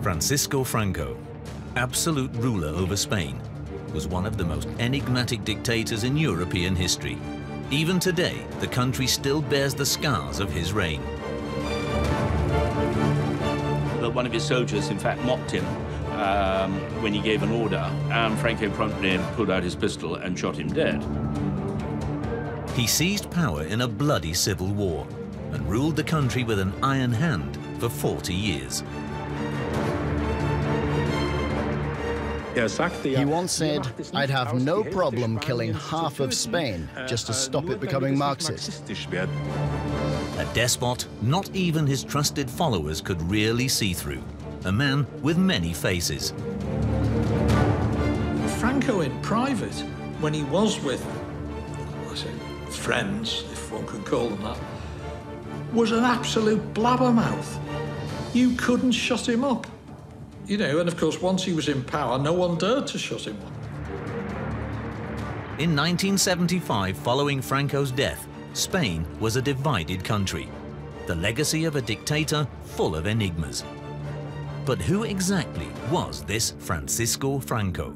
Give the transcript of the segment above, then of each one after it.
Francisco Franco, absolute ruler over Spain, was one of the most enigmatic dictators in European history. Even today, the country still bears the scars of his reign. But one of his soldiers, in fact, mocked him when he gave an order, and Franco promptly pulled out his pistol and shot him dead. He seized power in a bloody civil war and ruled the country with an iron hand for 40 years. He once said, "I'd have no problem killing half of Spain just to stop it becoming Marxist." A despot not even his trusted followers could really see through. A man with many faces. Franco in private, when he was with, I say, friends, if one could call them that, was an absolute blabbermouth. You couldn't shut him up. You know, and of course, once he was in power, no one dared to shut him up. In 1975, following Franco's death, Spain was a divided country, the legacy of a dictator full of enigmas. But who exactly was this Francisco Franco?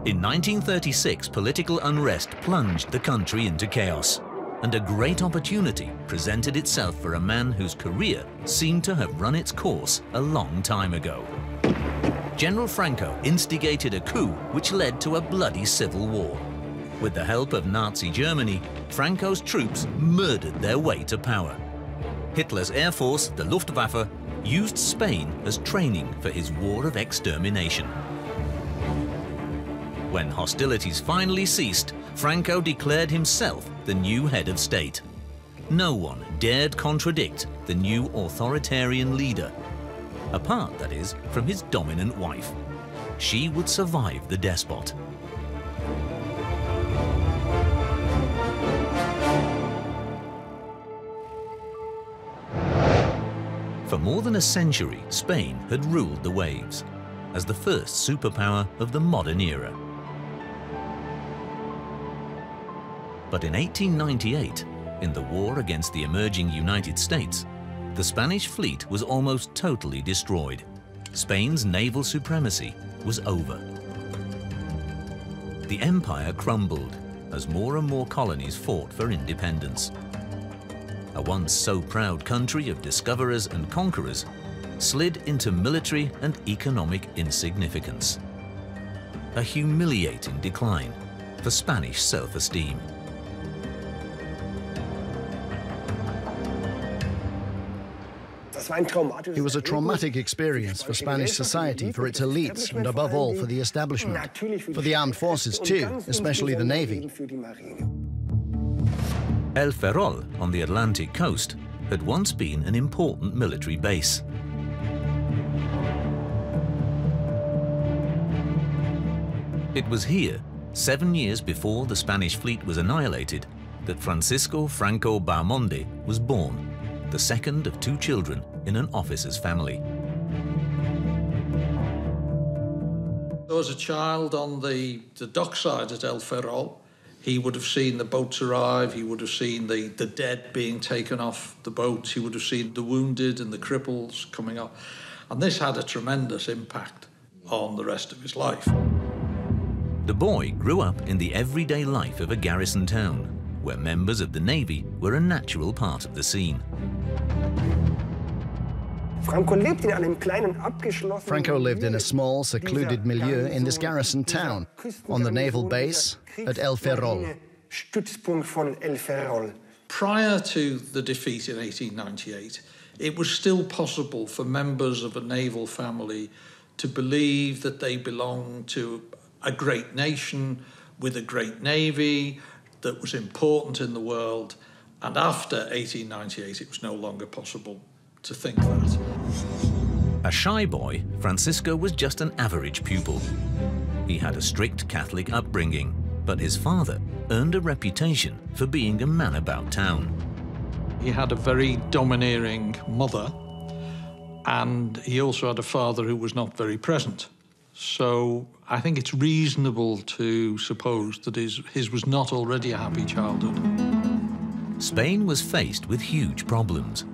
In 1936, political unrest plunged the country into chaos, and a great opportunity presented itself for a man whose career seemed to have run its course a long time ago. General Franco instigated a coup which led to a bloody civil war. With the help of Nazi Germany, Franco's troops murdered their way to power. Hitler's air force, the Luftwaffe, used Spain as training for his war of extermination. When hostilities finally ceased, Franco declared himself the new head of state. No one dared contradict the new authoritarian leader, apart, that is, from his dominant wife. She would survive the despot. For more than a century, Spain had ruled the waves as the first superpower of the modern era. But in 1898, in the war against the emerging United States, the Spanish fleet was almost totally destroyed. Spain's naval supremacy was over. The empire crumbled as more and more colonies fought for independence. A once so proud country of discoverers and conquerors slid into military and economic insignificance. A humiliating decline for Spanish self-esteem. It was a traumatic experience for Spanish society, for its elites, and above all for the establishment. For the armed forces too, especially the Navy. El Ferrol, on the Atlantic coast, had once been an important military base. It was here, 7 years before the Spanish fleet was annihilated, that Francisco Franco Baumonde was born, the second of 2 children in an officer's family. As a child on the dockside at El Ferrol, he would have seen the boats arrive, he would have seen the dead being taken off the boats, he would have seen the wounded and the cripples coming up. And this had a tremendous impact on the rest of his life. The boy grew up in the everyday life of a garrison town, where members of the Navy were a natural part of the scene. Franco lived in a small, secluded milieu in this garrison town, on the naval base at El Ferrol. Prior to the defeat in 1898, it was still possible for members of a naval family to believe that they belonged to a great nation with a great navy that was important in the world. And after 1898, it was no longer possible to think that. A shy boy, Francisco was just an average pupil. He had a strict Catholic upbringing, but his father earned a reputation for being a man about town. He had a very domineering mother, and he also had a father who was not very present. So I think it's reasonable to suppose that his was not already a happy childhood. Spain was faced with huge problems.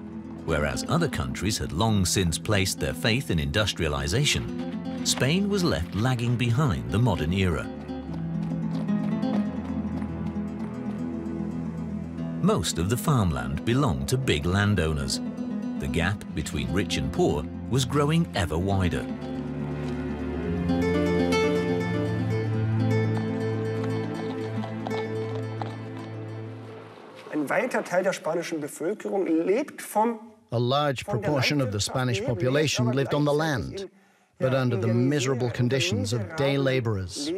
Whereas other countries had long since placed their faith in industrialization, Spain was left lagging behind the modern era. Most of the farmland belonged to big landowners. The gap between rich and poor was growing ever wider. Ein weiter Teil der spanischen Bevölkerung lebt vom A large proportion of the Spanish population lived on the land, but under the miserable conditions of day laborers.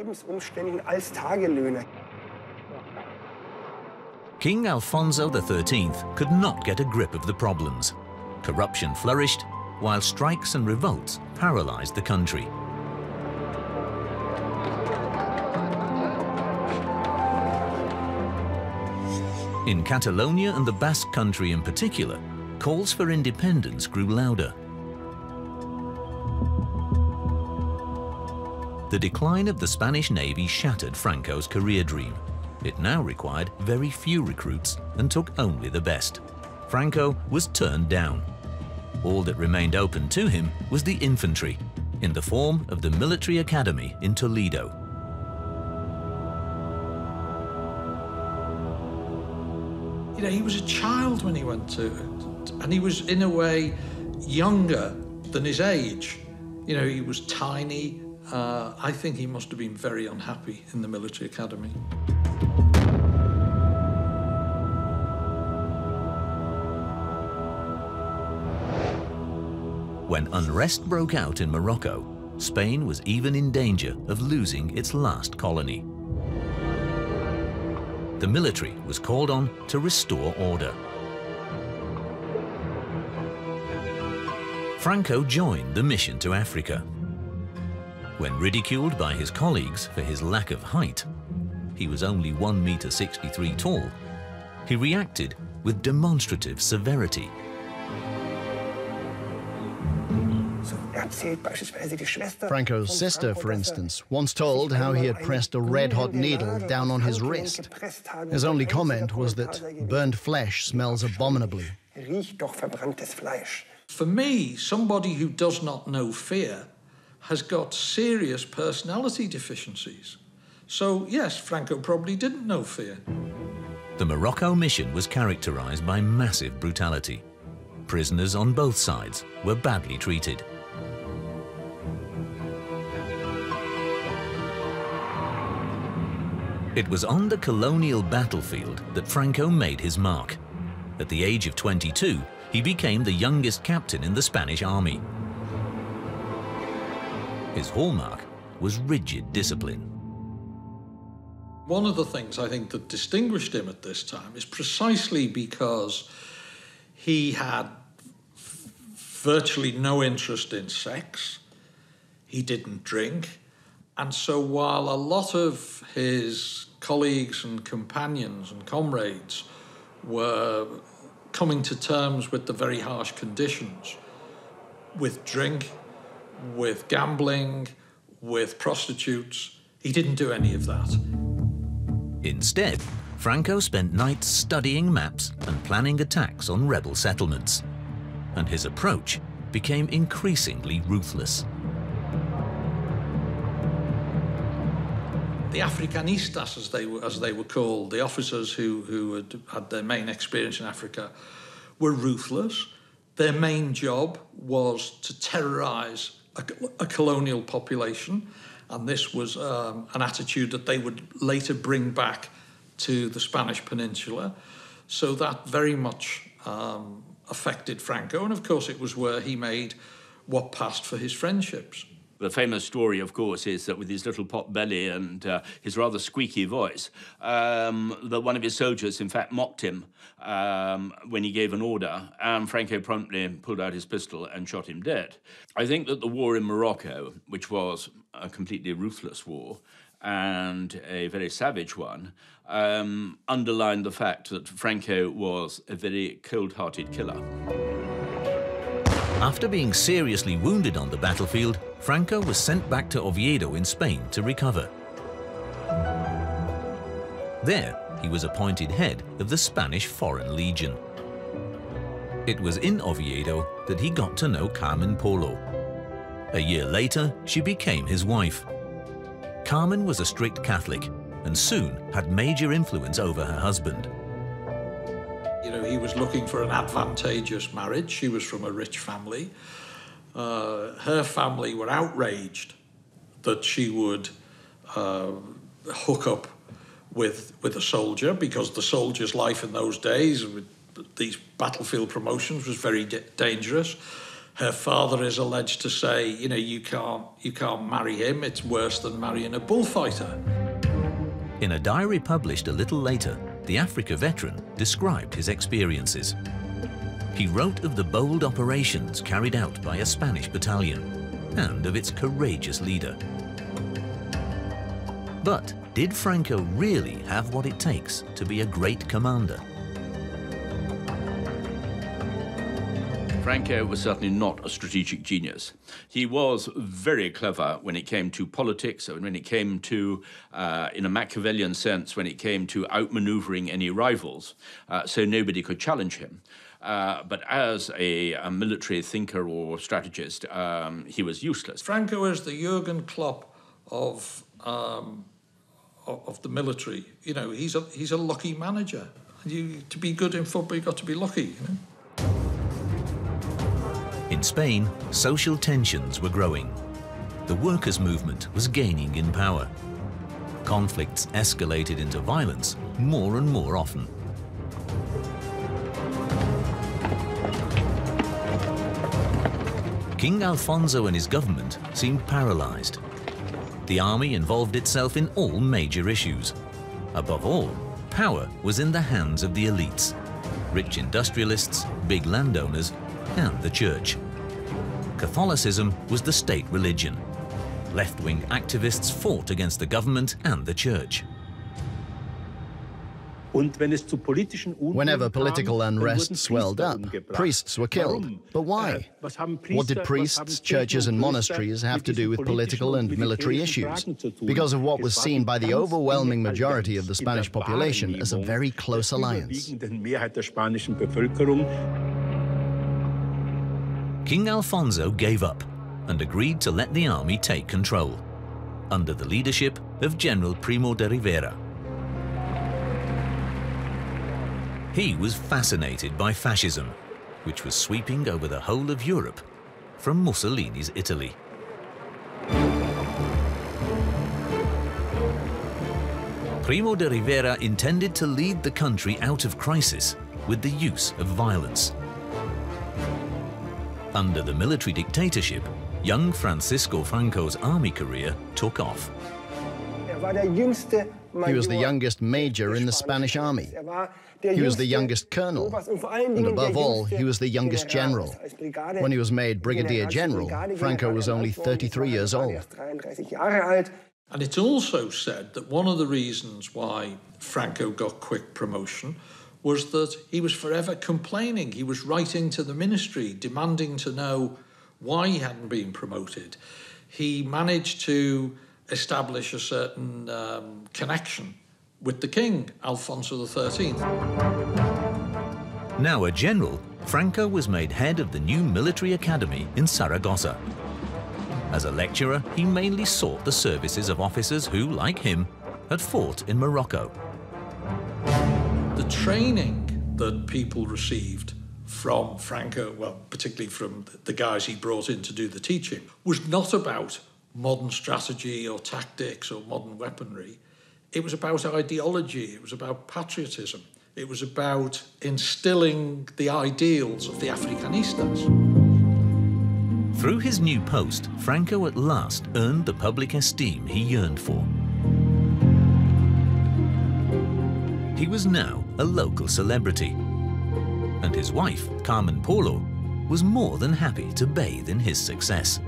King Alfonso XIII could not get a grip of the problems. Corruption flourished, while strikes and revolts paralyzed the country. In Catalonia and the Basque Country in particular, calls for independence grew louder. The decline of the Spanish Navy shattered Franco's career dream. It now required very few recruits and took only the best. Franco was turned down. All that remained open to him was the infantry, in the form of the military academy in Toledo. You know, he was a child when he went to it, and he was, in a way, younger than his age. You know, he was tiny. I think he must have been very unhappy in the military academy. When unrest broke out in Morocco, Spain was even in danger of losing its last colony. The military was called on to restore order. Franco joined the mission to Africa. When ridiculed by his colleagues for his lack of height, he was only 1.63 meters tall, he reacted with demonstrative severity. Franco's sister, for instance, once told how he had pressed a red-hot needle down on his wrist. His only comment was that burned flesh smells abominably. For me, somebody who does not know fear has got serious personality deficiencies. So, yes, Franco probably didn't know fear. The Morocco mission was characterized by massive brutality. Prisoners on both sides were badly treated. It was on the colonial battlefield that Franco made his mark. At the age of 22, he became the youngest captain in the Spanish army. His hallmark was rigid discipline. One of the things I think that distinguished him at this time is precisely because he had virtually no interest in sex, he didn't drink, and so while a lot of his colleagues and companions and comrades were coming to terms with the very harsh conditions, with drink, with gambling, with prostitutes, he didn't do any of that. Instead, Franco spent nights studying maps and planning attacks on rebel settlements. And his approach became increasingly ruthless. The Africanistas, as they were called, the officers who had their main experience in Africa, were ruthless. Their main job was to terrorize a colonial population, and this was an attitude that they would later bring back to the Spanish Peninsula. So that very much affected Franco, and of course it was where he made what passed for his friendships. The famous story, of course, is that with his little pot belly and his rather squeaky voice, that one of his soldiers, in fact, mocked him when he gave an order, and Franco promptly pulled out his pistol and shot him dead. I think that the war in Morocco, which was a completely ruthless war and a very savage one, underlined the fact that Franco was a very cold-hearted killer. After being seriously wounded on the battlefield, Franco was sent back to Oviedo in Spain to recover. There, he was appointed head of the Spanish Foreign Legion. It was in Oviedo that he got to know Carmen Polo. A year later, she became his wife. Carmen was a strict Catholic and soon had major influence over her husband. You know, he was looking for an advantageous marriage. She was from a rich family. Her family were outraged that she would hook up with a soldier, because the soldier's life in those days with these battlefield promotions was very dangerous. Her father is alleged to say, you know, you can't marry him. It's worse than marrying a bullfighter. In a diary published a little later, the Africa veteran described his experiences. He wrote of the bold operations carried out by a Spanish battalion and of its courageous leader. But did Franco really have what it takes to be a great commander? Franco was certainly not a strategic genius. He was very clever when it came to politics, and when it came to, in a Machiavellian sense, when it came to outmaneuvering any rivals, so nobody could challenge him. But as a military thinker or strategist, he was useless. Franco is the Jurgen Klopp of the military. You know, he's a lucky manager. To be good in football, you've got to be lucky, you know? In Spain, social tensions were growing. The workers' movement was gaining in power. Conflicts escalated into violence more and more often. King Alfonso and his government seemed paralyzed. The army involved itself in all major issues. Above all, power was in the hands of the elites, rich industrialists, big landowners, and the church. Catholicism was the state religion. Left-wing activists fought against the government and the church. Whenever political unrest swelled up, priests were killed. But why? What did priests, churches and monasteries have to do with political and military issues? Because of what was seen by the overwhelming majority of the Spanish population as a very close alliance. King Alfonso gave up and agreed to let the army take control, under the leadership of General Primo de Rivera. He was fascinated by fascism, which was sweeping over the whole of Europe from Mussolini's Italy. Primo de Rivera intended to lead the country out of crisis with the use of violence. Under the military dictatorship, young Francisco Franco's army career took off. He was the youngest major in the Spanish army. He was the youngest colonel. And above all, he was the youngest general. When he was made brigadier general, Franco was only 33 years old. And it's also said that one of the reasons why Franco got quick promotion was that he was forever complaining. He was writing to the ministry, demanding to know why he hadn't been promoted. He managed to establish a certain connection with the king, Alfonso XIII. Now a general, Franco was made head of the new military academy in Saragossa. As a lecturer, he mainly sought the services of officers who, like him, had fought in Morocco. The training that people received from Franco, well, particularly from the guys he brought in to do the teaching, was not about modern strategy or tactics or modern weaponry. It was about ideology, it was about patriotism, it was about instilling the ideals of the Africanistas. Through his new post, Franco at last earned the public esteem he yearned for. He was now a local celebrity, and his wife, Carmen Polo, was more than happy to bathe in his success.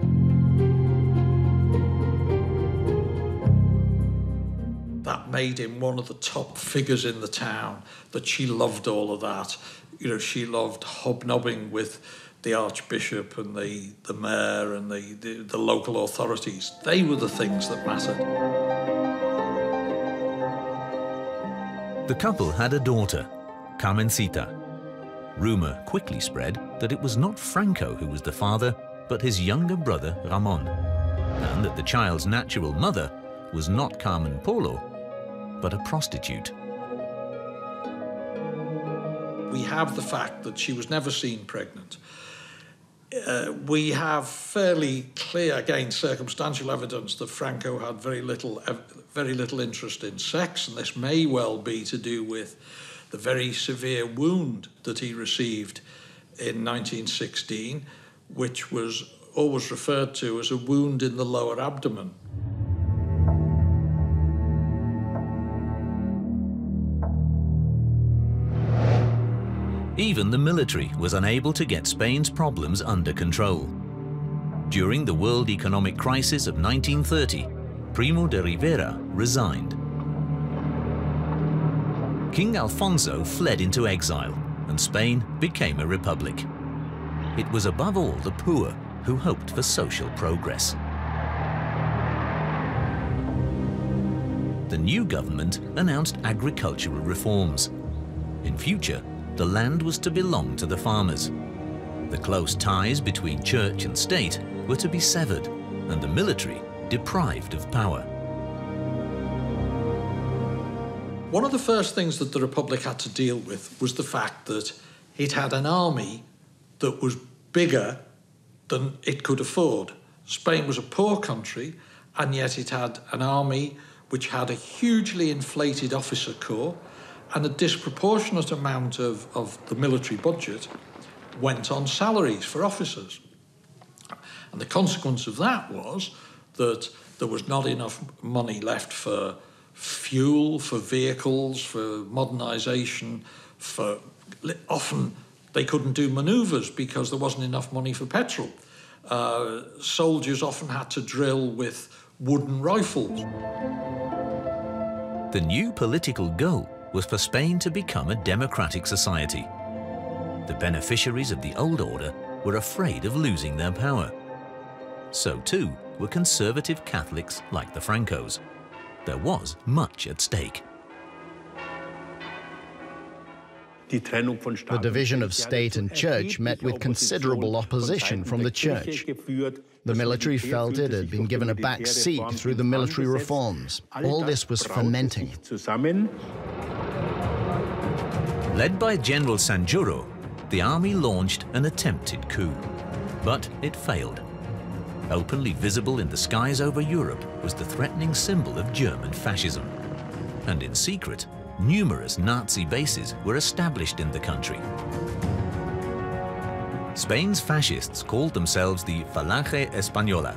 That made him one of the top figures in the town, that she loved all of that. You know, she loved hobnobbing with the Archbishop and the mayor and the local authorities. They were the things that mattered. The couple had a daughter, Carmencita. Rumor quickly spread that it was not Franco who was the father, but his younger brother, Ramon, and that the child's natural mother was not Carmen Polo, but a prostitute. We have the fact that she was never seen pregnant. We have fairly clear, again, circumstantial evidence that Franco had very little interest in sex, and this may well be to do with the very severe wound that he received in 1916, which was always referred to as a wound in the lower abdomen. Even the military was unable to get Spain's problems under control. During the world economic crisis of 1930, Primo de Rivera resigned. King Alfonso fled into exile, and Spain became a republic. It was above all the poor who hoped for social progress. The new government announced agricultural reforms. In future, the land was to belong to the farmers. The close ties between church and state were to be severed, and the military deprived of power. One of the first things that the Republic had to deal with was the fact that it had an army that was bigger than it could afford. Spain was a poor country, and yet it had an army which had a hugely inflated officer corps, and a disproportionate amount of the military budget went on salaries for officers. And the consequence of that was that there was not enough money left for fuel, for vehicles, for modernisation, often they couldn't do manoeuvres because there wasn't enough money for petrol. Soldiers often had to drill with wooden rifles. The new political goal was for Spain to become a democratic society. The beneficiaries of the old order were afraid of losing their power. So too were conservative Catholics like the Francos. There was much at stake. The division of state and church met with considerable opposition from the church. The military felt it had been given a back seat through the military reforms. All this was fermenting. Led by General Sanjuro, the army launched an attempted coup, but it failed. Openly visible in the skies over Europe was the threatening symbol of German fascism. And in secret, numerous Nazi bases were established in the country. Spain's fascists called themselves the Falange Española,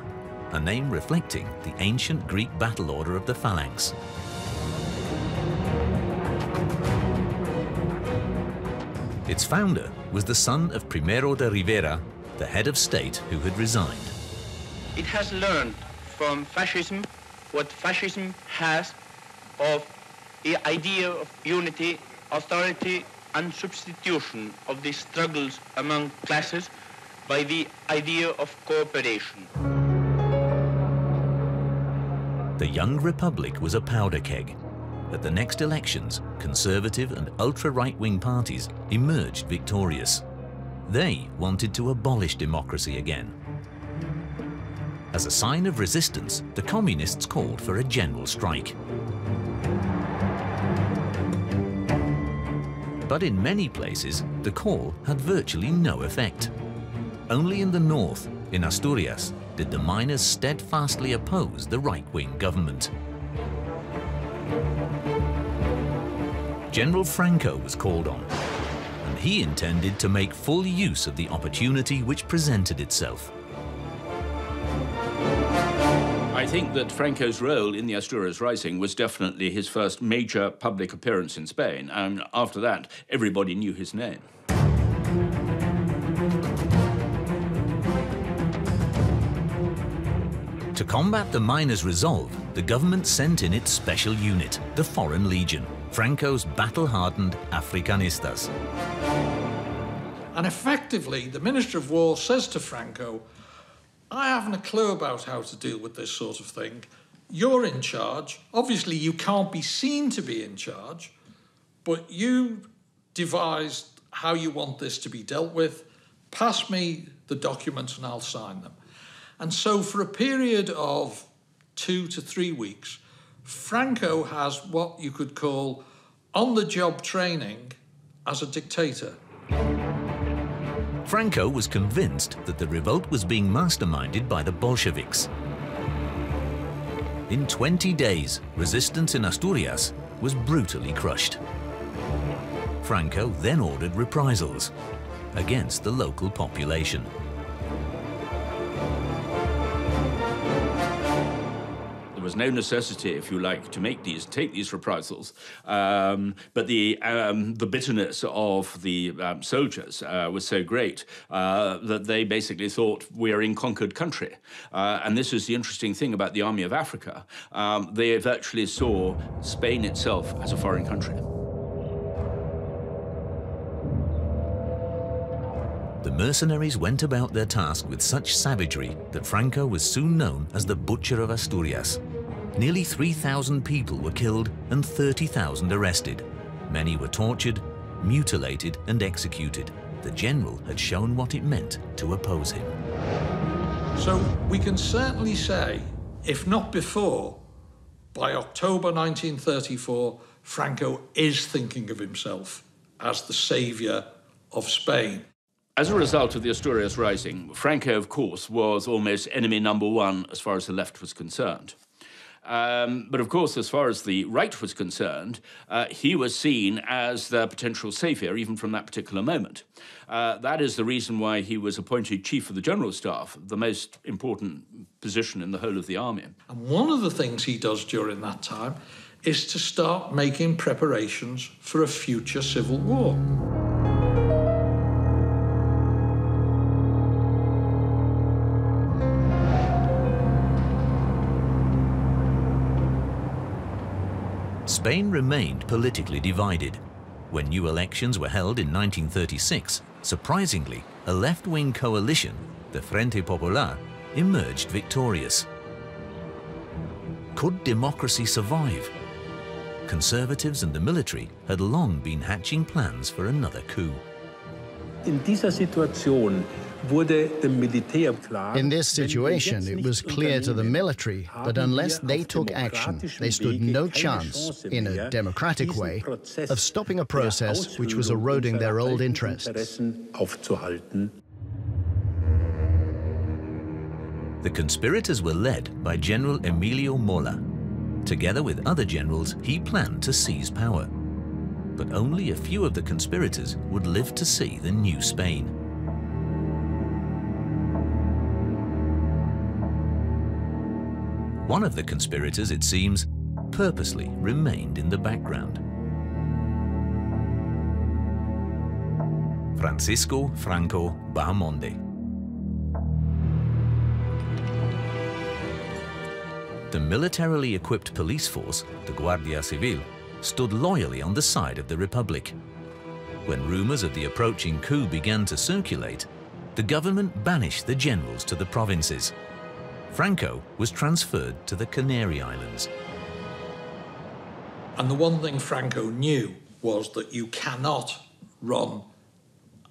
a name reflecting the ancient Greek battle order of the phalanx. Its founder was the son of Primero de Rivera, the head of state who had resigned. It has learned from fascism what fascism has of the idea of unity, authority, and substitution of the struggles among classes by the idea of cooperation. The young republic was a powder keg. At the next elections, conservative and ultra-right-wing parties emerged victorious. They wanted to abolish democracy again. As a sign of resistance, the communists called for a general strike. But in many places, the call had virtually no effect. Only in the north, in Asturias, did the miners steadfastly oppose the right-wing government. General Franco was called on, and he intended to make full use of the opportunity which presented itself. I think that Franco's role in the Asturias Rising was definitely his first major public appearance in Spain, and after that, everybody knew his name. To combat the miners' resolve, the government sent in its special unit, the Foreign Legion, Franco's battle-hardened Africanistas. And effectively, the Minister of War says to Franco, I haven't a clue about how to deal with this sort of thing. You're in charge. Obviously, you can't be seen to be in charge, but you devised how you want this to be dealt with. Pass me the documents and I'll sign them. And so for a period of 2 to 3 weeks, Franco has what you could call on-the-job training as a dictator. Franco was convinced that the revolt was being masterminded by the Bolsheviks. In 20 days, resistance in Asturias was brutally crushed. Franco then ordered reprisals against the local population. There was no necessity, if you like, to take these reprisals, but the bitterness of the soldiers was so great that they basically thought we're in conquered country. And this is the interesting thing about the Army of Africa. They virtually saw Spain itself as a foreign country. The mercenaries went about their task with such savagery that Franco was soon known as the Butcher of Asturias. Nearly 3,000 people were killed and 30,000 arrested. Many were tortured, mutilated and executed. The general had shown what it meant to oppose him. So we can certainly say, if not before, by October 1934, Franco is thinking of himself as the saviour of Spain. As a result of the Asturias Rising, Franco, of course, was almost enemy number one as far as the left was concerned. But of course, as far as the right was concerned, he was seen as the potential saviour even from that particular moment. That is the reason why he was appointed Chief of the General Staff, the most important position in the whole of the army. And one of the things he does during that time is to start making preparations for a future civil war. Spain remained politically divided. When new elections were held in 1936, surprisingly, a left-wing coalition, the Frente Popular, emerged victorious. Could democracy survive? Conservatives and the military had long been hatching plans for another coup. In this situation, it was clear to the military that unless they took action, they stood no chance, in a democratic way, of stopping a process which was eroding their old interests. The conspirators were led by General Emilio Mola. Together with other generals, he planned to seize power. But only a few of the conspirators would live to see the new Spain. One of the conspirators, it seems, purposely remained in the background. Francisco Franco Bahamonde. The militarily equipped police force, the Guardia Civil, stood loyally on the side of the Republic. When rumors of the approaching coup began to circulate, the government banished the generals to the provinces. Franco was transferred to the Canary Islands. And the one thing Franco knew was that you cannot run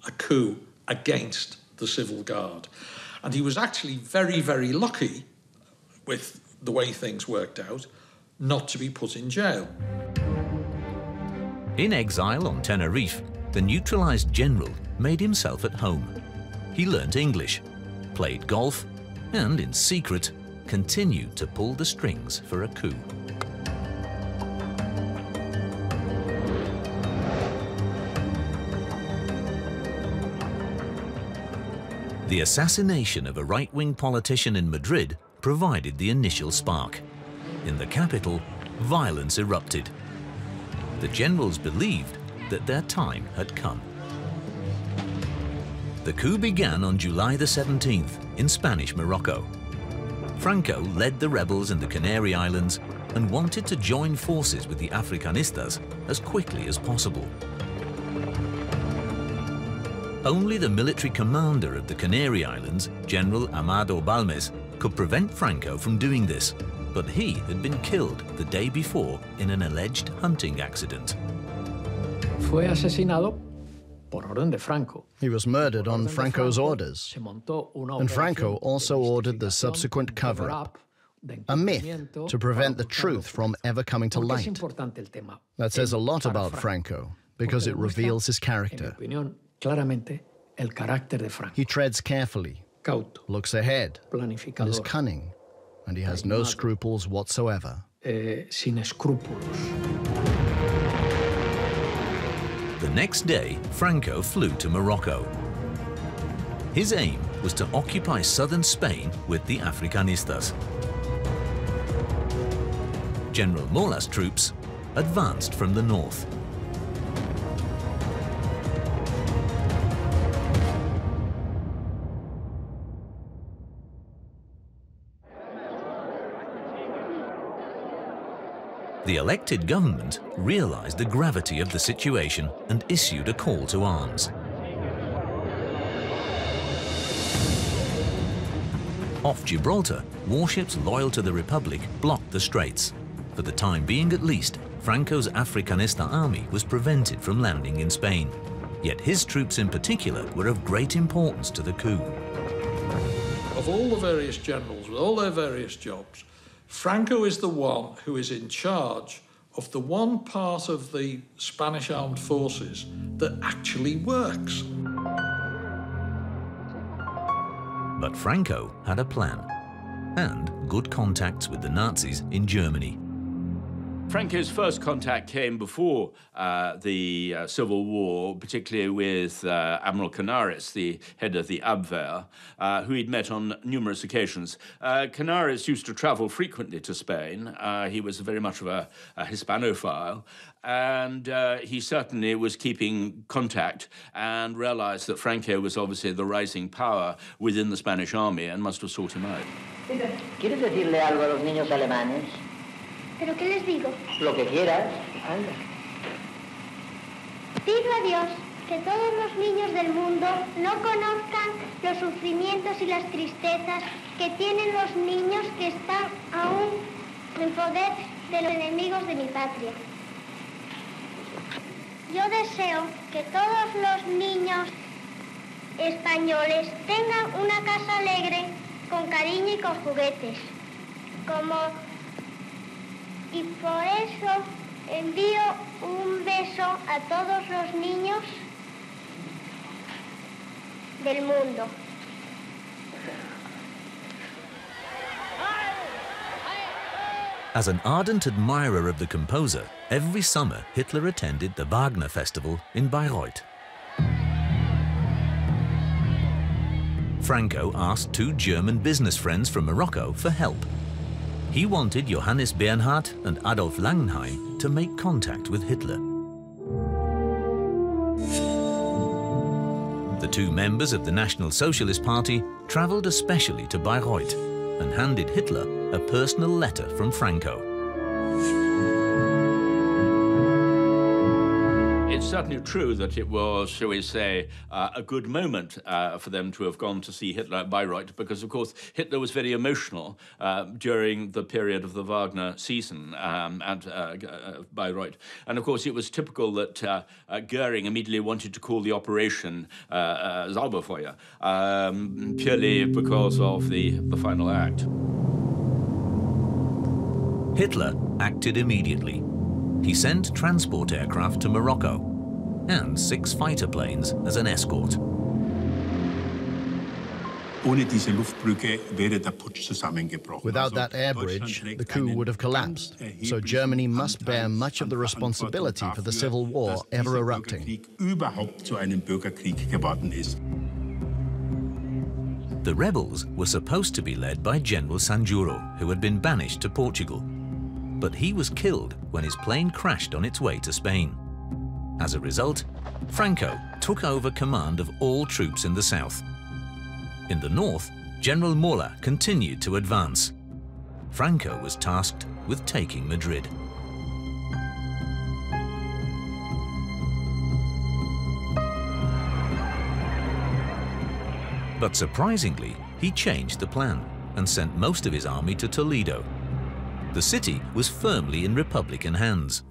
a coup against the civil guard. And he was actually very, very lucky, with the way things worked out, not to be put in jail. In exile on Tenerife, the neutralized general made himself at home. He learnt English, played golf, and in secret, continued to pull the strings for a coup. The assassination of a right-wing politician in Madrid provided the initial spark. In the capital, violence erupted. The generals believed that their time had come. The coup began on July the 17th in Spanish Morocco. Franco led the rebels in the Canary Islands and wanted to join forces with the Africanistas as quickly as possible. Only the military commander of the Canary Islands, General Amado Balmes, could prevent Franco from doing this, but he had been killed the day before in an alleged hunting accident. Fue asesinado por orden de Franco. He was murdered on Franco's orders, and Franco also ordered the subsequent cover-up, a myth to prevent the truth from ever coming to light. That says a lot about Franco, because it reveals his character. He treads carefully, looks ahead, and is cunning, and he has no scruples whatsoever. The next day, Franco flew to Morocco. His aim was to occupy southern Spain with the Africanistas. General Mola's troops advanced from the north. The elected government realized the gravity of the situation and issued a call to arms. Off Gibraltar, warships loyal to the Republic blocked the straits. For the time being at least, Franco's Africanista army was prevented from landing in Spain. Yet his troops in particular were of great importance to the coup. Of all the various generals with all their various jobs, Franco is the one who is in charge of the one part of the Spanish armed forces that actually works. But Franco had a plan and good contacts with the Nazis in Germany. Franco's first contact came before the Civil War, particularly with Admiral Canaris, the head of the Abwehr, who he'd met on numerous occasions. Canaris used to travel frequently to Spain. He was very much of a Hispanophile, and he certainly was keeping contact and realized that Franco was obviously the rising power within the Spanish army and must have sought him out. ¿Quieres decirle algo a los niños alemanes? ¿Pero qué les digo? Lo que quieras. Anda. Pido a Dios que todos los niños del mundo no conozcan los sufrimientos y las tristezas que tienen los niños que están aún en poder de los enemigos de mi patria. Yo deseo que todos los niños españoles tengan una casa alegre, con cariño y con juguetes, y por eso envío un beso a todos los niños del mundo. As an ardent admirer of the composer, every summer Hitler attended the Wagner Festival in Bayreuth. Franco asked two German business friends from Morocco for help. He wanted Johannes Bernhard and Adolf Langenheim to make contact with Hitler. The two members of the National Socialist Party traveled especially to Bayreuth and handed Hitler a personal letter from Franco. It's certainly true that it was, shall we say, a good moment for them to have gone to see Hitler at Bayreuth, because, of course, Hitler was very emotional during the period of the Wagner season at Bayreuth. And, of course, it was typical that Goering immediately wanted to call the operation Zauberfeuer, purely because of the final act. Hitler acted immediately. He sent transport aircraft to Morocco and 6 fighter planes as an escort. Without that air bridge, the coup would have collapsed. So Germany must bear much of the responsibility for the civil war ever erupting. The rebels were supposed to be led by General Sanjuro, who had been banished to Portugal. But he was killed when his plane crashed on its way to Spain. As a result, Franco took over command of all troops in the south. In the north, General Mola continued to advance. Franco was tasked with taking Madrid. But surprisingly, he changed the plan and sent most of his army to Toledo. The city was firmly in Republican hands.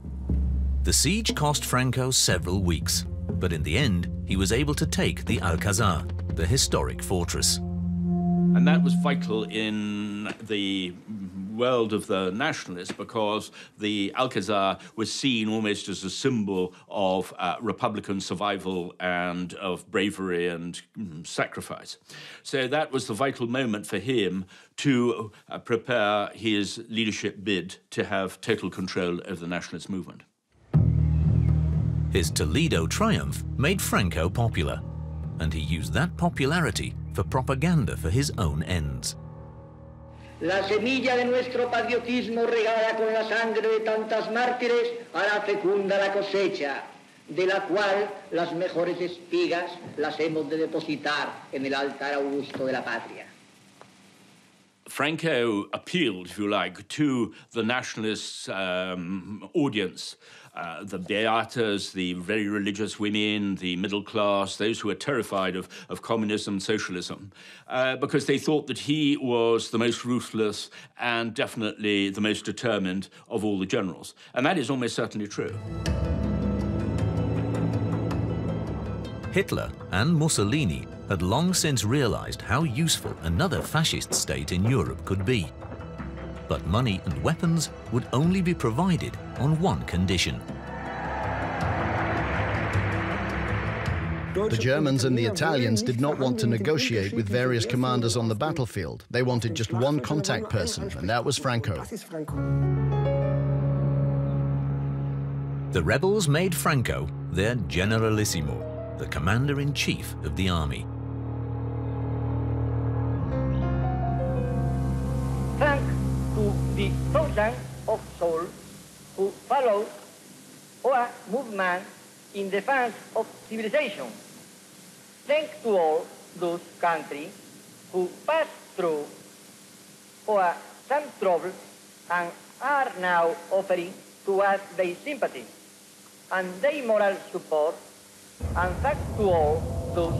The siege cost Franco several weeks, but in the end, he was able to take the Alcazar, the historic fortress. And that was vital in the world of the nationalists because the Alcazar was seen almost as a symbol of Republican survival and of bravery and sacrifice. So that was the vital moment for him to prepare his leadership bid to have total control over the nationalist movement. His Toledo triumph made Franco popular, and he used that popularity for propaganda for his own ends. La semilla de nuestro patriotismo regada con la sangre de tantas mártires hará fecunda la cosecha, de la cual las mejores espigas las hemos de depositar en el altar augusto de la patria. Franco appealed, if you like, to the nationalist audience, the beatas, the very religious women, the middle class, those who were terrified of communism, socialism, because they thought that he was the most ruthless and definitely the most determined of all the generals. And that is almost certainly true. Hitler and Mussolini had long since realized how useful another fascist state in Europe could be. But money and weapons would only be provided on one condition. The Germans and the Italians did not want to negotiate with various commanders on the battlefield. They wanted just one contact person, and that was Franco. The rebels made Franco their generalissimo, the commander-in-chief of the army. Thanks to the thousands of souls who followed our movement in defense of civilization. Thanks to all those countries who passed through our some troubles and are now offering to us their sympathy and their moral support, and thanks to all those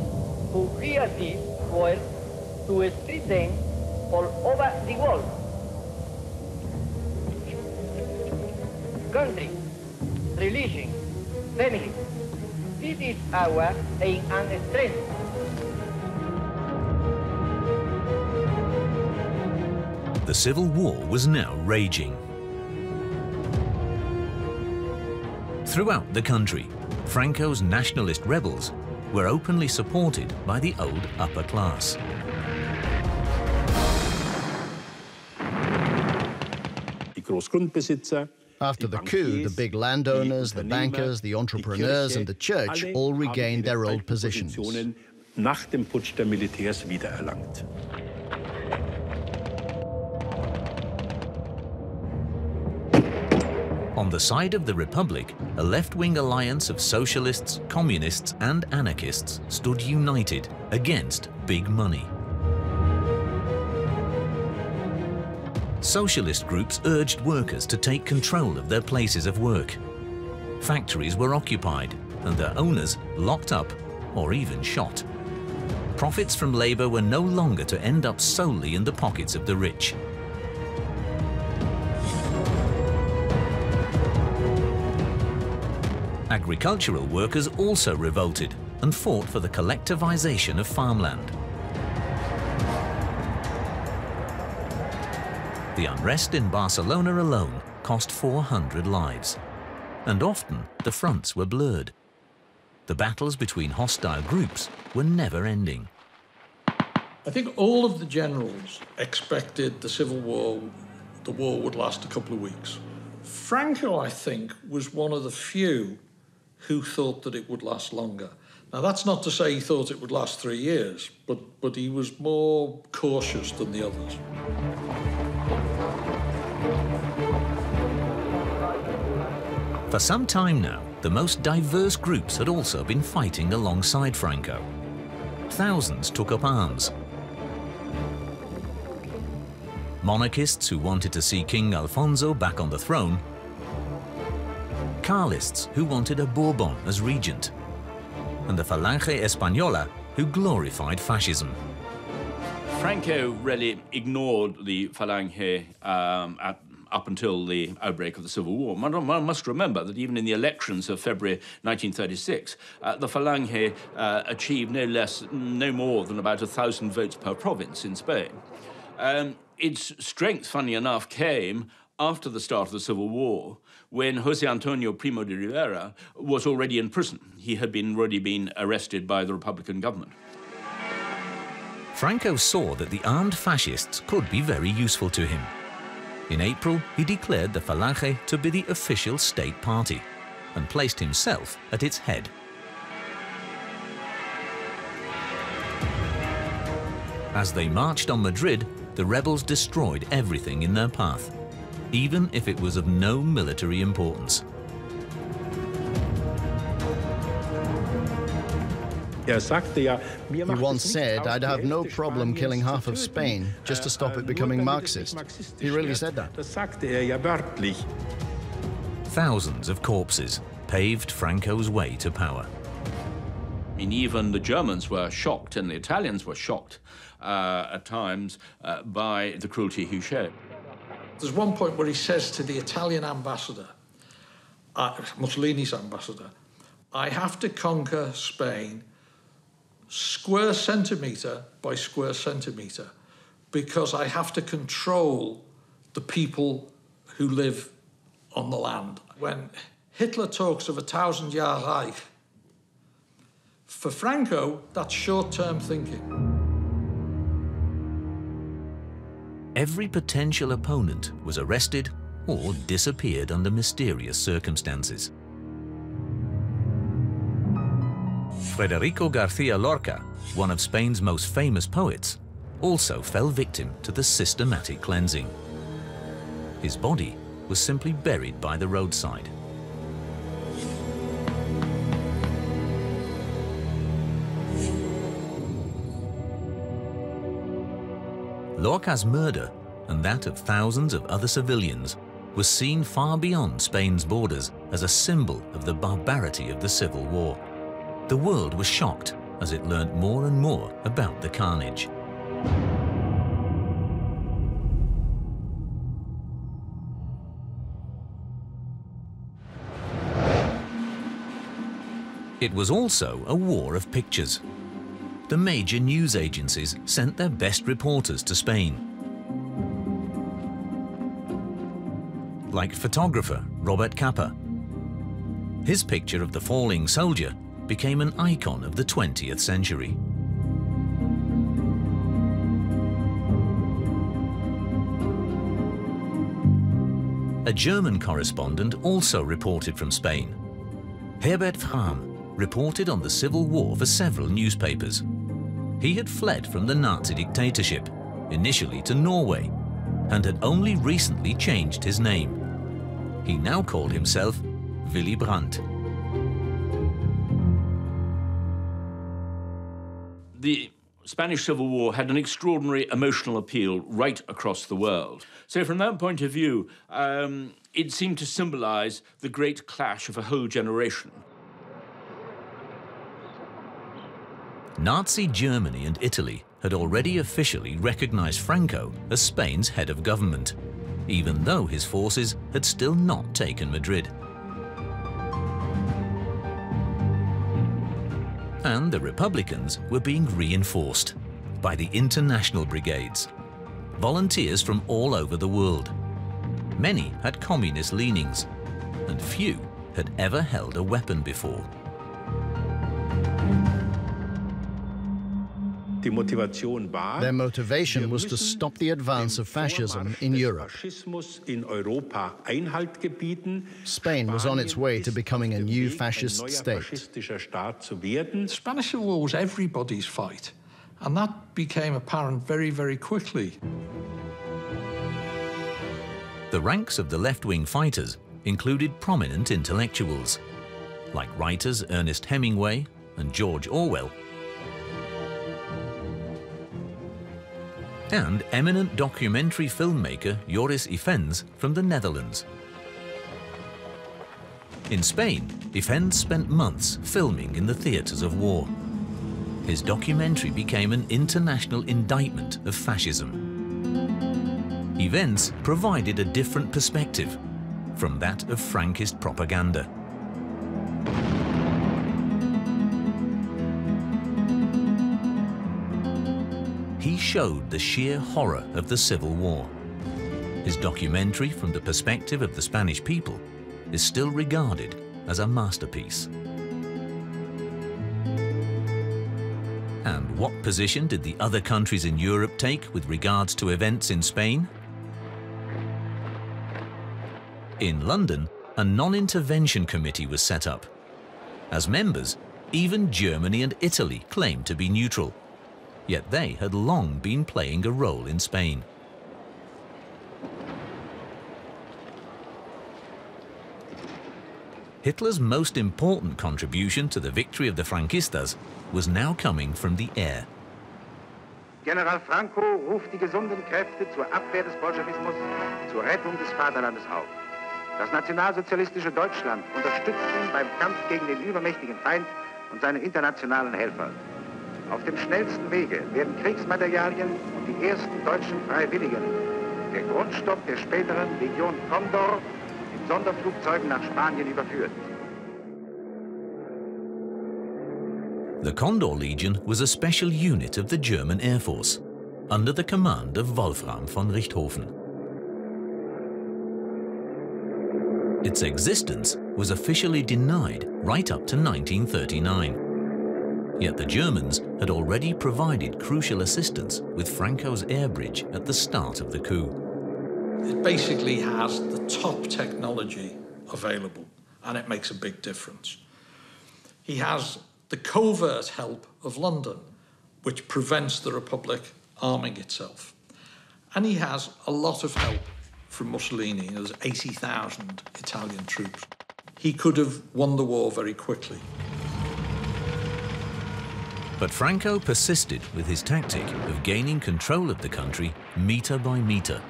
who hear this word to spread them all over the world. Country, religion, family, this is our aim and strength. The Civil War was now raging. Throughout the country, Franco's nationalist rebels were openly supported by the old upper class. After the coup, the big landowners, the bankers, the entrepreneurs, and the church all regained their old positions. On the side of the Republic, a left-wing alliance of socialists, communists, and anarchists stood united against big money. Socialist groups urged workers to take control of their places of work. Factories were occupied and their owners locked up or even shot. Profits from labor were no longer to end up solely in the pockets of the rich. Agricultural workers also revolted and fought for the collectivization of farmland. The unrest in Barcelona alone cost 400 lives, and often the fronts were blurred. The battles between hostile groups were never ending. I think all of the generals expected the Civil War, the war would last a couple of weeks. Franco, I think, was one of the few who thought that it would last longer. Now, that's not to say he thought it would last 3 years, but he was more cautious than the others. For some time now, the most diverse groups had also been fighting alongside Franco. Thousands took up arms. Monarchists who wanted to see King Alfonso back on the throne, Carlists who wanted a Bourbon as regent, and the Falange Española who glorified fascism. Franco really ignored the Falange up until the outbreak of the Civil War. One must remember that even in the elections of February 1936, the Falange achieved no more than about 1,000 votes per province in Spain. Its strength, funny enough, came after the start of the Civil War, when José Antonio Primo de Rivera was already in prison. He had already been arrested by the Republican government. Franco saw that the armed fascists could be very useful to him. In April, he declared the Falange to be the official state party and placed himself at its head. As they marched on Madrid, the rebels destroyed everything in their path, even if it was of no military importance. He once said, "I'd have no problem killing half of Spain just to stop it becoming Marxist." He really said that. Thousands of corpses paved Franco's way to power. I mean, even the Germans were shocked, and the Italians were shocked at times by the cruelty he showed. There's one point where he says to the Italian ambassador, Mussolini's ambassador, "I have to conquer Spain square centimetre by square centimetre because I have to control the people who live on the land." When Hitler talks of a 1,000-year Reich, for Franco, that's short-term thinking. Every potential opponent was arrested or disappeared under mysterious circumstances. Federico García Lorca, one of Spain's most famous poets, also fell victim to the systematic cleansing. His body was simply buried by the roadside. Lorca's murder, and that of thousands of other civilians, was seen far beyond Spain's borders as a symbol of the barbarity of the Civil War. The world was shocked as it learned more and more about the carnage. It was also a war of pictures. The major news agencies sent their best reporters to Spain. Like photographer Robert Capa. His picture of the falling soldier became an icon of the 20th century. A German correspondent also reported from Spain. Herbert Frahm reported on the Civil War for several newspapers. He had fled from the Nazi dictatorship, initially to Norway, and had only recently changed his name. He now called himself Willy Brandt. The Spanish Civil War had an extraordinary emotional appeal right across the world. So from that point of view, it seemed to symbolize the great clash of a whole generation. Nazi Germany and Italy had already officially recognized Franco as Spain's head of government, even though his forces had still not taken Madrid. And the Republicans were being reinforced by the international brigades, volunteers from all over the world. Many had communist leanings, and few had ever held a weapon before. Their motivation was to stop the advance of fascism in Europe. Spain was on its way to becoming a new fascist state. The Spanish Civil War was everybody's fight, and that became apparent very, very quickly. The ranks of the left-wing fighters included prominent intellectuals, like writers Ernest Hemingway and George Orwell, and eminent documentary filmmaker Joris Ivens from the Netherlands. In Spain, Ivens spent months filming in the theatres of war. His documentary became an international indictment of fascism. Ivens provided a different perspective from that of Frankist propaganda. He showed the sheer horror of the Civil War. His documentary, from the perspective of the Spanish people, is still regarded as a masterpiece. And what position did the other countries in Europe take with regards to events in Spain? In London, a non-intervention committee was set up. As members, even Germany and Italy claimed to be neutral. Yet they had long been playing a role in Spain. Hitler's most important contribution to the victory of the Frankistas was now coming from the air. General Franco ruft die gesunden Kräfte zur Abwehr des Bolschewismus, zur Rettung des Vaterlandes auf. Das nationalsozialistische Deutschland unterstützt ihn beim Kampf gegen den übermächtigen Feind und seine internationalen Helfer. Auf dem schnellsten Wege werden Kriegsmaterialien und die ersten deutschen Freiwilligen, der Grundstock der späteren Legion Condor, in Sonderflugzeugen nach Spanien überführt. The Condor Legion was a special unit of the German Air Force, under the command of Wolfram von Richthofen. Its existence was officially denied right up to 1939. Yet the Germans had already provided crucial assistance with Franco's air bridge at the start of the coup. It basically has the top technology available, and it makes a big difference. He has the covert help of London, which prevents the Republic arming itself. And he has a lot of help from Mussolini. There's 80,000 Italian troops. He could have won the war very quickly. But Franco persisted with his tactic of gaining control of the country metre by metre.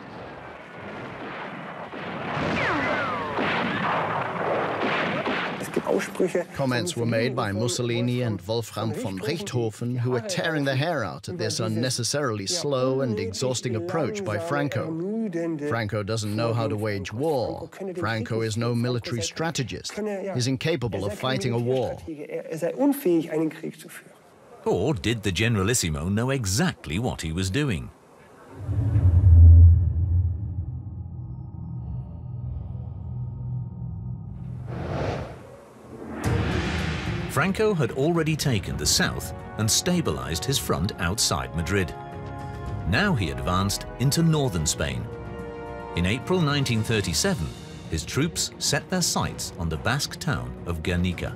Comments were made by Mussolini and Wolfram von Richthofen, who were tearing their hair out at this unnecessarily slow and exhausting approach by Franco. Franco doesn't know how to wage war. Franco is no military strategist. He's incapable of fighting a war. Or did the Generalissimo know exactly what he was doing? Franco had already taken the south and stabilized his front outside Madrid. Now he advanced into northern Spain. In April 1937, his troops set their sights on the Basque town of Guernica.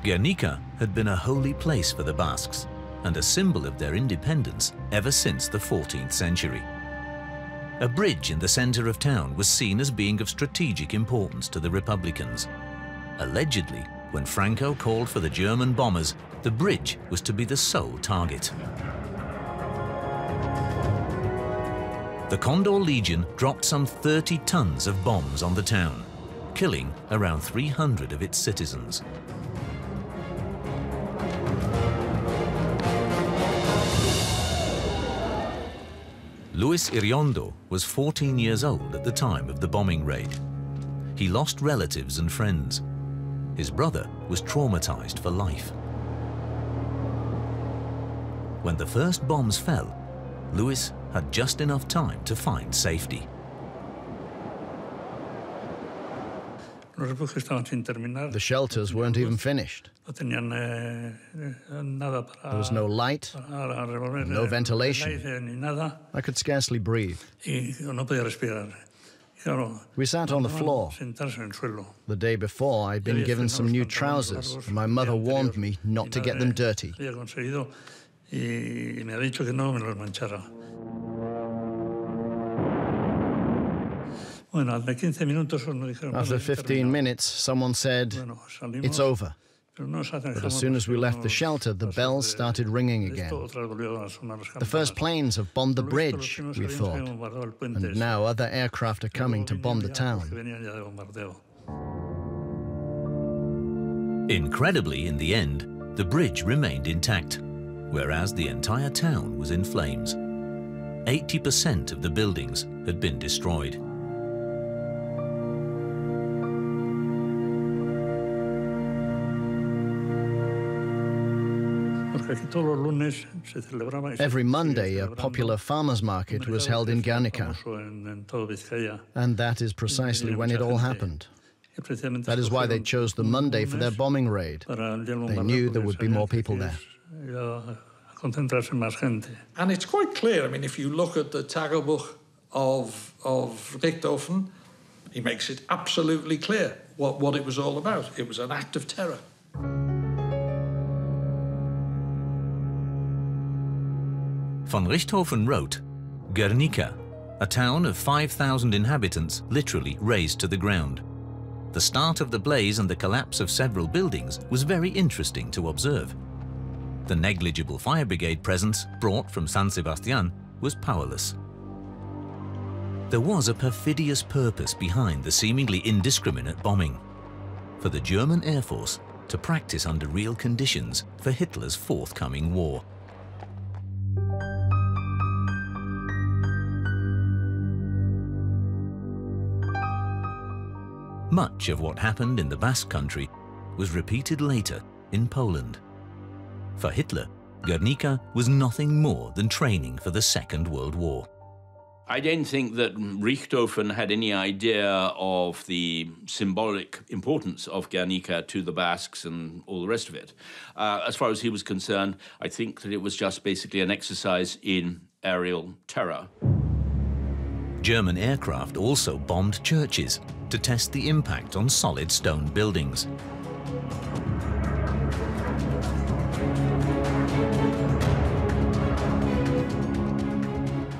Guernica had been a holy place for the Basques and a symbol of their independence ever since the 14th century. A bridge in the center of town was seen as being of strategic importance to the Republicans. Allegedly, when Franco called for the German bombers, the bridge was to be the sole target. The Condor Legion dropped some 30 tons of bombs on the town, killing around 300 of its citizens. Luis Iriondo was 14 years old at the time of the bombing raid. He lost relatives and friends. His brother was traumatized for life. When the first bombs fell, Luis had just enough time to find safety. The shelters weren't even finished. There was no light, no ventilation. I could scarcely breathe. We sat on the floor. The day before, I'd been given some new trousers, and my mother warned me not to get them dirty. After 15 minutes, someone said, "It's over." But as soon as we left the shelter, the bells started ringing again. The first planes have bombed the bridge, we thought, and now other aircraft are coming to bomb the town. Incredibly, in the end, the bridge remained intact, whereas the entire town was in flames. 80% of the buildings had been destroyed. Every Monday, a popular farmers' market was held in Guernica, and that is precisely when it all happened. That is why they chose the Monday for their bombing raid. They knew there would be more people there. And it's quite clear, I mean, if you look at the Tagebuch of Richthofen, he makes it absolutely clear what it was all about. It was an act of terror. Von Richthofen wrote, Guernica, a town of 5,000 inhabitants, literally razed to the ground. The start of the blaze and the collapse of several buildings was very interesting to observe. The negligible fire brigade presence brought from San Sebastián was powerless. There was a perfidious purpose behind the seemingly indiscriminate bombing. For the German Air Force to practice under real conditions for Hitler's forthcoming war. Much of what happened in the Basque Country was repeated later in Poland. For Hitler, Guernica was nothing more than training for the Second World War. I don't think that Richthofen had any idea of the symbolic importance of Guernica to the Basques and all the rest of it. As far as he was concerned, I think that it was just basically an exercise in aerial terror. German aircraft also bombed churches to test the impact on solid stone buildings.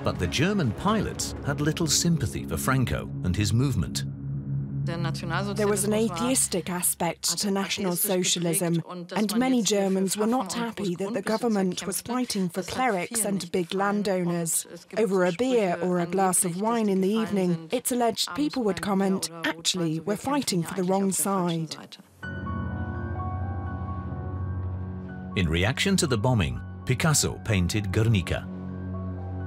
But the German pilots had little sympathy for Franco and his movement. There was an atheistic aspect to National Socialism, and many Germans were not happy that the government was fighting for clerics and big landowners. Over a beer or a glass of wine in the evening, it's alleged people would comment, "Actually, we're fighting for the wrong side." In reaction to the bombing, Picasso painted Guernica.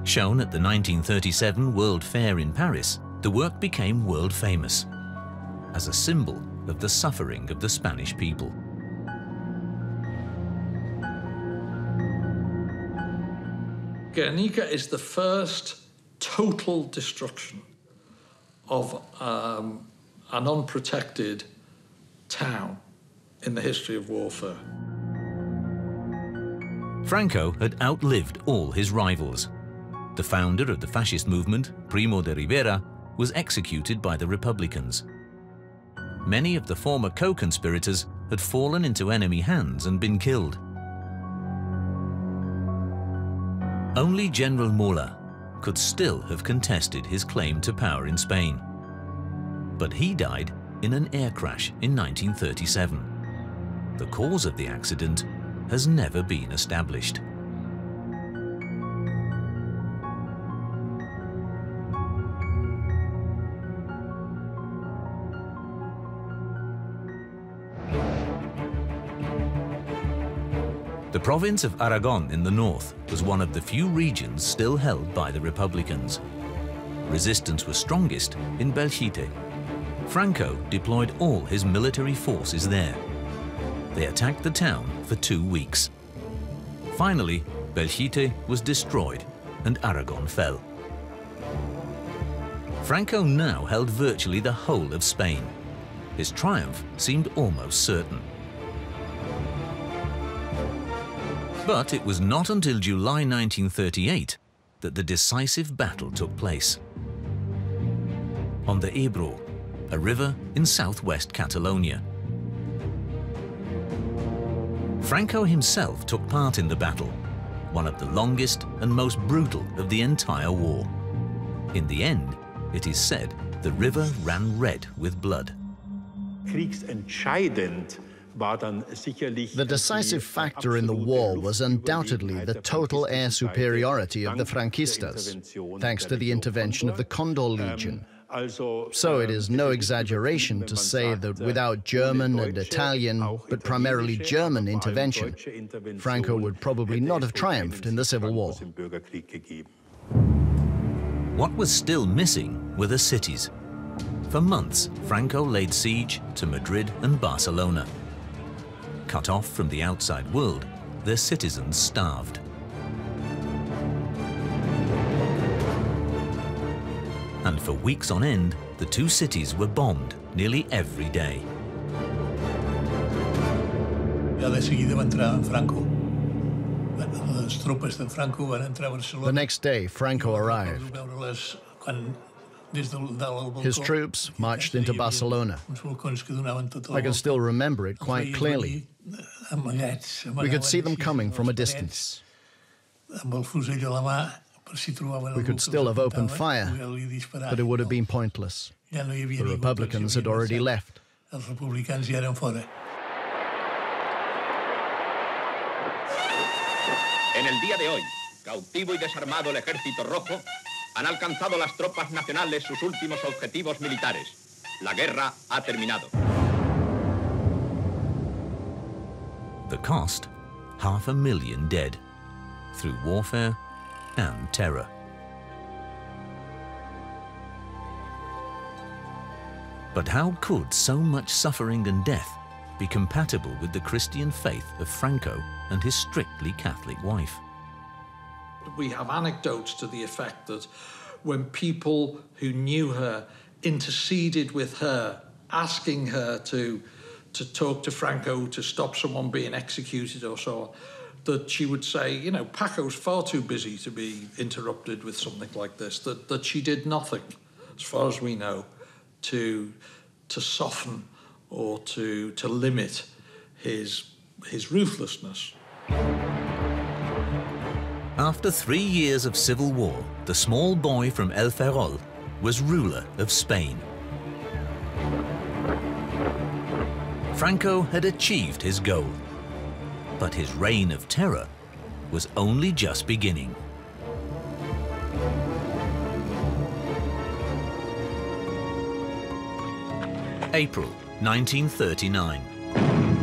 Shown at the 1937 World Fair in Paris, the work became world famous as a symbol of the suffering of the Spanish people. Guernica is the first total destruction of an unprotected town in the history of warfare. Franco had outlived all his rivals. The founder of the fascist movement, Primo de Rivera, was executed by the Republicans. Many of the former co-conspirators had fallen into enemy hands and been killed. Only General Mola could still have contested his claim to power in Spain. But he died in an air crash in 1937. The cause of the accident has never been established. The province of Aragon in the north was one of the few regions still held by the Republicans. Resistance was strongest in Belchite. Franco deployed all his military forces there. They attacked the town for 2 weeks. Finally, Belchite was destroyed and Aragon fell. Franco now held virtually the whole of Spain. his triumph seemed almost certain. But it was not until July 1938 that the decisive battle took place. On the Ebro, a river in southwest Catalonia. Franco himself took part in the battle, one of the longest and most brutal of the entire war. In the end, it is said, the river ran red with blood. The decisive factor in the war was undoubtedly the total air superiority of the Franquistas, thanks to the intervention of the Condor Legion. So it is no exaggeration to say that without German and Italian, but primarily German intervention, Franco would probably not have triumphed in the Civil War. What was still missing were the cities. For months, Franco laid siege to Madrid and Barcelona. Cut off from the outside world, their citizens starved. And for weeks on end, the two cities were bombed nearly every day. The next day, Franco arrived. His troops marched into Barcelona. I can still remember it quite clearly. We could see them coming from a distance. We could still have opened fire, but it would have been pointless. The Republicans had already left. En el día de hoy, cautivo y desarmado el Ejército Rojo, han alcanzado las tropas nacionales sus últimos objetivos militares. La guerra ha terminado. The cost? 500,000 dead, through warfare and terror. But how could so much suffering and death be compatible with the Christian faith of Franco and his strictly Catholic wife? We have anecdotes to the effect that when people who knew her interceded with her, asking her to talk to Franco to stop someone being executed or so on, that she would say, you know, Paco's far too busy to be interrupted with something like this, that she did nothing, as far as we know, to soften or to limit his ruthlessness. After 3 years of civil war, the small boy from El Ferrol was ruler of Spain. Franco had achieved his goal, but his reign of terror was only just beginning. April 1939.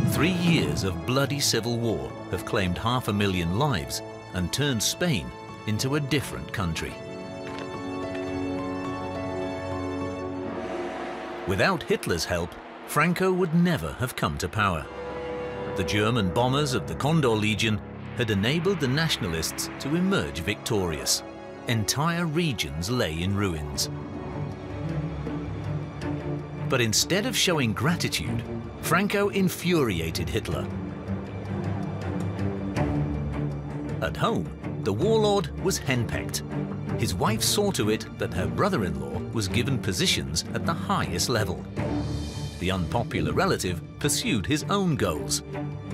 3 years of bloody civil war have claimed 500,000 lives and turned Spain into a different country. Without Hitler's help, Franco would never have come to power. The German bombers of the Condor Legion had enabled the nationalists to emerge victorious. Entire regions lay in ruins. But instead of showing gratitude, Franco infuriated Hitler. At home, the warlord was henpecked. His wife saw to it that her brother-in-law was given positions at the highest level. The unpopular relative pursued his own goals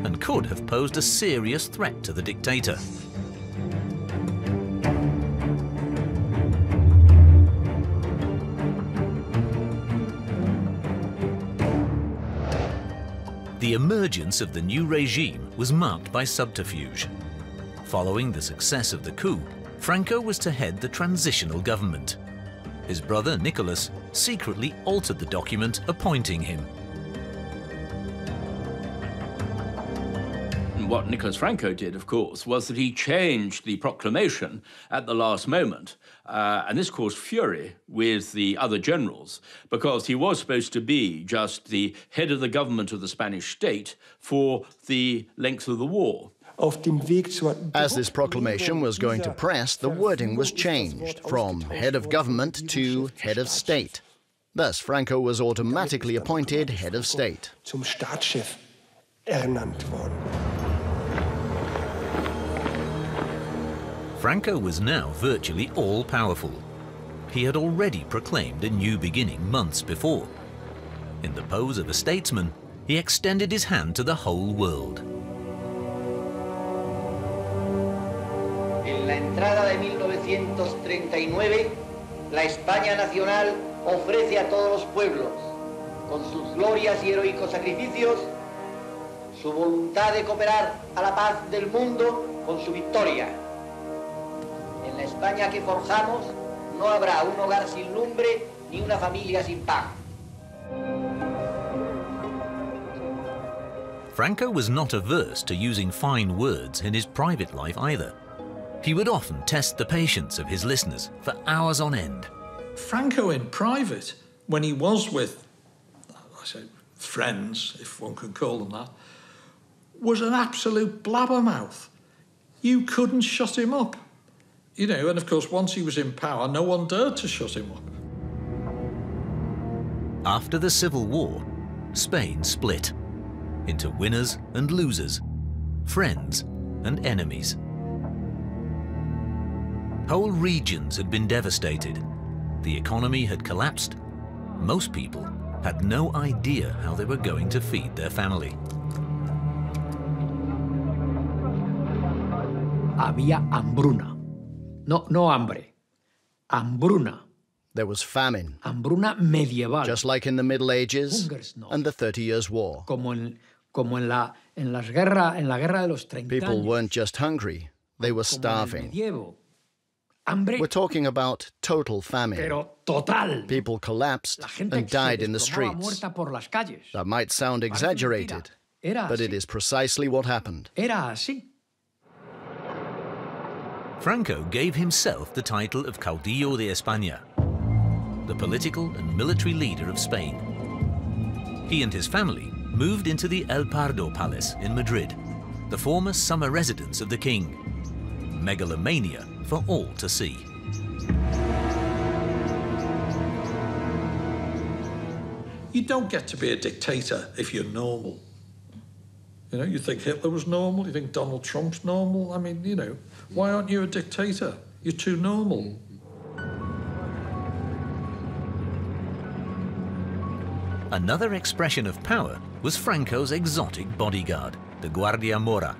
and could have posed a serious threat to the dictator. The emergence of the new regime was marked by subterfuge. Following the success of the coup, Franco was to head the transitional government. His brother Nicholas secretly altered the document appointing him. What Nicolas Franco did, of course, was that he changed the proclamation at the last moment. And this caused fury with the other generals, because he was supposed to be just the head of the government of the Spanish state for the length of the war. As this proclamation was going to press, the wording was changed from head of government to head of state. Thus, Franco was automatically appointed head of state. Zum Staatschef ernannt worden. Franco was now virtually all-powerful. He had already proclaimed a new beginning months before. In the pose of a statesman, he extended his hand to the whole world. En la entrada de 1939, la España nacional ofrece a todos los pueblos, con sus glorias y heroicos sacrificios, su voluntad de cooperar a la paz del mundo con su victoria. En la España que forjamos no habrá un hogar sin lumbre ni una familia sin pan. Franco was not averse to using fine words in his private life either. He would often test the patience of his listeners for hours on end. Franco in private, when he was with, I say, friends, if one could call them that, was an absolute blabbermouth. You couldn't shut him up. You know, and of course, once he was in power, no one dared to shut him up. After the Civil War, Spain split into winners and losers, friends and enemies. Whole regions had been devastated. The economy had collapsed. Most people had no idea how they were going to feed their family. Había hambruna. No hambre. Hambruna. There was famine. Hambruna medieval. Just like in the Middle Ages and the 30 Years' War. Como en la guerra de los 30 People años. weren't just hungry, they were starving. We're talking about total famine. Pero total. People collapsed and died in the streets. That might sound exaggerated, but it is precisely what happened. Era así. Franco gave himself the title of Caudillo de España, the political and military leader of Spain. He and his family moved into the El Pardo Palace in Madrid, the former summer residence of the king. Megalomania for all to see. You don't get to be a dictator if you're normal. You know, you think Hitler was normal, you think Donald Trump's normal. I mean, you know, why aren't you a dictator? You're too normal. Another expression of power was Franco's exotic bodyguard, the Guardia Mora.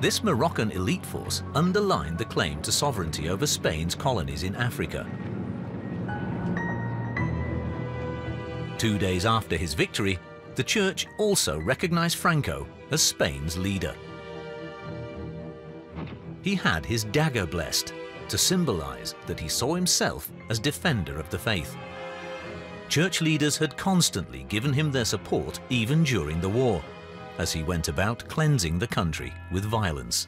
This Moroccan elite force underlined the claim to sovereignty over Spain's colonies in Africa. 2 days after his victory, the church also recognized Franco as Spain's leader. He had his dagger blessed to symbolize that he saw himself as defender of the faith. Church leaders had constantly given him their support even during the war, as he went about cleansing the country with violence.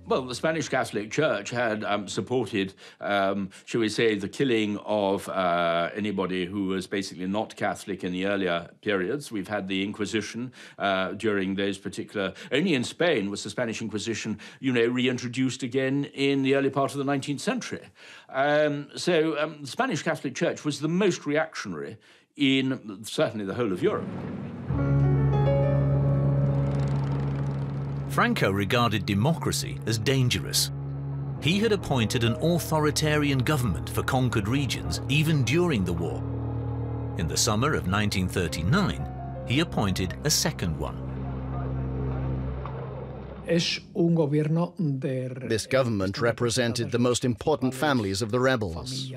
Well, the Spanish Catholic Church had supported, shall we say, the killing of anybody who was basically not Catholic in the earlier periods. We've had the Inquisition during those particular... Only in Spain was the Spanish Inquisition, you know, reintroduced again in the early part of the 19th century. The Spanish Catholic Church was the most reactionary in certainly the whole of Europe. Franco regarded democracy as dangerous. He had appointed an authoritarian government for conquered regions even during the war. In the summer of 1939, he appointed a second one. This government represented the most important families of the rebels.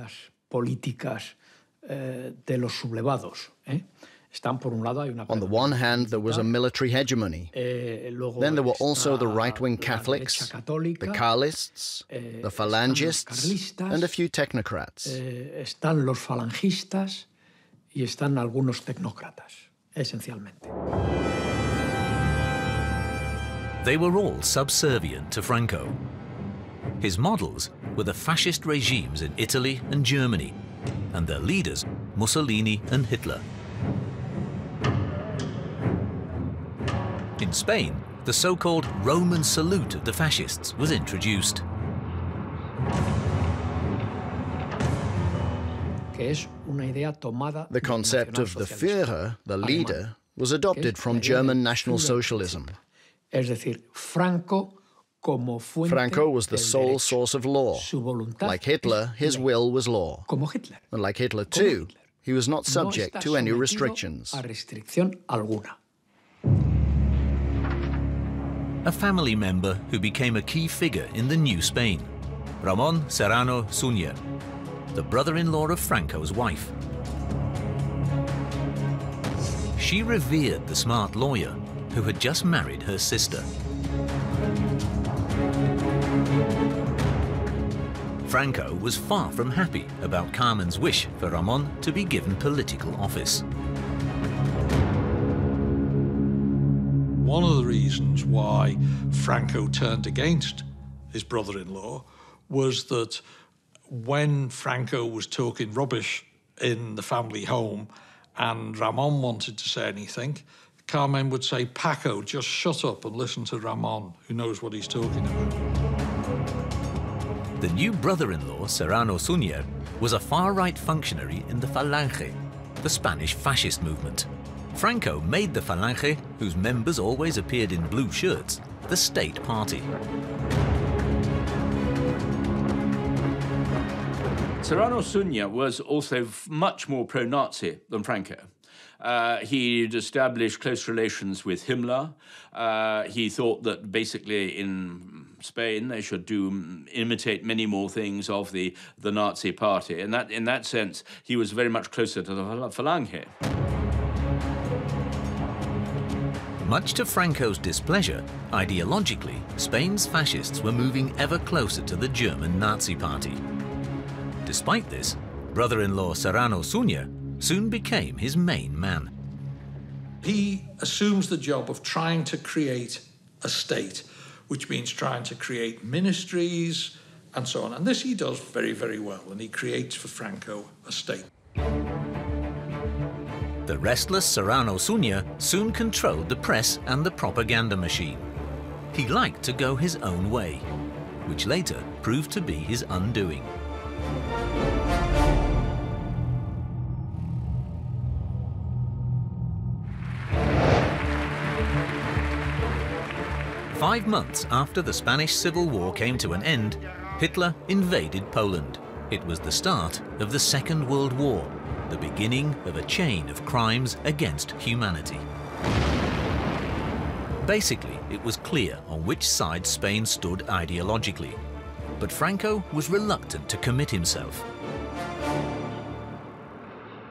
On the one hand, there was a military hegemony. Then there were also the right-wing Catholics, the Carlists, the Phalangists, and a few technocrats. Están los falangistas y están algunos tecnócratas, esencialmente. They were all subservient to Franco. His models were the fascist regimes in Italy and Germany, and their leaders, Mussolini and Hitler. In Spain, the so-called Roman salute of the fascists was introduced. The concept of the Führer, the leader, was adopted from German National Socialism. Franco was the sole source of law. Like Hitler, his will was law. And like Hitler too, he was not subject to any restrictions. A family member who became a key figure in the new Spain, Ramón Serrano Suñer, the brother-in-law of Franco's wife. She revered the smart lawyer who had just married her sister. Franco was far from happy about Carmen's wish for Ramón to be given political office. One of the reasons why Franco turned against his brother-in-law was that when Franco was talking rubbish in the family home and Ramón wanted to say anything, Carmen would say, "Paco, just shut up and listen to Ramón, who knows what he's talking about." The new brother-in-law, Serrano Suñer, was a far-right functionary in the Falange, the Spanish fascist movement. Franco made the Falange, whose members always appeared in blue shirts, the state party. Serrano Suñer was also much more pro-Nazi than Franco. He'd established close relations with Himmler. He thought that basically in Spain they should imitate many more things of the Nazi party, and that in that sense he was very much closer to the Falange. Much to Franco's displeasure, ideologically, Spain's fascists were moving ever closer to the German Nazi party. Despite this, brother-in-law Serrano Suñer soon became his main man. He assumes the job of trying to create a state, which means trying to create ministries and so on. And this he does very, very well, and he creates for Franco a state. The restless Serrano Suñer soon controlled the press and the propaganda machine. He liked to go his own way, which later proved to be his undoing. Five months after the Spanish Civil War came to an end, Hitler invaded Poland. It was the start of the Second World War, the beginning of a chain of crimes against humanity. Basically, it was clear on which side Spain stood ideologically, but Franco was reluctant to commit himself.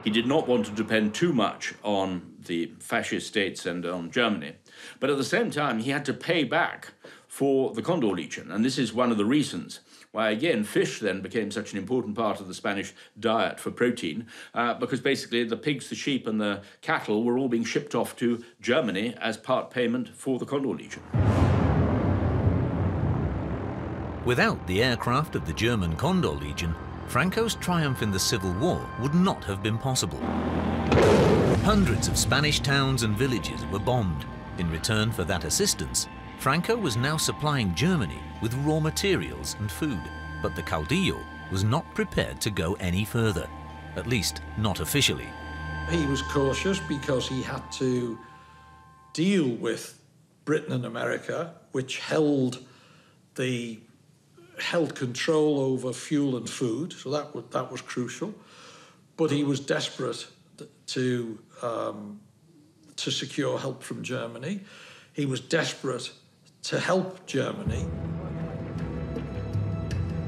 He did not want to depend too much on the fascist states and on Germany, but at the same time he had to pay back for the Condor Legion, and this is one of the reasons why, again, fish then became such an important part of the Spanish diet for protein, because basically the pigs, the sheep and the cattle were all being shipped off to Germany as part payment for the Condor Legion. Without the aircraft of the German Condor Legion, Franco's triumph in the Civil War would not have been possible. Hundreds of Spanish towns and villages were bombed. In return for that assistance, Franco was now supplying Germany with raw materials and food, but the caudillo was not prepared to go any further, at least not officially. He was cautious because he had to deal with Britain and America, which held control over fuel and food, so that was crucial. But he was desperate to secure help from Germany. He was desperate to help Germany.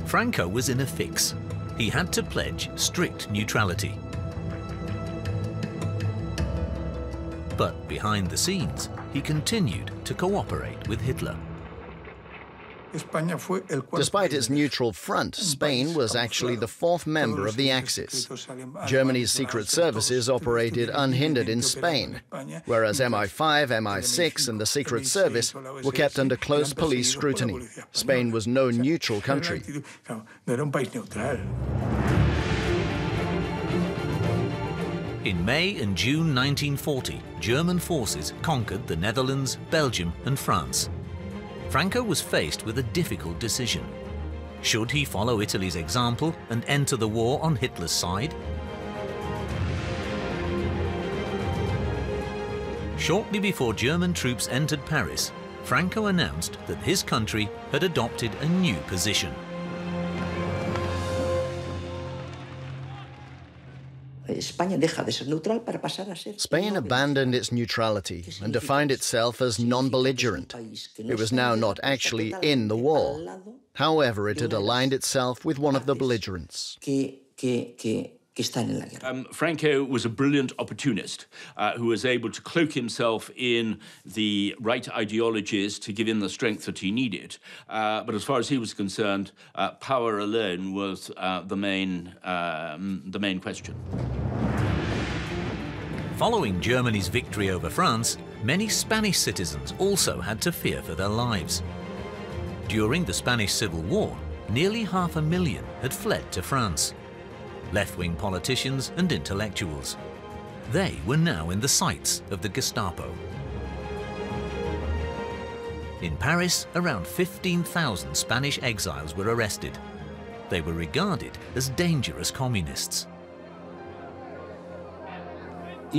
Franco was in a fix. He had to pledge strict neutrality. But behind the scenes, he continued to cooperate with Hitler. Despite its neutral front, Spain was actually the fourth member of the Axis. Germany's secret services operated unhindered in Spain, whereas MI5, MI6 and the Secret Service were kept under close police scrutiny. Spain was no neutral country. In May and June 1940, German forces conquered the Netherlands, Belgium and France. Franco was faced with a difficult decision. Should he follow Italy's example and enter the war on Hitler's side? Shortly before German troops entered Paris, Franco announced that his country had adopted a new position. Spain abandoned its neutrality and defined itself as non-belligerent. It was now not actually in the war. However, it had aligned itself with one of the belligerents. Franco was a brilliant opportunist who was able to cloak himself in the right ideologies to give him the strength that he needed. But as far as he was concerned, power alone was the main question. Following Germany's victory over France, many Spanish citizens also had to fear for their lives. During the Spanish Civil War, nearly 500,000 had fled to France. Left-wing politicians and intellectuals. They were now in the sights of the Gestapo. In Paris, around 15,000 Spanish exiles were arrested. They were regarded as dangerous communists. At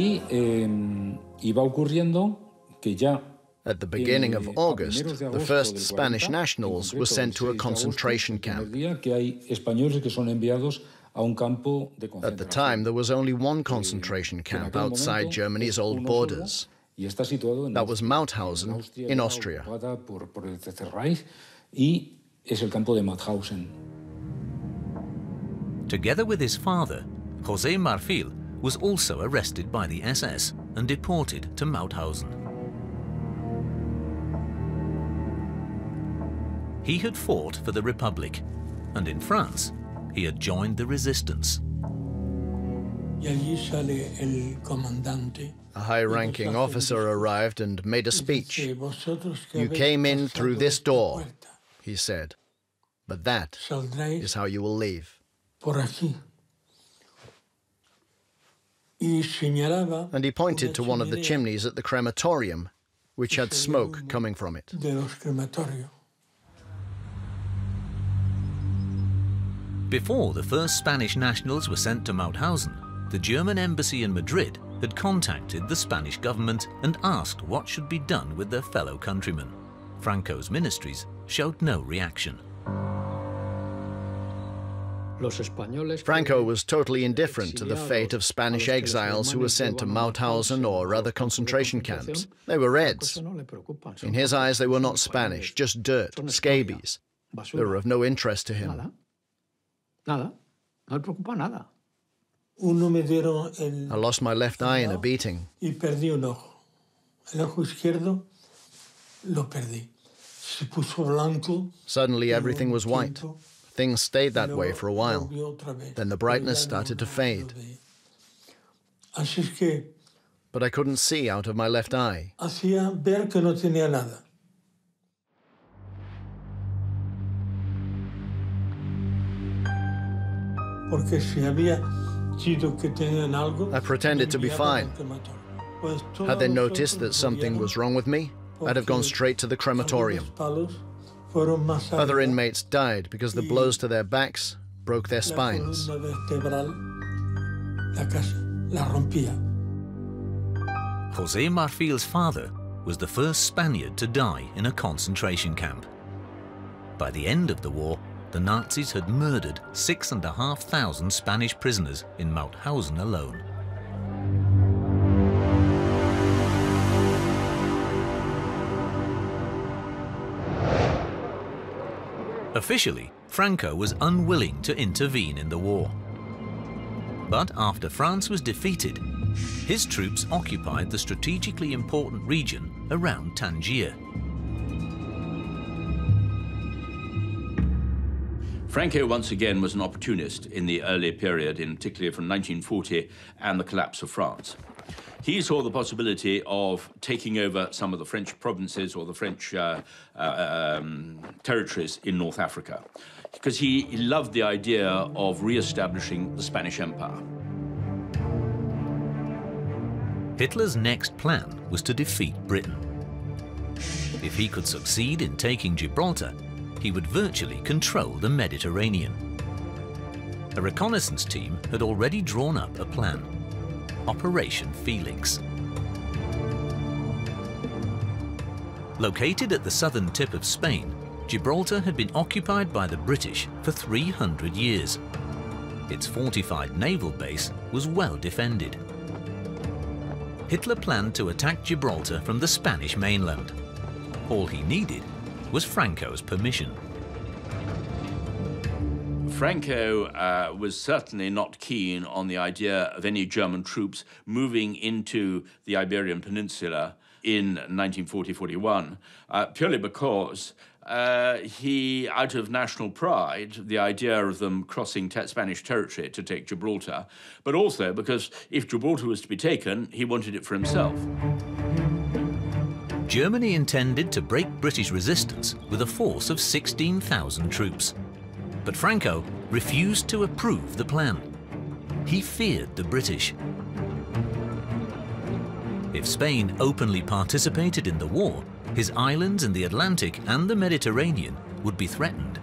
the beginning of August, the first Spanish nationals were sent to a concentration camp. At the time, there was only one concentration camp outside Germany's old borders. That was Mauthausen in Austria. Together with his father, José Marfil was also arrested by the SS and deported to Mauthausen. He had fought for the Republic, and in France, he had joined the resistance. A high-ranking officer arrived and made a speech. "You came in through this door," he said, "but that is how you will leave." And he pointed to one of the chimneys at the crematorium, which had smoke coming from it. Before the first Spanish nationals were sent to Mauthausen, the German embassy in Madrid had contacted the Spanish government and asked what should be done with their fellow countrymen. Franco's ministries showed no reaction. Franco was totally indifferent to the fate of Spanish exiles who were sent to Mauthausen or other concentration camps. They were Reds. In his eyes, they were not Spanish, just dirt, scabies. They were of no interest to him. I lost my left eye in a beating. Suddenly everything was white. Things stayed that way for a while. Then the brightness started to fade. But I couldn't see out of my left eye. I pretended to be fine. Had they noticed that something was wrong with me, I'd have gone straight to the crematorium. Other inmates died because the blows to their backs broke their spines. José Marfil's father was the first Spaniard to die in a concentration camp. By the end of the war, the Nazis had murdered 6,500 Spanish prisoners in Mauthausen alone. Officially, Franco was unwilling to intervene in the war. But after France was defeated, his troops occupied the strategically important region around Tangier. Franco, once again, was an opportunist in the early period, in particularly from 1940 and the collapse of France. He saw the possibility of taking over some of the French provinces or the French territories in North Africa, because he loved the idea of re-establishing the Spanish Empire. Hitler's next plan was to defeat Britain. If he could succeed in taking Gibraltar, he would virtually control the Mediterranean. A reconnaissance team had already drawn up a plan, Operation Felix. Located at the southern tip of Spain, Gibraltar had been occupied by the British for 300 years. Its fortified naval base was well defended. Hitler planned to attack Gibraltar from the Spanish mainland. All he needed was Franco's permission. Franco was certainly not keen on the idea of any German troops moving into the Iberian Peninsula in 1940-41, purely because he, out of national pride, the idea of them crossing Spanish territory to take Gibraltar, but also because if Gibraltar was to be taken, he wanted it for himself. Germany intended to break British resistance with a force of 16,000 troops. But Franco refused to approve the plan. He feared the British. If Spain openly participated in the war, his islands in the Atlantic and the Mediterranean would be threatened.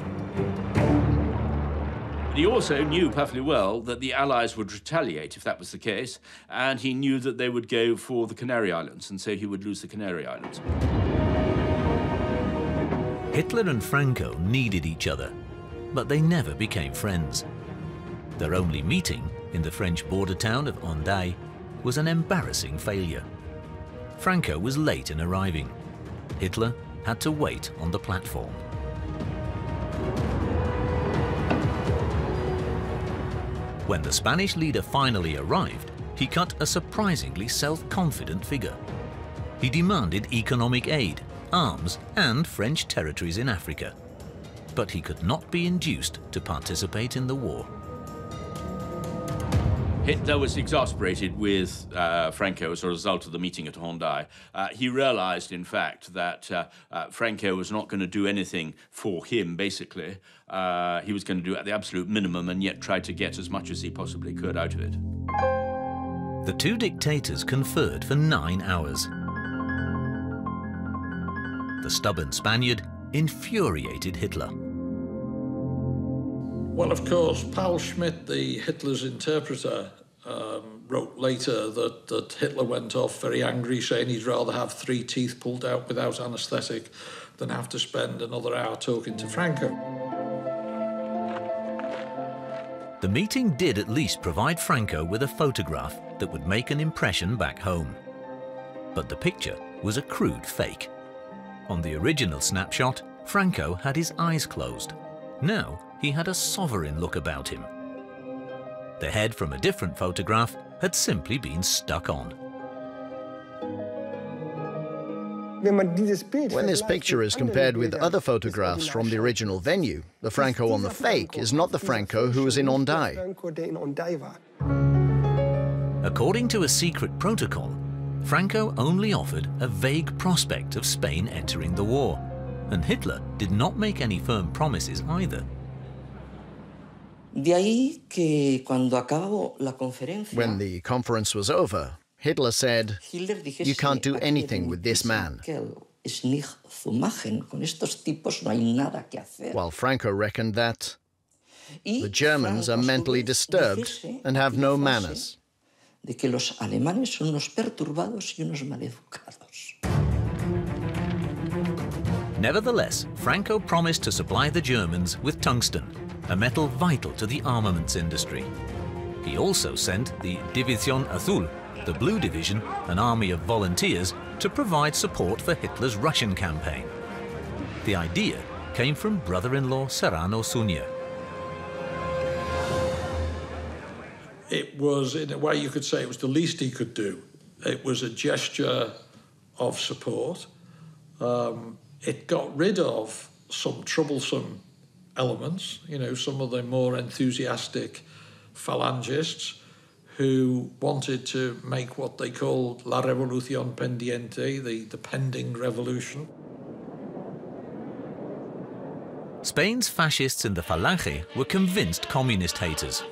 He also knew perfectly well that the Allies would retaliate if that was the case, and he knew that they would go for the Canary Islands, and so he would lose the Canary Islands. Hitler and Franco needed each other, but they never became friends. Their only meeting in the French border town of Hendaye was an embarrassing failure. Franco was late in arriving. Hitler had to wait on the platform. When the Spanish leader finally arrived, he cut a surprisingly self-confident figure. He demanded economic aid, arms, and French territories in Africa. But he could not be induced to participate in the war. Hitler was exasperated with Franco as a result of the meeting at Hendaye. He realized, in fact, that Franco was not going to do anything for him, basically. He was going to do at the absolute minimum and yet try to get as much as he possibly could out of it. The two dictators conferred for 9 hours. The stubborn Spaniard infuriated Hitler. Well, of course, Paul Schmidt, the Hitler's interpreter, wrote later that Hitler went off very angry, saying he'd rather have 3 teeth pulled out without anaesthetic than have to spend another hour talking to Franco. The meeting did at least provide Franco with a photograph that would make an impression back home. But the picture was a crude fake. On the original snapshot, Franco had his eyes closed. Now, he had a sovereign look about him. The head from a different photograph had simply been stuck on. When this picture is compared with other photographs from the original venue, the Franco on the fake is not the Franco who was in Hendaye. According to a secret protocol, Franco only offered a vague prospect of Spain entering the war, and Hitler did not make any firm promises either. When the conference was over, Hitler said, "You can't do anything with this man." While Franco reckoned that the Germans are mentally disturbed and have no manners. Nevertheless, Franco promised to supply the Germans with tungsten, a metal vital to the armaments industry. He also sent the División Azul, the Blue Division, an army of volunteers, to provide support for Hitler's Russian campaign. The idea came from brother-in-law Serrano Suñer. It was, in a way you could say, it was the least he could do. It was a gesture of support. It got rid of some troublesome elements, you know, some of the more enthusiastic phalangists who wanted to make what they called la revolución pendiente, the pending revolution. Spain's fascists in the Falange were convinced communist haters.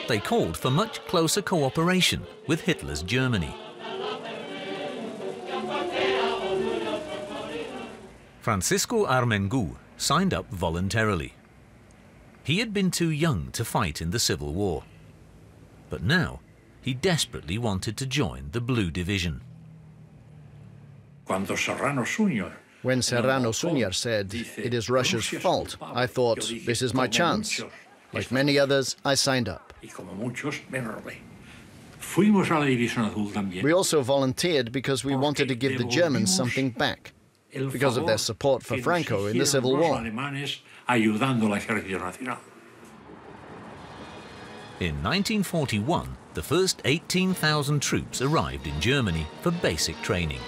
They called for much closer cooperation with Hitler's Germany. Francisco Armengu signed up voluntarily. He had been too young to fight in the Civil War. But now, he desperately wanted to join the Blue Division. When Serrano Suñer said, "It is Russia's fault," I thought, this is my chance. Like many others, I signed up. We also volunteered because we wanted to give the Germans something back, because of their support for Franco in the Civil War. In 1941, the first 18,000 troops arrived in Germany for basic training.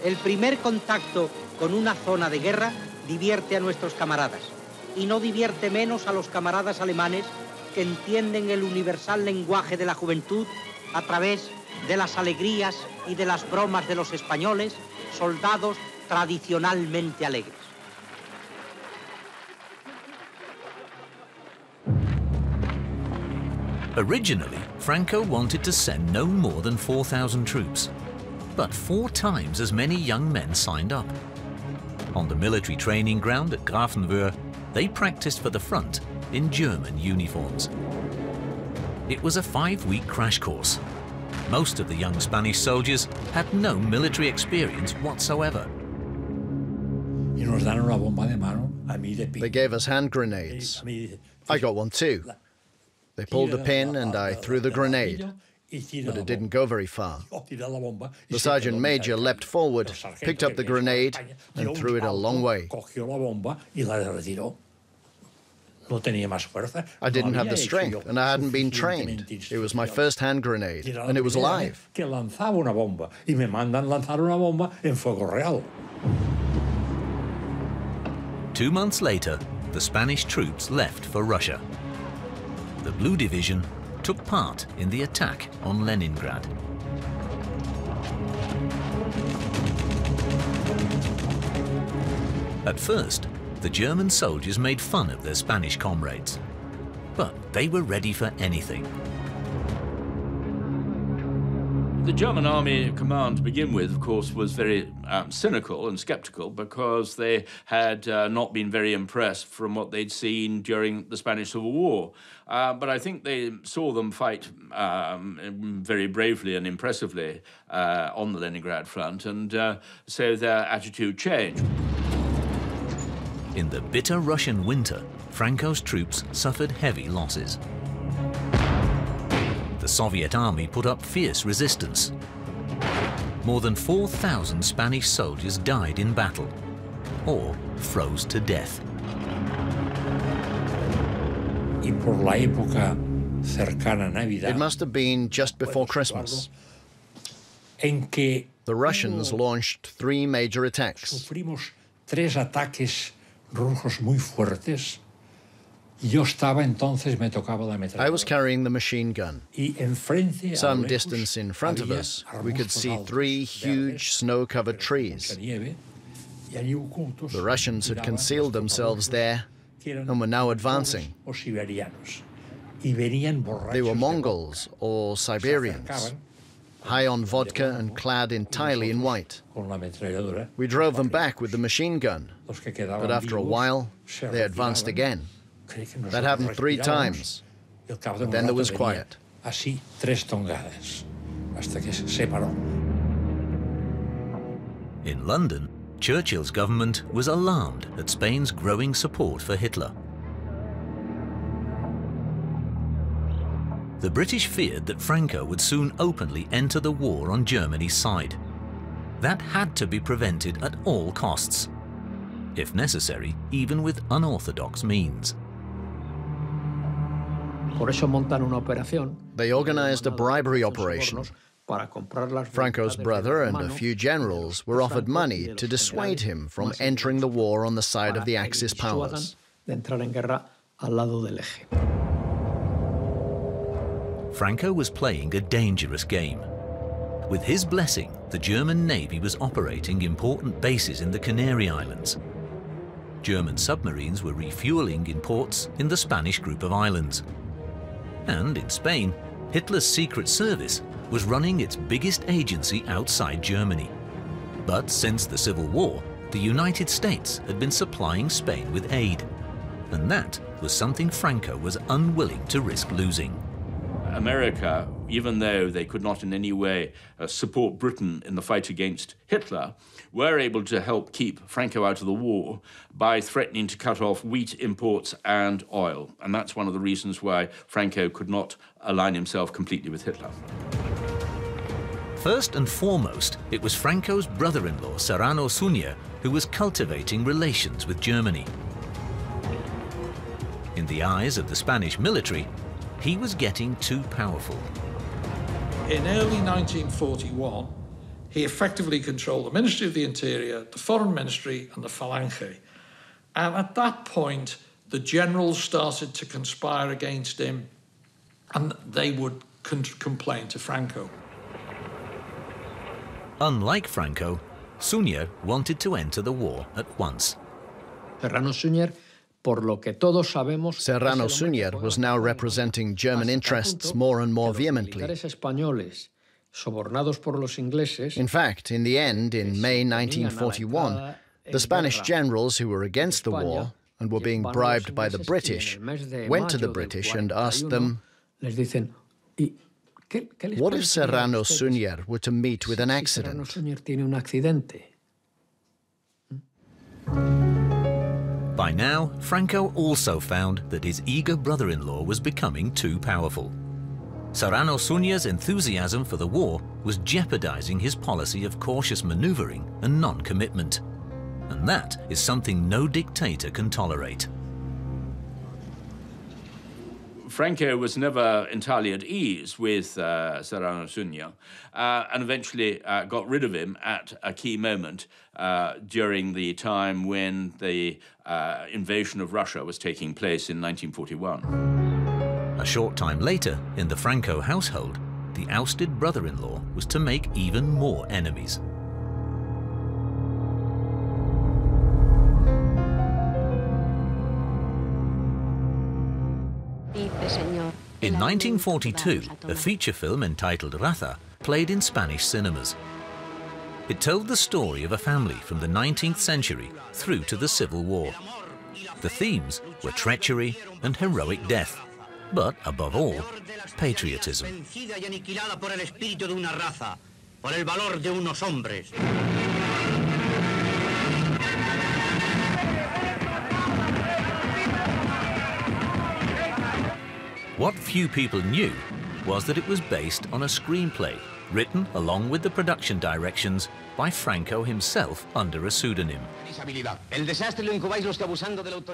El primer contacto con una zona de guerra divierte a nuestros camaradas y no divierte menos a los camaradas alemanes que entienden el universal lenguaje de la juventud a través de las alegrías y de las bromas de los españoles, soldados tradicionalmente alegres. Originally, Franco wanted to send no more than 4,000 troops, but 4 times as many young men signed up. On the military training ground at Grafenwöhr, they practiced for the front in German uniforms. It was a 5-week crash course. Most of the young Spanish soldiers had no military experience whatsoever. They gave us hand grenades. I got one too. They pulled the pin and I threw the grenade, but it didn't go very far. The sergeant major leapt forward, picked up the grenade and threw it a long way. I didn't have the strength and I hadn't been trained. It was my first hand grenade and it was live. 2 months later, the Spanish troops left for Russia. The Blue Division took part in the attack on Leningrad. At first, the German soldiers made fun of their Spanish comrades, but they were ready for anything. The German army command to begin with, of course, was very cynical and skeptical because they had not been very impressed from what they'd seen during the Spanish Civil War. But I think they saw them fight very bravely and impressively on the Leningrad front, and so their attitude changed. In the bitter Russian winter, Franco's troops suffered heavy losses. The Soviet army put up fierce resistance. More than 4,000 Spanish soldiers died in battle or froze to death. It must have been just before Christmas. The Russians launched 3 major attacks. I was carrying the machine gun. Some distance in front of us, we could see 3 huge snow-covered trees. The Russians had concealed themselves there and were now advancing. They were Mongols or Siberians, high on vodka and clad entirely in white. We drove them back with the machine gun, but after a while, they advanced again. That happened 3 times. Then there was quiet. In London, Churchill's government was alarmed at Spain's growing support for Hitler. The British feared that Franco would soon openly enter the war on Germany's side. That had to be prevented at all costs, if necessary, even with unorthodox means. They organized a bribery operation. Franco's brother and a few generals were offered money to dissuade him from entering the war on the side of the Axis powers. Franco was playing a dangerous game. With his blessing, the German Navy was operating important bases in the Canary Islands. German submarines were refueling in ports in the Spanish group of islands. And in Spain, Hitler's Secret Service was running its biggest agency outside Germany. But since the Civil War, the United States had been supplying Spain with aid. And that was something Franco was unwilling to risk losing. America, even though they could not in any way support Britain in the fight against Hitler, were able to help keep Franco out of the war by threatening to cut off wheat imports and oil. And that's one of the reasons why Franco could not align himself completely with Hitler. First and foremost, it was Franco's brother-in-law, Serrano Suñer, who was cultivating relations with Germany. In the eyes of the Spanish military, he was getting too powerful. In early 1941, he effectively controlled the Ministry of the Interior, the Foreign Ministry, and the Falange. And at that point, the generals started to conspire against him, and they would complain to Franco. Unlike Franco, Suñer wanted to enter the war at once. Serrano Suñer was now representing German interests more and more vehemently. In fact, in the end, in May 1941, the Spanish generals who were against the war and were being bribed by the British went to the British and asked them, what if Serrano Suñer were to meet with an accident? By now, Franco also found that his eager brother-in-law was becoming too powerful. Serrano Suñer's enthusiasm for the war was jeopardizing his policy of cautious maneuvering and non-commitment. And that is something no dictator can tolerate. Franco was never entirely at ease with Serrano Suñer and eventually got rid of him at a key moment during the time when the invasion of Russia was taking place in 1941. A short time later, in the Franco household, the ousted brother-in-law was to make even more enemies. In 1942, a feature film entitled Raza played in Spanish cinemas. It told the story of a family from the 19th century through to the Civil War. The themes were treachery and heroic death, but above all, patriotism. What few people knew was that it was based on a screenplay written along with the production directions by Franco himself under a pseudonym.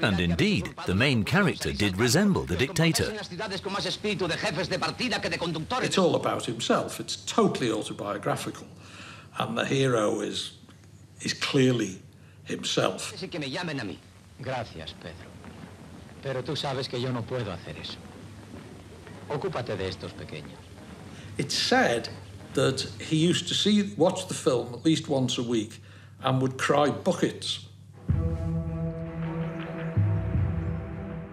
And indeed, the main character did resemble the dictator. It's all about himself. It's totally autobiographical. And the hero is clearly himself. Gracias, Pedro. Pero tú sabes que yo no puedo hacer eso. Ocúpate de estos pequeños. It's said that he used to watch the film at least once a week and would cry buckets.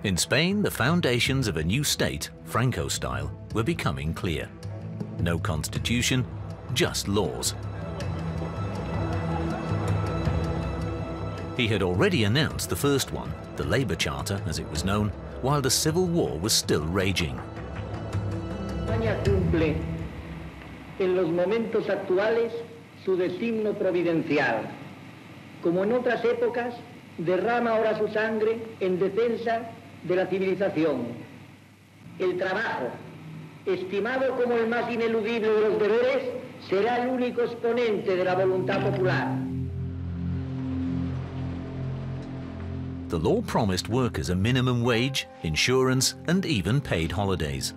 In Spain, the foundations of a new state, Franco style, were becoming clear. No constitution, just laws. He had already announced the first one, the Labour Charter, as it was known, while the Civil War was still raging. España cumple en los momentos actuales su designio providencial. Como en otras épocas, derrama ahora su sangre en defensa de la civilización. El trabajo, estimado como el más ineludible de los deberes, será el único exponente de la voluntad popular. The law promised workers a minimum wage, insurance, and even paid holidays.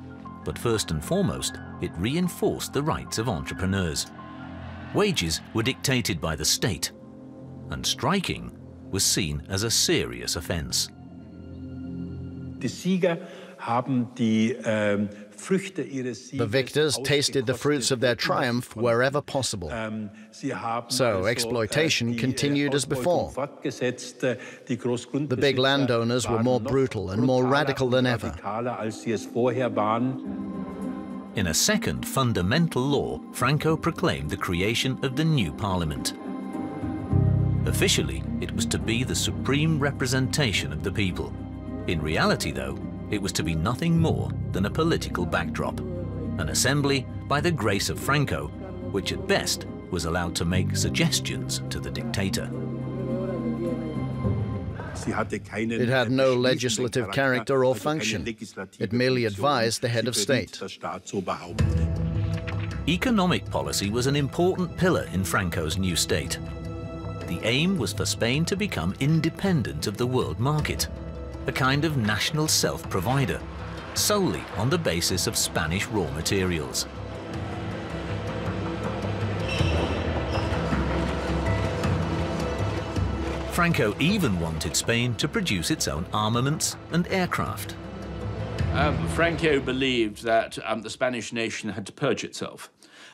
But first and foremost, it reinforced the rights of entrepreneurs. Wages were dictated by the state, and striking was seen as a serious offense. The victors tasted the fruits of their triumph wherever possible. So exploitation continued as before. The big landowners were more brutal and more radical than ever. In a second fundamental law, Franco proclaimed the creation of the new parliament. Officially, it was to be the supreme representation of the people. In reality, though, it was to be nothing more than a political backdrop. an assembly by the grace of Franco, which at best was allowed to make suggestions to the dictator. It had no legislative character or function. It merely advised the head of state. Economic policy was an important pillar in Franco's new state. The aim was for Spain to become independent of the world market, a kind of national self-provider, solely on the basis of Spanish raw materials. Franco even wanted Spain to produce its own armaments and aircraft. Franco believed that the Spanish nation had to purge itself.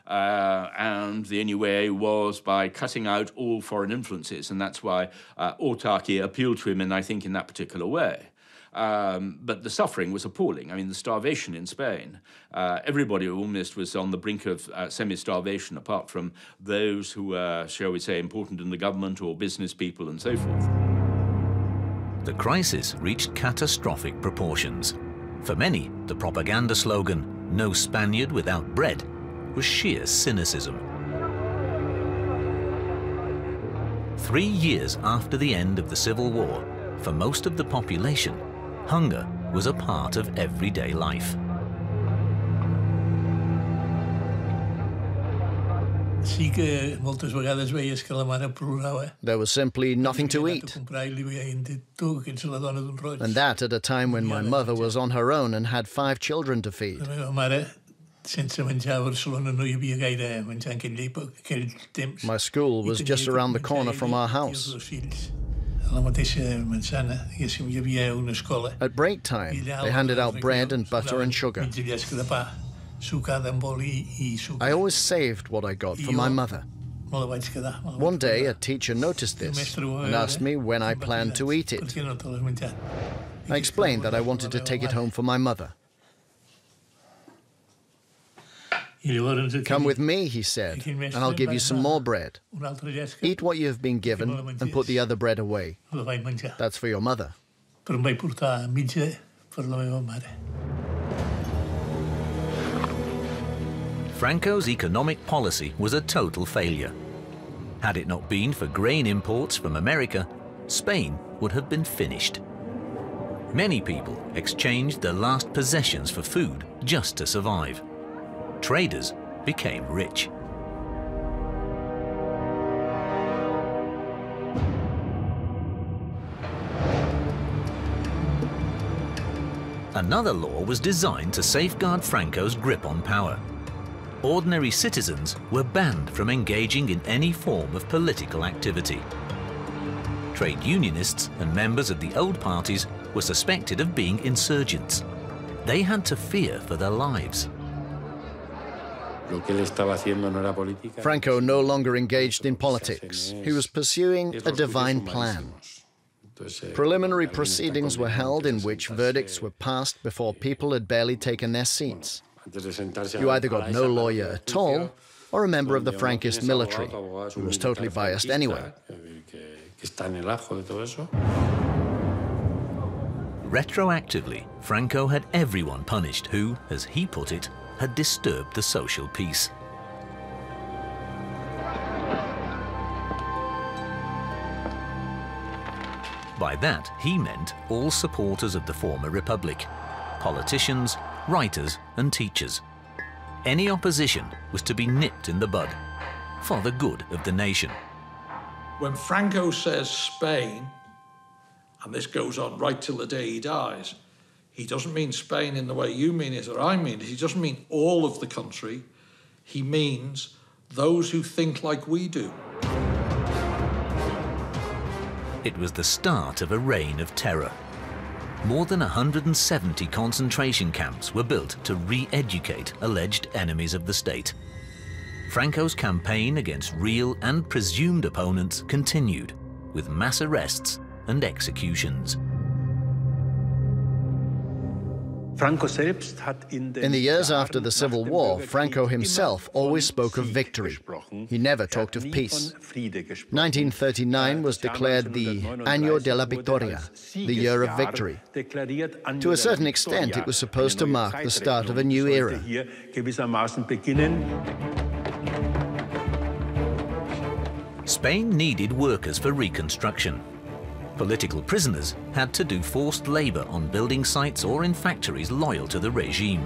And the only way was by cutting out all foreign influences, and that's why autarky appealed to him, I think, in that particular way. But the suffering was appalling. I mean, the starvation in Spain. Everybody almost was on the brink of semi-starvation, apart from those who were, shall we say, important in the government or business people and so forth. The crisis reached catastrophic proportions. For many, the propaganda slogan, "No Spaniard without bread," was sheer cynicism. 3 years after the end of the Civil War, for most of the population, hunger was a part of everyday life. There was simply nothing to eat. And that at a time when my mother was on her own and had 5 children to feed. My school was just around the corner from our house. At break time, they handed out bread and butter and sugar. I always saved what I got for my mother. One day, a teacher noticed this and asked me when I planned to eat it. I explained that I wanted to take it home for my mother. "Come with me," he said, "and I'll give you some more bread. Eat what you have been given and put the other bread away. That's for your mother." Franco's economic policy was a total failure. Had it not been for grain imports from America, Spain would have been finished. Many people exchanged their last possessions for food just to survive. Traders became rich. Another law was designed to safeguard Franco's grip on power. Ordinary citizens were banned from engaging in any form of political activity. Trade unionists and members of the old parties were suspected of being insurgents. They had to fear for their lives. Franco no longer engaged in politics. He was pursuing a divine plan. Preliminary proceedings were held in which verdicts were passed before people had barely taken their seats. You either got no lawyer at all, or a member of the Frankist military, who was totally biased anyway. Retroactively, Franco had everyone punished who, as he put it, had disturbed the social peace. By that, he meant all supporters of the former republic, politicians, writers and teachers. Any opposition was to be nipped in the bud, for the good of the nation. When Franco says Spain, and this goes on right till the day he dies, he doesn't mean Spain in the way you mean it or I mean it. He doesn't mean all of the country. He means those who think like we do. It was the start of a reign of terror. More than 170 concentration camps were built to re-educate alleged enemies of the state. Franco's campaign against real and presumed opponents continued, with mass arrests and executions. In the years after the Civil War, Franco himself always spoke of victory. He never talked of peace. 1939 was declared the Año de la Victoria, the year of victory. To a certain extent, it was supposed to mark the start of a new era. Spain needed workers for reconstruction. Political prisoners had to do forced labor on building sites or in factories loyal to the regime.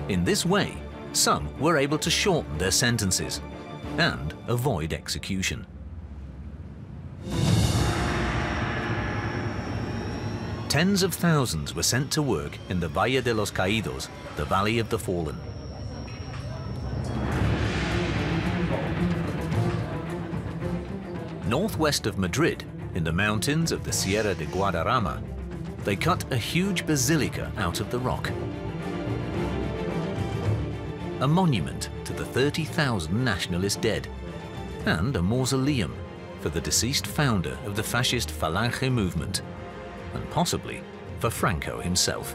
In this way, some were able to shorten their sentences and avoid execution. Tens of thousands were sent to work in the Valle de los Caídos, the Valley of the Fallen. Northwest of Madrid, in the mountains of the Sierra de Guadarrama, they cut a huge basilica out of the rock. A monument to the 30,000 nationalist dead, and a mausoleum for the deceased founder of the fascist Falange movement, and possibly for Franco himself.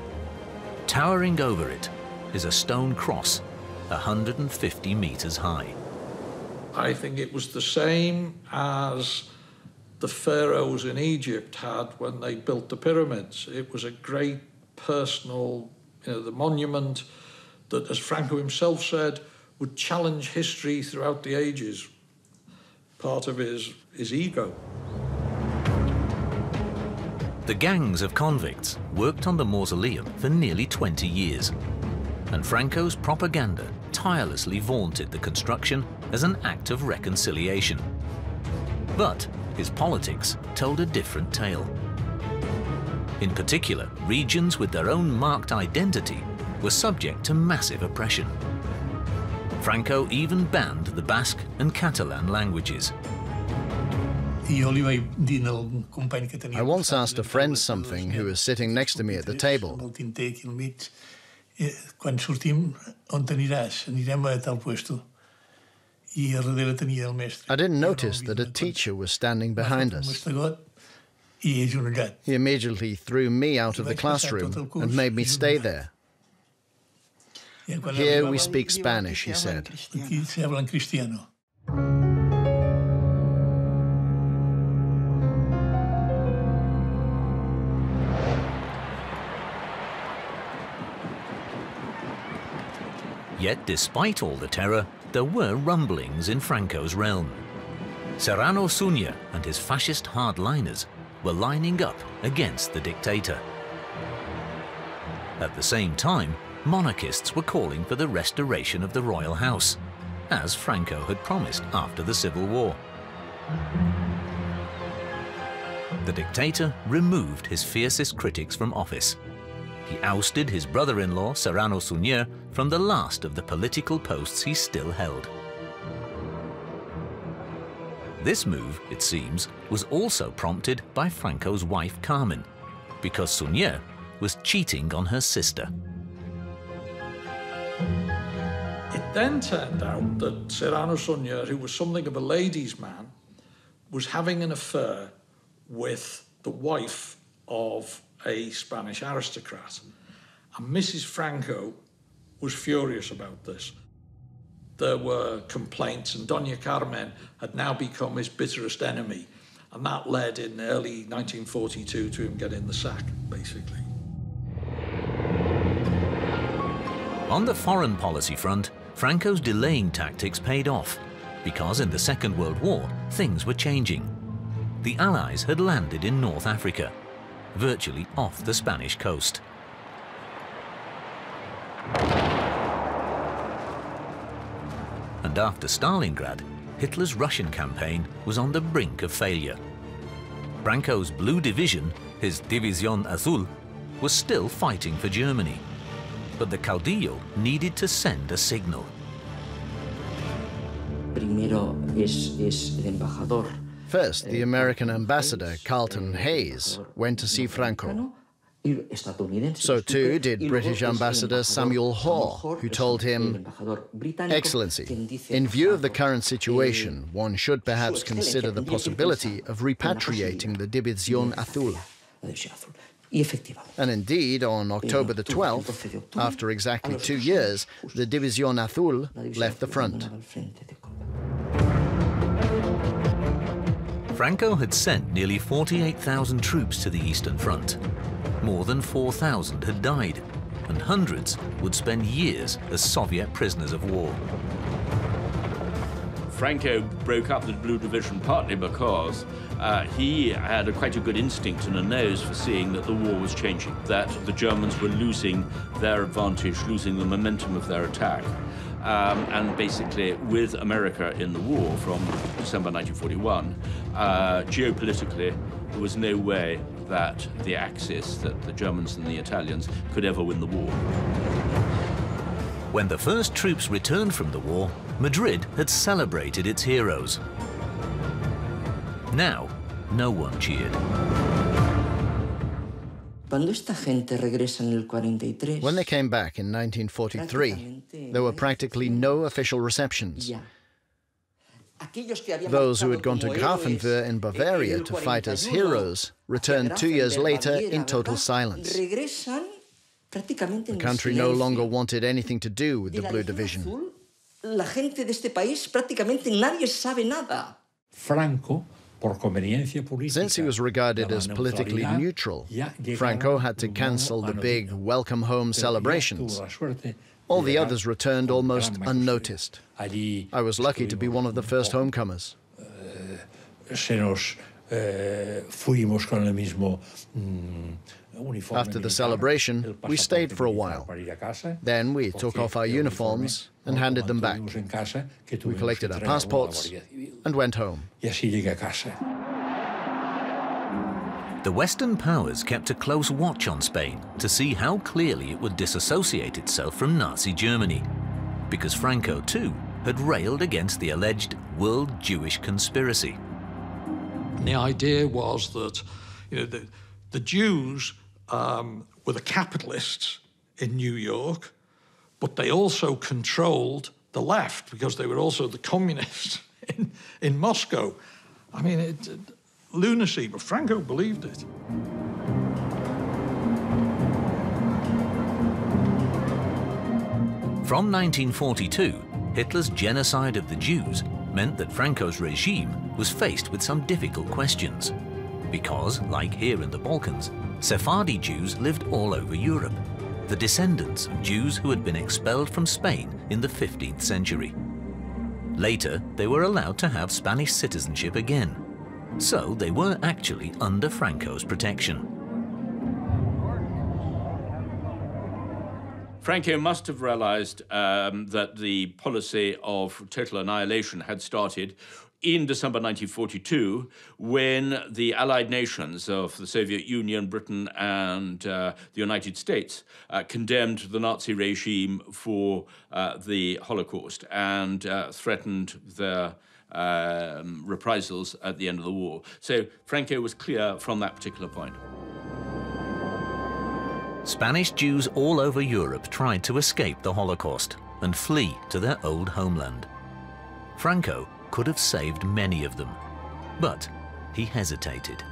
Towering over it is a stone cross, 150 meters high. I think it was the same as the pharaohs in Egypt had when they built the pyramids. It was a great personal, the monument that, as Franco himself said, would challenge history throughout the ages. Part of his ego. The gangs of convicts worked on the mausoleum for nearly 20 years, and Franco's propaganda tirelessly vaunted the construction as an act of reconciliation. But his politics told a different tale. In particular, regions with their own marked identity were subject to massive oppression. Franco even banned the Basque and Catalan languages. I once asked a friend something who was sitting next to me at the table. I didn't notice that a teacher was standing behind us. He immediately threw me out of the classroom and made me stay there. Here we speak Spanish, he said. Yet, despite all the terror, there were rumblings in Franco's realm. Serrano Suñer and his fascist hardliners were lining up against the dictator. At the same time, monarchists were calling for the restoration of the royal house, as Franco had promised after the Civil War. The dictator removed his fiercest critics from office. He ousted his brother-in-law, Serrano Suñer, from the last of the political posts he still held. This move, it seems, was also prompted by Franco's wife, Carmen, because Suñer was cheating on her sister. It then turned out that Serrano Suñer, who was something of a ladies' man, was having an affair with the wife of a Spanish aristocrat. And Mrs. Franco was furious about this. There were complaints, and Doña Carmen had now become his bitterest enemy. And that led in early 1942 to him getting the sack, basically. On the foreign policy front, Franco's delaying tactics paid off, because in the Second World War, things were changing. The Allies had landed in North Africa, virtually off the Spanish coast. And after Stalingrad, Hitler's Russian campaign was on the brink of failure. Franco's Blue Division, his División Azul, was still fighting for Germany. But the caudillo needed to send a signal. First, the American ambassador, Carlton Hayes, went to see Franco. So too did British Ambassador Samuel Hoare, who told him, "Excellency, in view of the current situation, one should perhaps consider the possibility of repatriating the División Azul." And indeed, on October the 12th, after exactly 2 years, the División Azul left the front. Franco had sent nearly 48,000 troops to the Eastern Front. More than 4,000 had died, and hundreds would spend years as Soviet prisoners of war. Franco broke up the Blue Division partly because he had quite a good instinct and a nose for seeing that the war was changing, that the Germans were losing their advantage, losing the momentum of their attack. And basically, with America in the war from December 1941, geopolitically, there was no way that the Axis, that the Germans and the Italians, could ever win the war. When the first troops returned from the war, Madrid had celebrated its heroes. Now, no one cheered. When they came back in 1943, there were practically no official receptions. Those who had gone to Grafenwöhr in Bavaria to fight as heroes returned 2 years later in total silence. The country no longer wanted anything to do with the Blue Division. Since he was regarded as politically neutral, Franco had to cancel the big welcome home celebrations. All the others returned almost unnoticed. I was lucky to be one of the first homecomers. After the celebration, we stayed for a while. Then we took off our uniforms and handed them back. We collected our passports and went home. The Western powers kept a close watch on Spain to see how clearly it would disassociate itself from Nazi Germany, because Franco, too, had railed against the alleged World Jewish Conspiracy. The idea was that, the Jews were the capitalists in New York, but they also controlled the left because they were also the communists in Moscow. I mean, lunacy, but Franco believed it. From 1942, Hitler's genocide of the Jews meant that Franco's regime was faced with some difficult questions. Because, like here in the Balkans, Sephardi Jews lived all over Europe, the descendants of Jews who had been expelled from Spain in the 15th century. Later, they were allowed to have Spanish citizenship again, so they were actually under Franco's protection. Franco must have realized that the policy of total annihilation had started in December 1942, when the Allied nations of the Soviet Union, Britain, and the United States condemned the Nazi regime for the Holocaust and threatened their reprisals at the end of the war. So Franco was clear from that particular point. Spanish Jews all over Europe tried to escape the Holocaust and flee to their old homeland. Franco could have saved many of them, but he hesitated.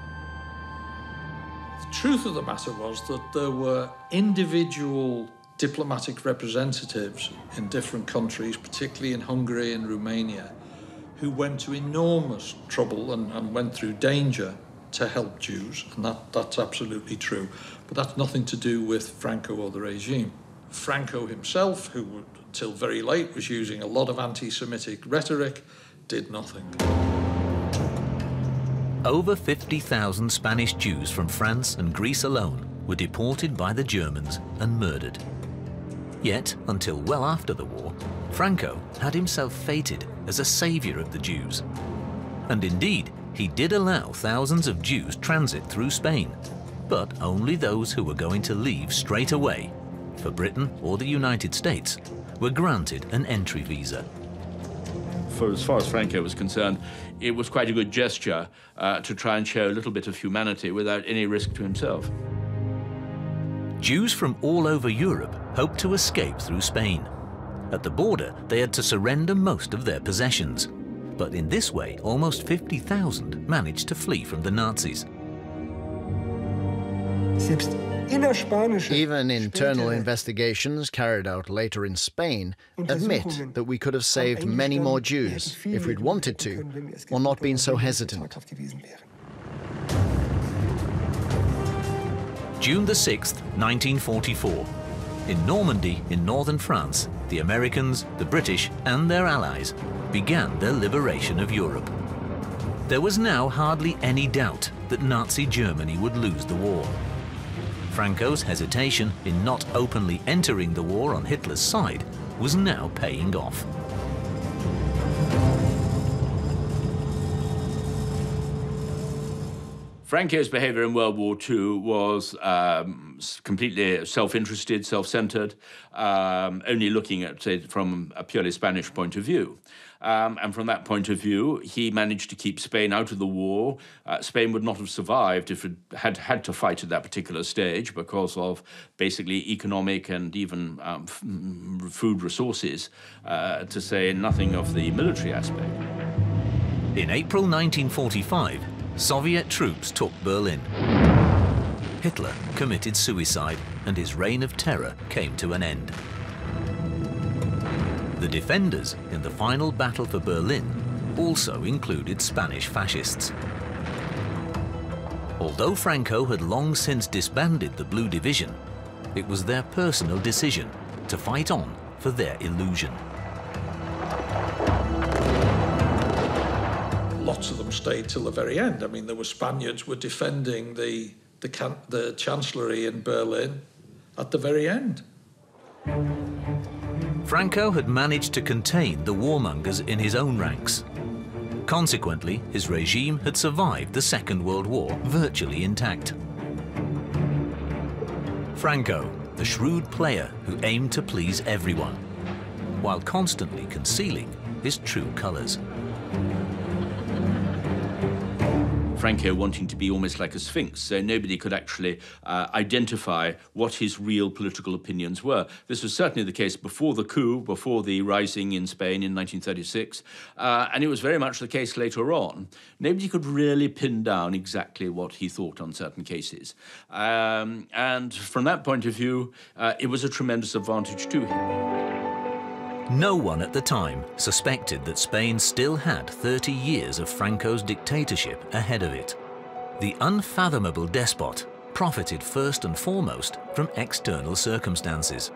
The truth of the matter was that there were individual diplomatic representatives in different countries, particularly in Hungary and Romania, who went to enormous trouble and went through danger to help Jews, and that's absolutely true. But that's nothing to do with Franco or the regime. Franco himself, who until very late was using a lot of anti-Semitic rhetoric, did nothing. Over 50,000 Spanish Jews from France and Greece alone were deported by the Germans and murdered. Yet, until well after the war, Franco had himself feted as a savior of the Jews. And indeed, he did allow thousands of Jews transit through Spain, but only those who were going to leave straight away, for Britain or the United States, were granted an entry visa. For as far as Franco was concerned, it was quite a good gesture to try and show a little bit of humanity without any risk to himself. Jews from all over Europe hoped to escape through Spain. At the border, they had to surrender most of their possessions. But in this way, almost 50,000 managed to flee from the Nazis. Even internal investigations carried out later in Spain admit that we could have saved many more Jews if we'd wanted to, or not been so hesitant. June the 6th, 1944. In Normandy, in northern France, the Americans, the British and their allies began their liberation of Europe. There was now hardly any doubt that Nazi Germany would lose the war. Franco's hesitation in not openly entering the war on Hitler's side was now paying off. Franco's behavior in World War II was completely self-interested, self-centered, only looking at it from a purely Spanish point of view. And from that point of view, he managed to keep Spain out of the war. Spain would not have survived if it had had to fight at that particular stage because of basically economic and even food resources, to say nothing of the military aspect. In April 1945, Soviet troops took Berlin. Hitler committed suicide and his reign of terror came to an end. The defenders in the final battle for Berlin also included Spanish fascists. Although Franco had long since disbanded the Blue Division, it was their personal decision to fight on for their illusion. Lots of them stayed till the very end. I mean, there were Spaniards were defending the Chancellery in Berlin at the very end. Franco had managed to contain the warmongers in his own ranks. Consequently, his regime had survived the Second World War virtually intact. Franco, the shrewd player who aimed to please everyone, while constantly concealing his true colours. Franco wanting to be almost like a sphinx, so nobody could actually identify what his real political opinions were. This was certainly the case before the coup, before the rising in Spain in 1936, and it was very much the case later on. Nobody could really pin down exactly what he thought on certain cases. And from that point of view, it was a tremendous advantage to him. No one at the time suspected that Spain still had 30 years of Franco's dictatorship ahead of it. The unfathomable despot profited first and foremost from external circumstances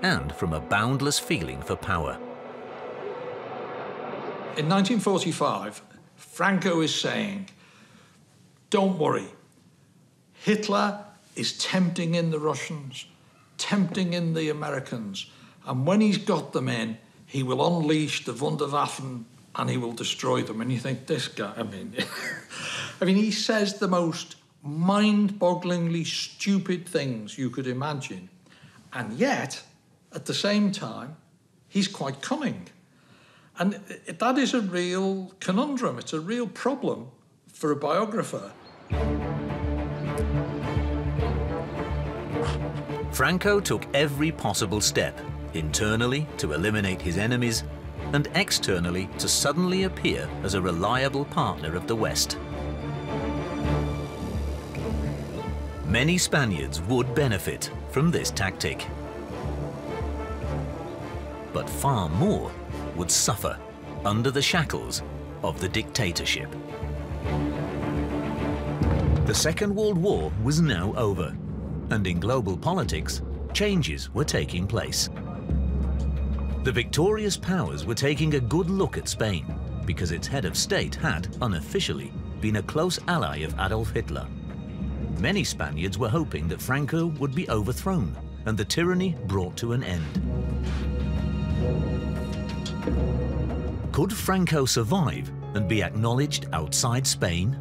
and from a boundless feeling for power. In 1945, Franco is saying, don't worry, Hitler is tempting in the Russians, tempting in the Americans, and when he's got them in, he will unleash the Wunderwaffen and he will destroy them. And you think, this guy, I mean, he says the most mind-bogglingly stupid things you could imagine. And yet, at the same time, he's quite cunning. And that is a real conundrum. It's a real problem for a biographer. Franco took every possible step, internally to eliminate his enemies, and externally to suddenly appear as a reliable partner of the West. Many Spaniards would benefit from this tactic, but far more would suffer under the shackles of the dictatorship. The Second World War was now over, and in global politics, changes were taking place. The victorious powers were taking a good look at Spain because its head of state had, unofficially, been a close ally of Adolf Hitler. Many Spaniards were hoping that Franco would be overthrown and the tyranny brought to an end. Could Franco survive and be acknowledged outside Spain?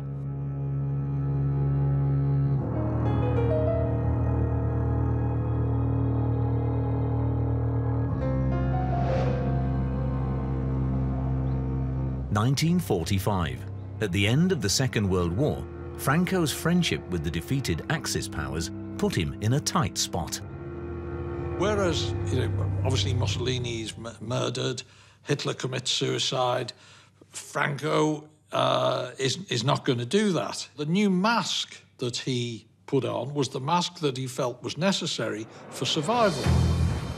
(1945). At the end of the Second World War, Franco's friendship with the defeated Axis powers put him in a tight spot. Whereas, obviously Mussolini's murdered, Hitler commits suicide, Franco is not going to do that. The new mask that he put on was the mask that he felt was necessary for survival.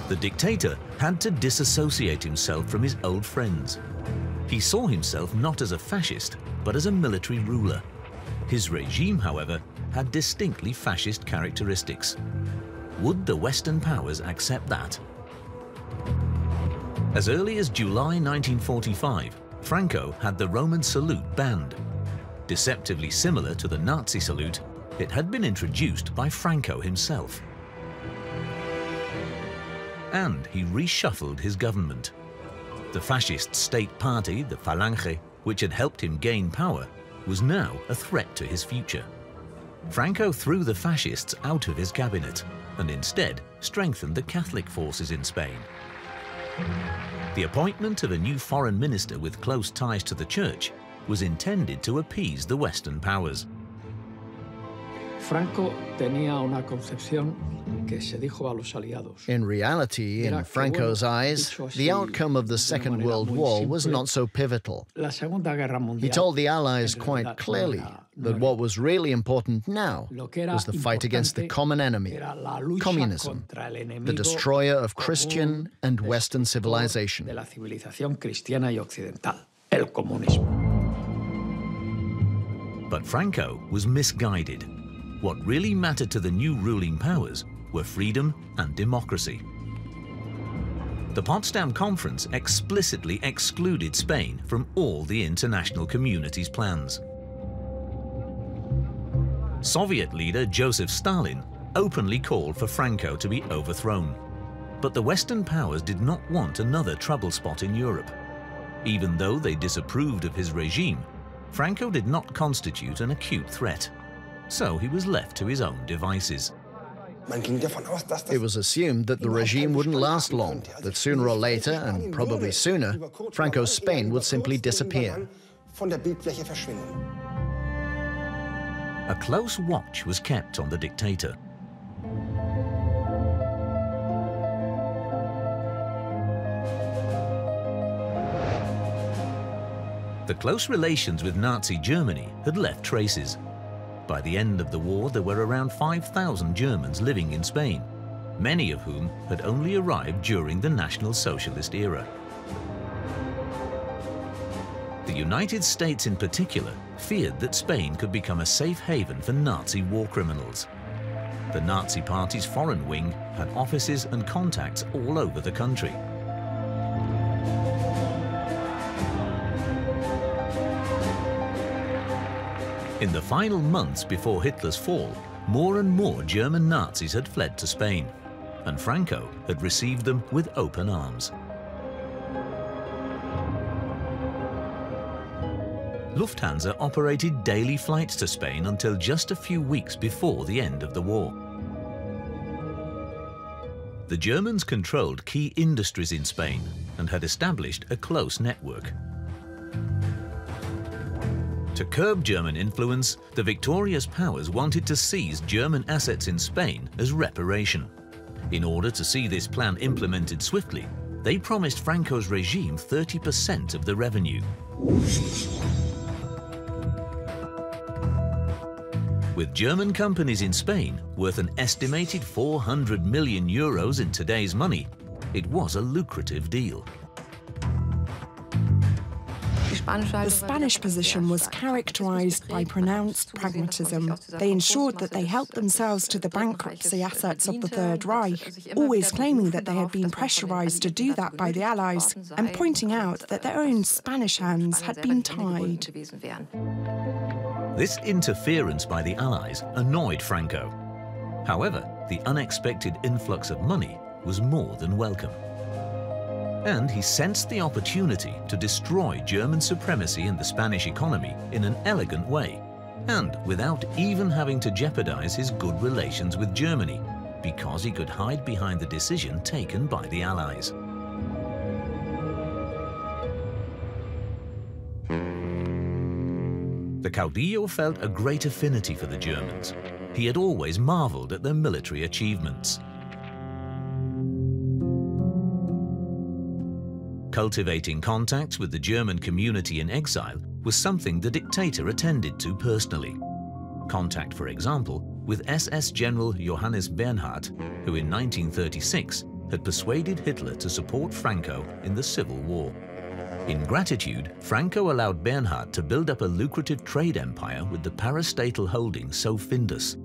The dictator had to disassociate himself from his old friends. He saw himself not as a fascist, but as a military ruler. His regime, however, had distinctly fascist characteristics. Would the Western powers accept that? As early as July 1945, Franco had the Roman salute banned. Deceptively similar to the Nazi salute, it had been introduced by Franco himself. And he reshuffled his government. The fascist state party, the Falange, which had helped him gain power, was now a threat to his future. Franco threw the fascists out of his cabinet and instead strengthened the Catholic forces in Spain. The appointment of a new foreign minister with close ties to the church was intended to appease the Western powers. Franco tenía una concepción que se dijo a los aliados. In reality, in Franco's eyes, the outcome of the Second World War was not so pivotal. He told the Allies quite clearly that what was really important now was the fight against the common enemy, communism, the destroyer of Christian and Western civilization. But Franco was misguided. What really mattered to the new ruling powers were freedom and democracy. The Potsdam Conference explicitly excluded Spain from all the international community's plans. Soviet leader Joseph Stalin openly called for Franco to be overthrown. But the Western powers did not want another trouble spot in Europe. Even though they disapproved of his regime, Franco did not constitute an acute threat. So he was left to his own devices. It was assumed that the regime wouldn't last long, that sooner or later, and probably sooner, Franco's Spain would simply disappear. A close watch was kept on the dictator. The close relations with Nazi Germany had left traces. By the end of the war, there were around 5,000 Germans living in Spain, many of whom had only arrived during the National Socialist era. The United States in particular feared that Spain could become a safe haven for Nazi war criminals. The Nazi Party's foreign wing had offices and contacts all over the country. In the final months before Hitler's fall, more and more German Nazis had fled to Spain, and Franco had received them with open arms. Lufthansa operated daily flights to Spain until just a few weeks before the end of the war. The Germans controlled key industries in Spain and had established a close network. To curb German influence, the victorious powers wanted to seize German assets in Spain as reparation. In order to see this plan implemented swiftly, they promised Franco's regime 30% of the revenue. With German companies in Spain worth an estimated 400 million euros in today's money, it was a lucrative deal. The Spanish position was characterized by pronounced pragmatism. They ensured that they helped themselves to the bankruptcy assets of the Third Reich, always claiming that they had been pressurized to do that by the Allies, and pointing out that their own Spanish hands had been tied. This interference by the Allies annoyed Franco. However, the unexpected influx of money was more than welcome. And he sensed the opportunity to destroy German supremacy in the Spanish economy in an elegant way, and without even having to jeopardize his good relations with Germany, because he could hide behind the decision taken by the Allies. The Caudillo felt a great affinity for the Germans. He had always marveled at their military achievements. Cultivating contacts with the German community in exile was something the dictator attended to personally. Contact, for example, with SS General Johannes Bernhard, who in 1936 had persuaded Hitler to support Franco in the Civil War. In gratitude, Franco allowed Bernhard to build up a lucrative trade empire with the parastatal holding Sofindus.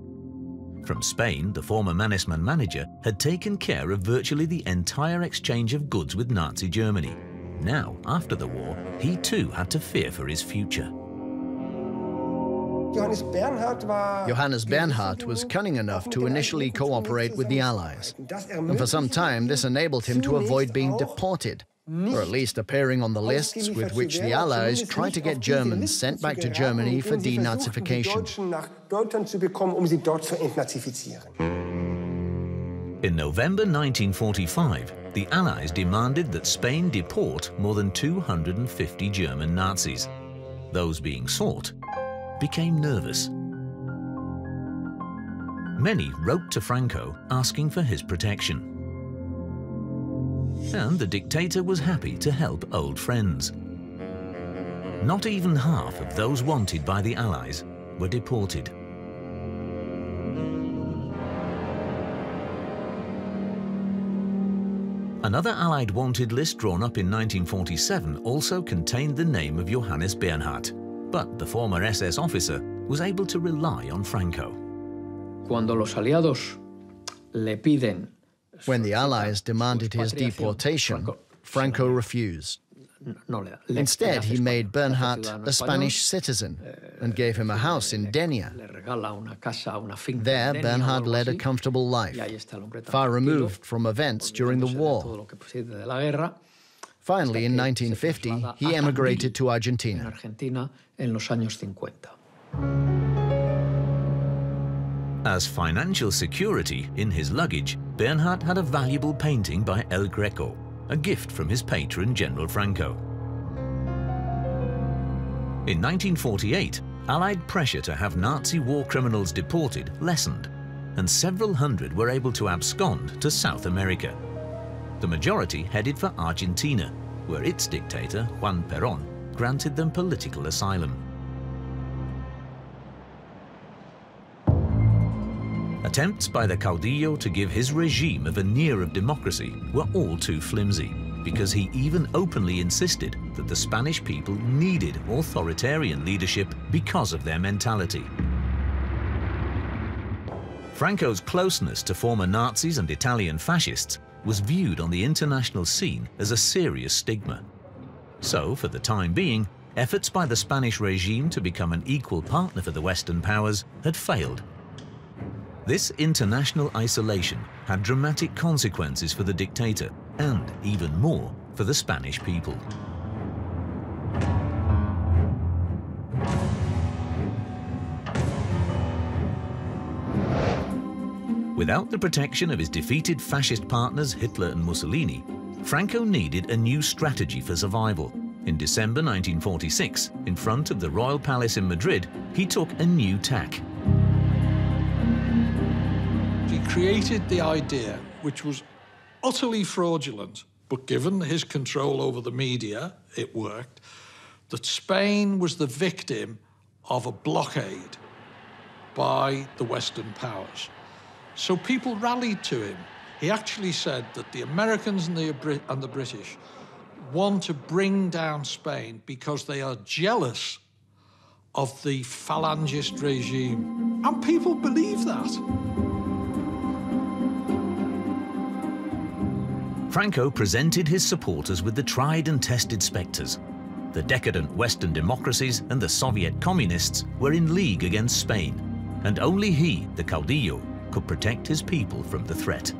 From Spain, the former Mannesmann manager had taken care of virtually the entire exchange of goods with Nazi Germany. Now, after the war, he too had to fear for his future. Johannes Bernhard was cunning enough to initially cooperate with the Allies, and for some time this enabled him to avoid being deported, or at least appearing on the lists with which the Allies tried to get Germans sent back to Germany for denazification. In November 1945, the Allies demanded that Spain deport more than 250 German Nazis. Those being sought became nervous. Many wrote to Franco asking for his protection. And the dictator was happy to help old friends. Not even half of those wanted by the Allies were deported. Another Allied wanted list drawn up in 1947 also contained the name of Johannes Bernhard, but the former SS officer was able to rely on Franco. Cuando los aliados le piden When the Allies demanded his deportation, Franco refused. Instead, he made Bernhard a Spanish citizen and gave him a house in Denia. There, Bernhard led a comfortable life, far removed from events during the war. Finally, in 1950, he emigrated to Argentina. As financial security in his luggage, Bernhard had a valuable painting by El Greco, a gift from his patron General Franco. In 1948, Allied pressure to have Nazi war criminals deported lessened, and several hundred were able to abscond to South America. The majority headed for Argentina, where its dictator, Juan Perón, granted them political asylum. Attempts by the caudillo to give his regime a veneer of democracy were all too flimsy, because he even openly insisted that the Spanish people needed authoritarian leadership because of their mentality. Franco's closeness to former Nazis and Italian fascists was viewed on the international scene as a serious stigma. So, for the time being, efforts by the Spanish regime to become an equal partner for the Western powers had failed. This international isolation had dramatic consequences for the dictator and, even more, for the Spanish people. Without the protection of his defeated fascist partners Hitler and Mussolini, Franco needed a new strategy for survival. In December 1946, in front of the Royal Palace in Madrid, he took a new tack. He created the idea, which was utterly fraudulent, but given his control over the media, it worked, that Spain was the victim of a blockade by the Western powers. So people rallied to him. He actually said that the Americans and the British want to bring down Spain because they are jealous of the Falangist regime. And people believe that. Franco presented his supporters with the tried and tested spectres. The decadent Western democracies and the Soviet communists were in league against Spain, and only he, the caudillo, could protect his people from the threat.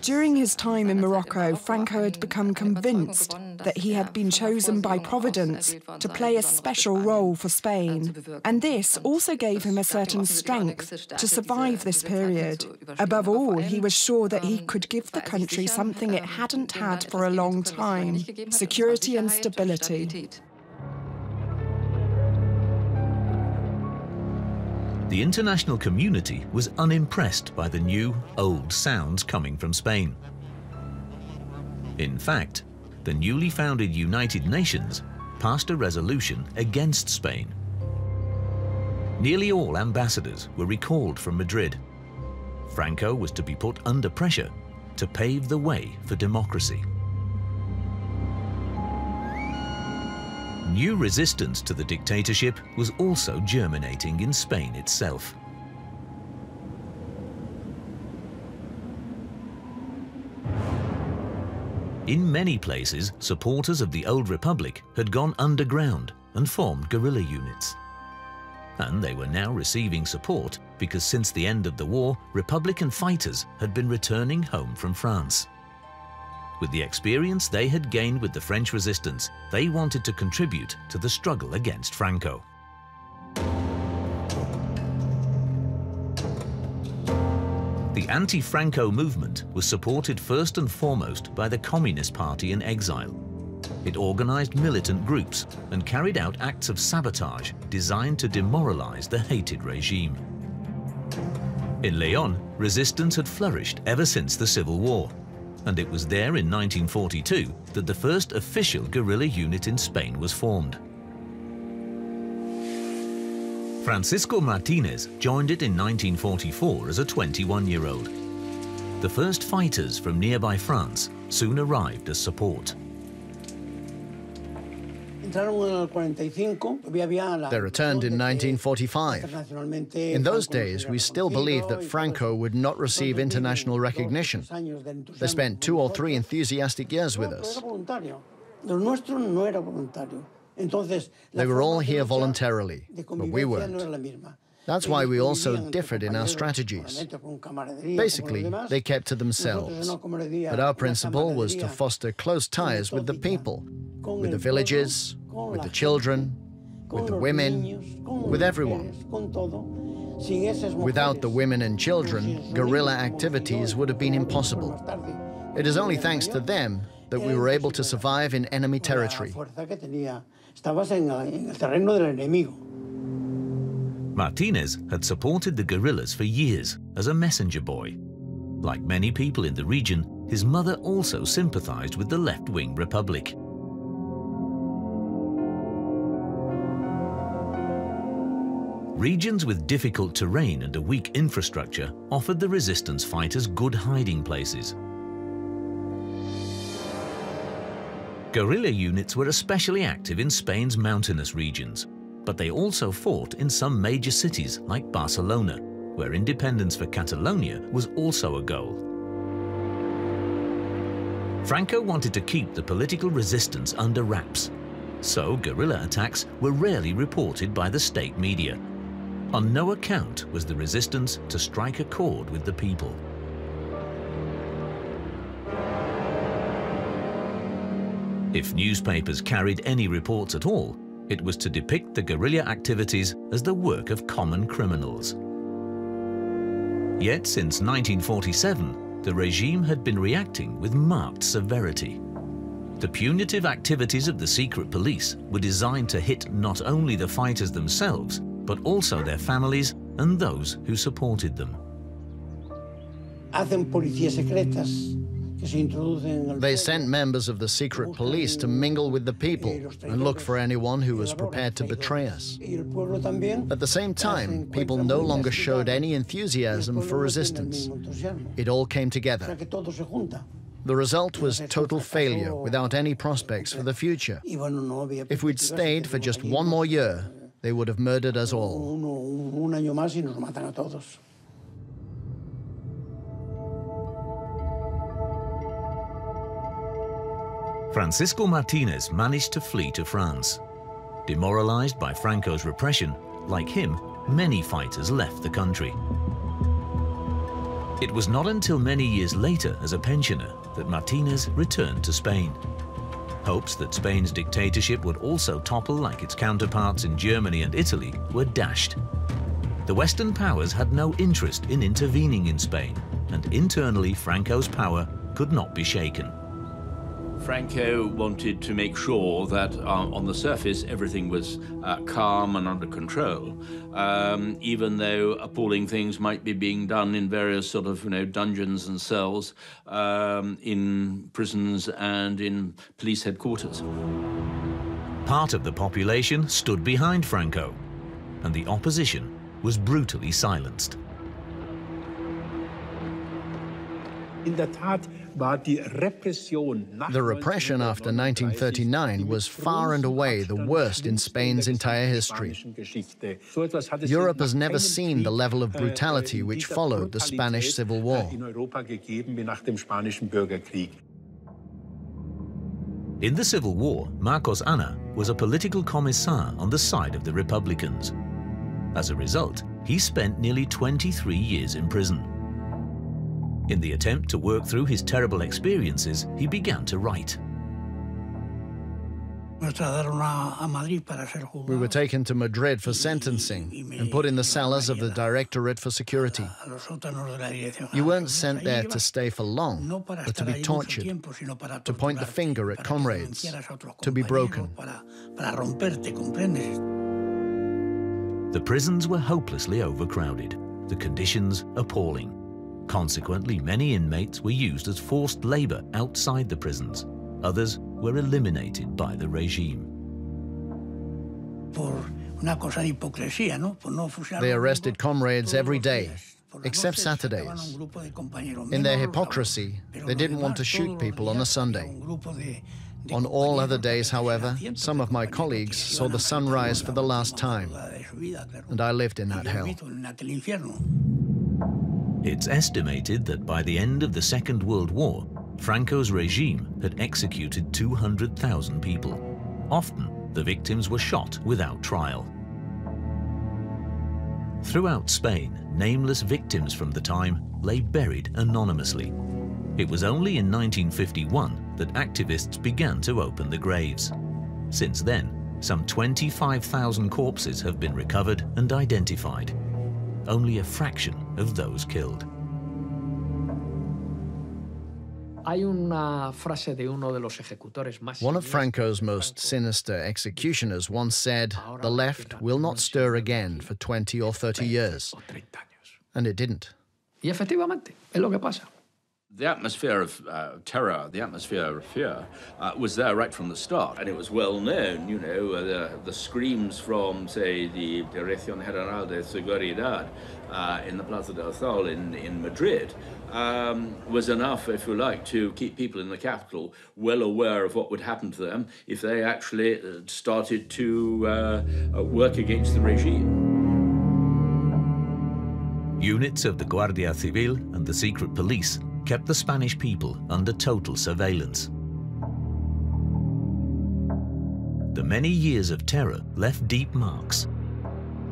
During his time in Morocco, Franco had become convinced that he had been chosen by Providence to play a special role for Spain. And this also gave him a certain strength to survive this period. Above all, he was sure that he could give the country something it hadn't had for a long time: security and stability. The international community was unimpressed by the new, old sounds coming from Spain. In fact, the newly founded United Nations passed a resolution against Spain. Nearly all ambassadors were recalled from Madrid. Franco was to be put under pressure to pave the way for democracy. New resistance to the dictatorship was also germinating in Spain itself. In many places, supporters of the old republic had gone underground and formed guerrilla units. And they were now receiving support because since the end of the war, Republican fighters had been returning home from France. With the experience they had gained with the French resistance, they wanted to contribute to the struggle against Franco. The anti-Franco movement was supported first and foremost by the Communist Party in exile. It organized militant groups and carried out acts of sabotage designed to demoralize the hated regime. In León, resistance had flourished ever since the Civil War, and it was there in 1942 that the first official guerrilla unit in Spain was formed. Francisco Martínez joined it in 1944 as a 21-year-old. The first fighters from nearby France soon arrived as support. They returned in 1945. In those days, we still believed that Franco would not receive international recognition. They spent 2 or 3 enthusiastic years with us. They were all here voluntarily, but we weren't. That's why we also differed in our strategies. Basically, they kept to themselves. But our principle was to foster close ties with the people, with the villages, with the children, with the women, with everyone. Without the women and children, guerrilla activities would have been impossible. It is only thanks to them that we were able to survive in enemy territory. Martínez had supported the guerrillas for years as a messenger boy. Like many people in the region, his mother also sympathized with the left-wing republic. Regions with difficult terrain and a weak infrastructure offered the resistance fighters good hiding places. Guerrilla units were especially active in Spain's mountainous regions, but they also fought in some major cities like Barcelona, where independence for Catalonia was also a goal. Franco wanted to keep the political resistance under wraps, so guerrilla attacks were rarely reported by the state media. On no account was the resistance to strike a chord with the people. If newspapers carried any reports at all, it was to depict the guerrilla activities as the work of common criminals. Yet since 1947, the regime had been reacting with marked severity. The punitive activities of the secret police were designed to hit not only the fighters themselves, but also their families and those who supported them. They sent members of the secret police to mingle with the people and look for anyone who was prepared to betray us. At the same time, people no longer showed any enthusiasm for resistance. It all came together. The result was total failure without any prospects for the future. If we'd stayed for just 1 more year, they would have murdered us all. Francisco Martínez managed to flee to France. Demoralized by Franco's repression, like him, many fighters left the country. It was not until many years later, as a pensioner, that Martínez returned to Spain. Hopes that Spain's dictatorship would also topple like its counterparts in Germany and Italy were dashed. The Western powers had no interest in intervening in Spain, and internally Franco's power could not be shaken. Franco wanted to make sure that on the surface everything was calm and under control, even though appalling things might be being done in various sort of dungeons and cells, in prisons and in police headquarters. Part of the population stood behind Franco. and the opposition was brutally silenced. The repression after 1939 was far and away the worst in Spain's entire history. Europe has never seen the level of brutality which followed the Spanish Civil War. In the Civil War, Marcos Ana was a political commissar on the side of the Republicans. As a result, he spent nearly 23 years in prison. In the attempt to work through his terrible experiences, he began to write. We were taken to Madrid for sentencing and put in the cellars of the Directorate for Security. You weren't sent there to stay for long, but to be tortured, to point the finger at comrades, to be broken. The prisons were hopelessly overcrowded, the conditions appalling. Consequently, many inmates were used as forced labor outside the prisons. Others were eliminated by the regime. They arrested comrades every day, except Saturdays. In their hypocrisy, they didn't want to shoot people on a Sunday. On all other days, however, some of my colleagues saw the sunrise for the last time, and I lived in that hell. It's estimated that by the end of the Second World War, Franco's regime had executed 200,000 people. Often, the victims were shot without trial. Throughout Spain, nameless victims from the time lay buried anonymously. It was only in 1951 that activists began to open the graves. Since then, some 25,000 corpses have been recovered and identified. Only a fraction of those killed. One of Franco's most sinister executioners once said, "The left will not stir again for 20 or 30 years." And it didn't. The atmosphere of terror, the atmosphere of fear, was there right from the start, and it was well known. You know, the screams from, say, the Dirección General de Seguridad in the Plaza del Sol in Madrid was enough, if you like, to keep people in the capital well aware of what would happen to them if they actually started to work against the regime. Units of the Guardia Civil and the secret police kept the Spanish people under total surveillance. The many years of terror left deep marks.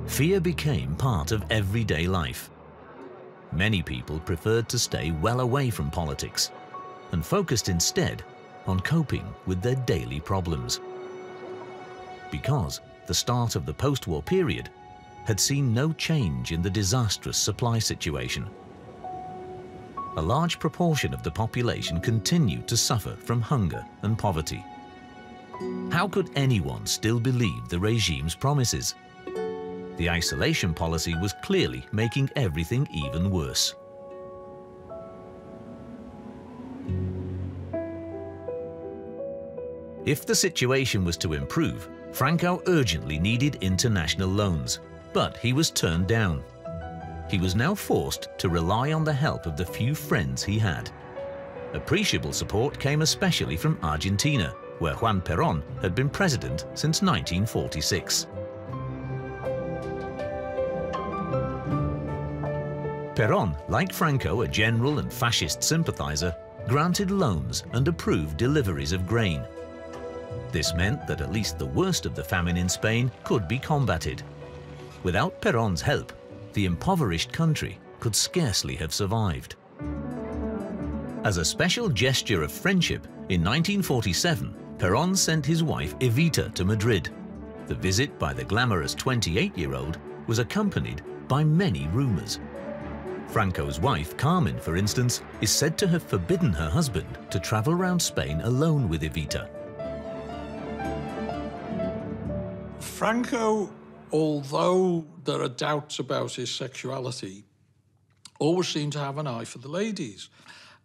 Fear became part of everyday life. Many people preferred to stay well away from politics and focused instead on coping with their daily problems. Because the start of the post-war period had seen no change in the disastrous supply situation. A large proportion of the population continued to suffer from hunger and poverty. How could anyone still believe the regime's promises? The isolation policy was clearly making everything even worse. If the situation was to improve, Franco urgently needed international loans, but he was turned down. He was now forced to rely on the help of the few friends he had. Appreciable support came especially from Argentina, where Juan Perón had been president since 1946. Perón, like Franco, a general and fascist sympathizer, granted loans and approved deliveries of grain. This meant that at least the worst of the famine in Spain could be combated. Without Perón's help, the impoverished country could scarcely have survived. As a special gesture of friendship, in 1947, Perón sent his wife Evita to Madrid. The visit by the glamorous 28-year-old was accompanied by many rumors. Franco's wife, Carmen, for instance, is said to have forbidden her husband to travel around Spain alone with Evita. Franco, although there are doubts about his sexuality, always seemed to have an eye for the ladies.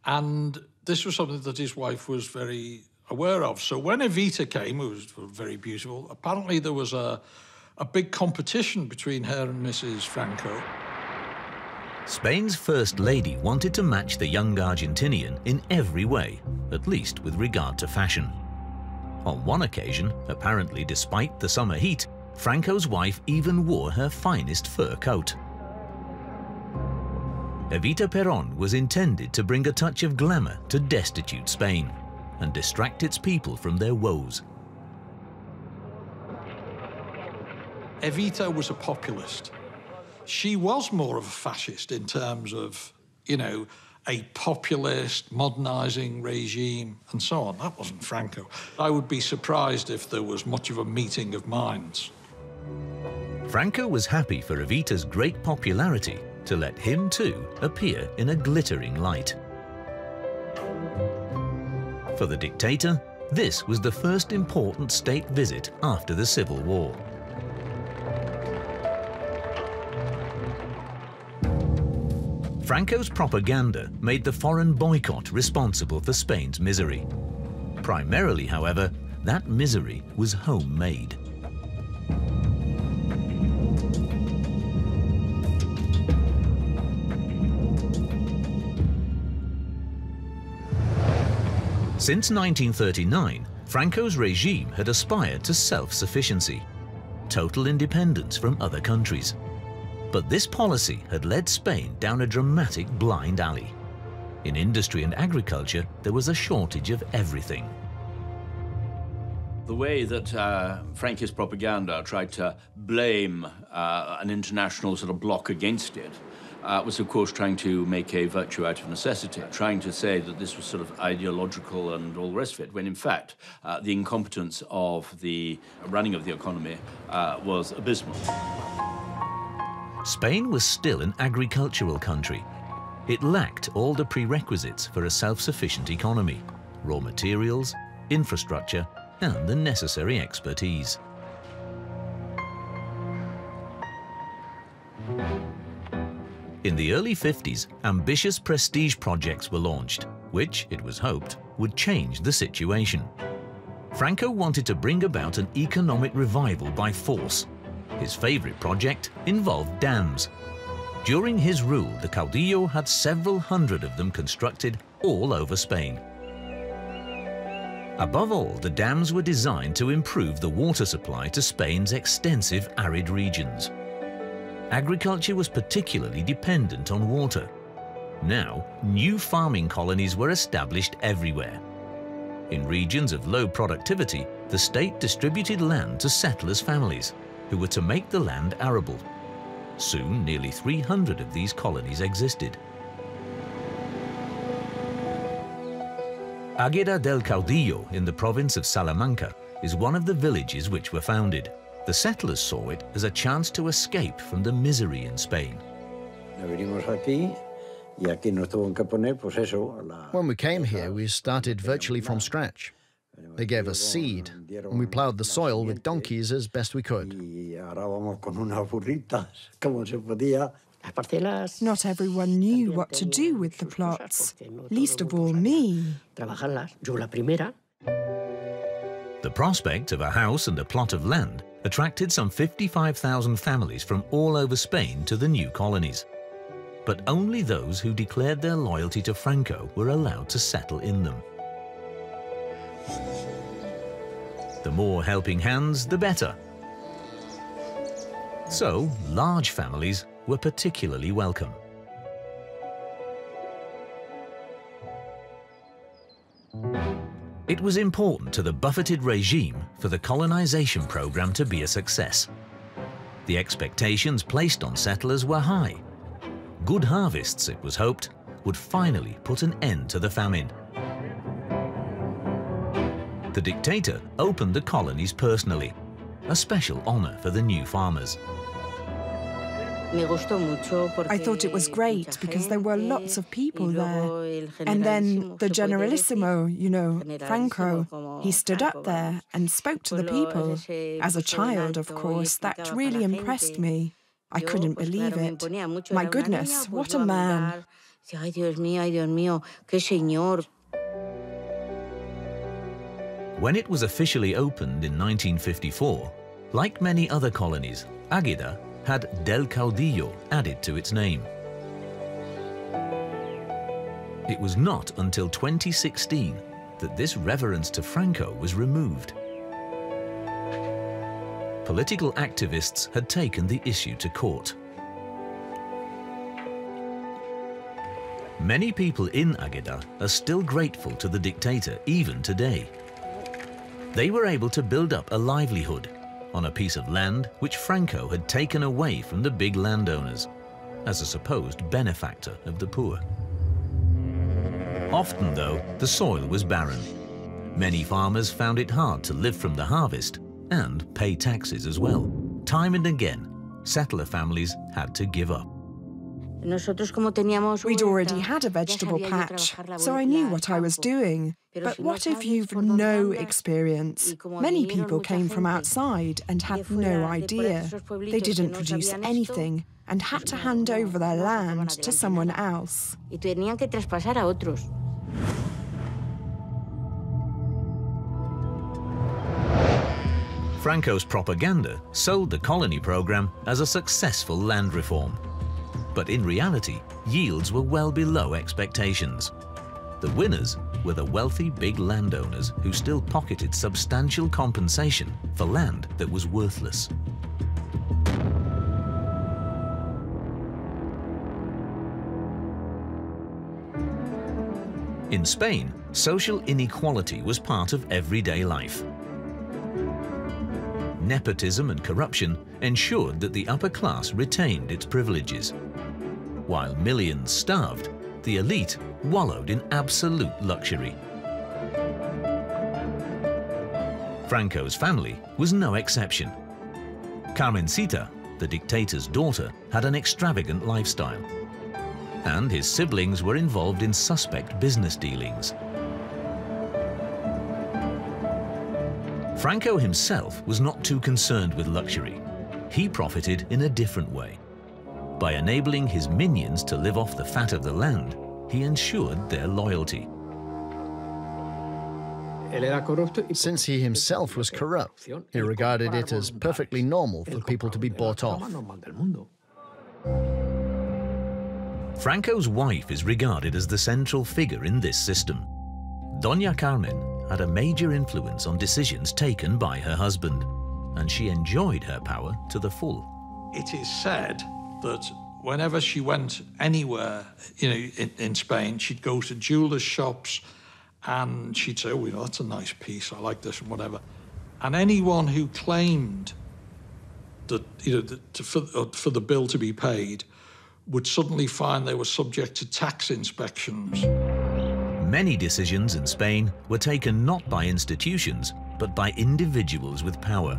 And this was something that his wife was very aware of. So when Evita came, who was very beautiful, apparently there was a a big competition between her and Mrs. Franco. Spain's First Lady wanted to match the young Argentinian in every way, at least with regard to fashion. On one occasion, apparently despite the summer heat, Franco's wife even wore her finest fur coat. Evita Perón was intended to bring a touch of glamour to destitute Spain and distract its people from their woes. Evita was a populist. She was more of a fascist in terms of, you know, a populist, modernising regime and so on. That wasn't Franco. I would be surprised if there was much of a meeting of minds. Franco was happy for Evita's great popularity to let him too appear in a glittering light. For the dictator, this was the first important state visit after the Civil War. Franco's propaganda made the foreign boycott responsible for Spain's misery. Primarily, however, that misery was homemade. Since 1939, Franco's regime had aspired to self-sufficiency, total independence from other countries. But this policy had led Spain down a dramatic blind alley. In industry and agriculture, there was a shortage of everything. The way that Franco's propaganda tried to blame an international sort of bloc against it was, of course, trying to make a virtue out of necessity, trying to say that this was sort of ideological and all the rest of it, when in fact the incompetence of the running of the economy was abysmal. Spain was still an agricultural country. It lacked all the prerequisites for a self-sufficient economy: raw materials, infrastructure, and the necessary expertise. In the early 50s, ambitious prestige projects were launched, which, it was hoped, would change the situation. Franco wanted to bring about an economic revival by force. His favorite project involved dams. During his rule, the caudillo had several hundred of them constructed all over Spain. Above all, the dams were designed to improve the water supply to Spain's extensive arid regions. Agriculture was particularly dependent on water. Now, new farming colonies were established everywhere. In regions of low productivity, the state distributed land to settlers' families, who were to make the land arable. Soon, nearly 300 of these colonies existed. Águeda del Caudillo in the province of Salamanca is one of the villages which were founded. The settlers saw it as a chance to escape from the misery in Spain. When we came here, we started virtually from scratch. They gave us seed, and we plowed the soil with donkeys as best we could. Not everyone knew what to do with the plots, least of all me. The prospect of a house and a plot of land attracted some 55,000 families from all over Spain to the new colonies. But only those who declared their loyalty to Franco were allowed to settle in them. The more helping hands, the better. So, large families were particularly welcome. It was important to the buffeted regime for the colonization program to be a success. The expectations placed on settlers were high. Good harvests, it was hoped, would finally put an end to the famine. The dictator opened the colonies personally, a special honor for the new farmers. I thought it was great because there were lots of people there. And then the Generalissimo, you know, Franco, he stood up there and spoke to the people. As a child, of course, that really impressed me. I couldn't believe it. My goodness, what a man. When it was officially opened in 1954, Like many other colonies, Águeda had Del Caudillo added to its name. It was not until 2016 that this reverence to Franco was removed. Political activists had taken the issue to court. Many people in Águeda are still grateful to the dictator even today. They were able to build up a livelihood on a piece of land which Franco had taken away from the big landowners as a supposed benefactor of the poor. Often, though, the soil was barren. Many farmers found it hard to live from the harvest and pay taxes as well. Time and again, settler families had to give up. We'd already had a vegetable patch, so I knew what I was doing. But what if you've no experience? Many people came from outside and had no idea. They didn't produce anything and had to hand over their land to someone else. Franco's propaganda sold the colony program as a successful land reform. But in reality, yields were well below expectations. The winners were the wealthy big landowners who still pocketed substantial compensation for land that was worthless. In Spain, social inequality was part of everyday life. Nepotism and corruption ensured that the upper class retained its privileges. While millions starved, the elite wallowed in absolute luxury. Franco's family was no exception. Carmencita, the dictator's daughter, had an extravagant lifestyle, and his siblings were involved in suspect business dealings. Franco himself was not too concerned with luxury. He profited in a different way. By enabling his minions to live off the fat of the land, he ensured their loyalty. Since he himself was corrupt, he regarded it as perfectly normal for people to be bought off. Franco's wife is regarded as the central figure in this system. Doña Carmen had a major influence on decisions taken by her husband, and she enjoyed her power to the full. It is said that whenever she went anywhere, in Spain, she'd go to jewelers' shops and she'd say, oh, that's a nice piece, I like this and whatever. And anyone who claimed that, for the bill to be paid would suddenly find they were subject to tax inspections. Many decisions in Spain were taken not by institutions, but by individuals with power.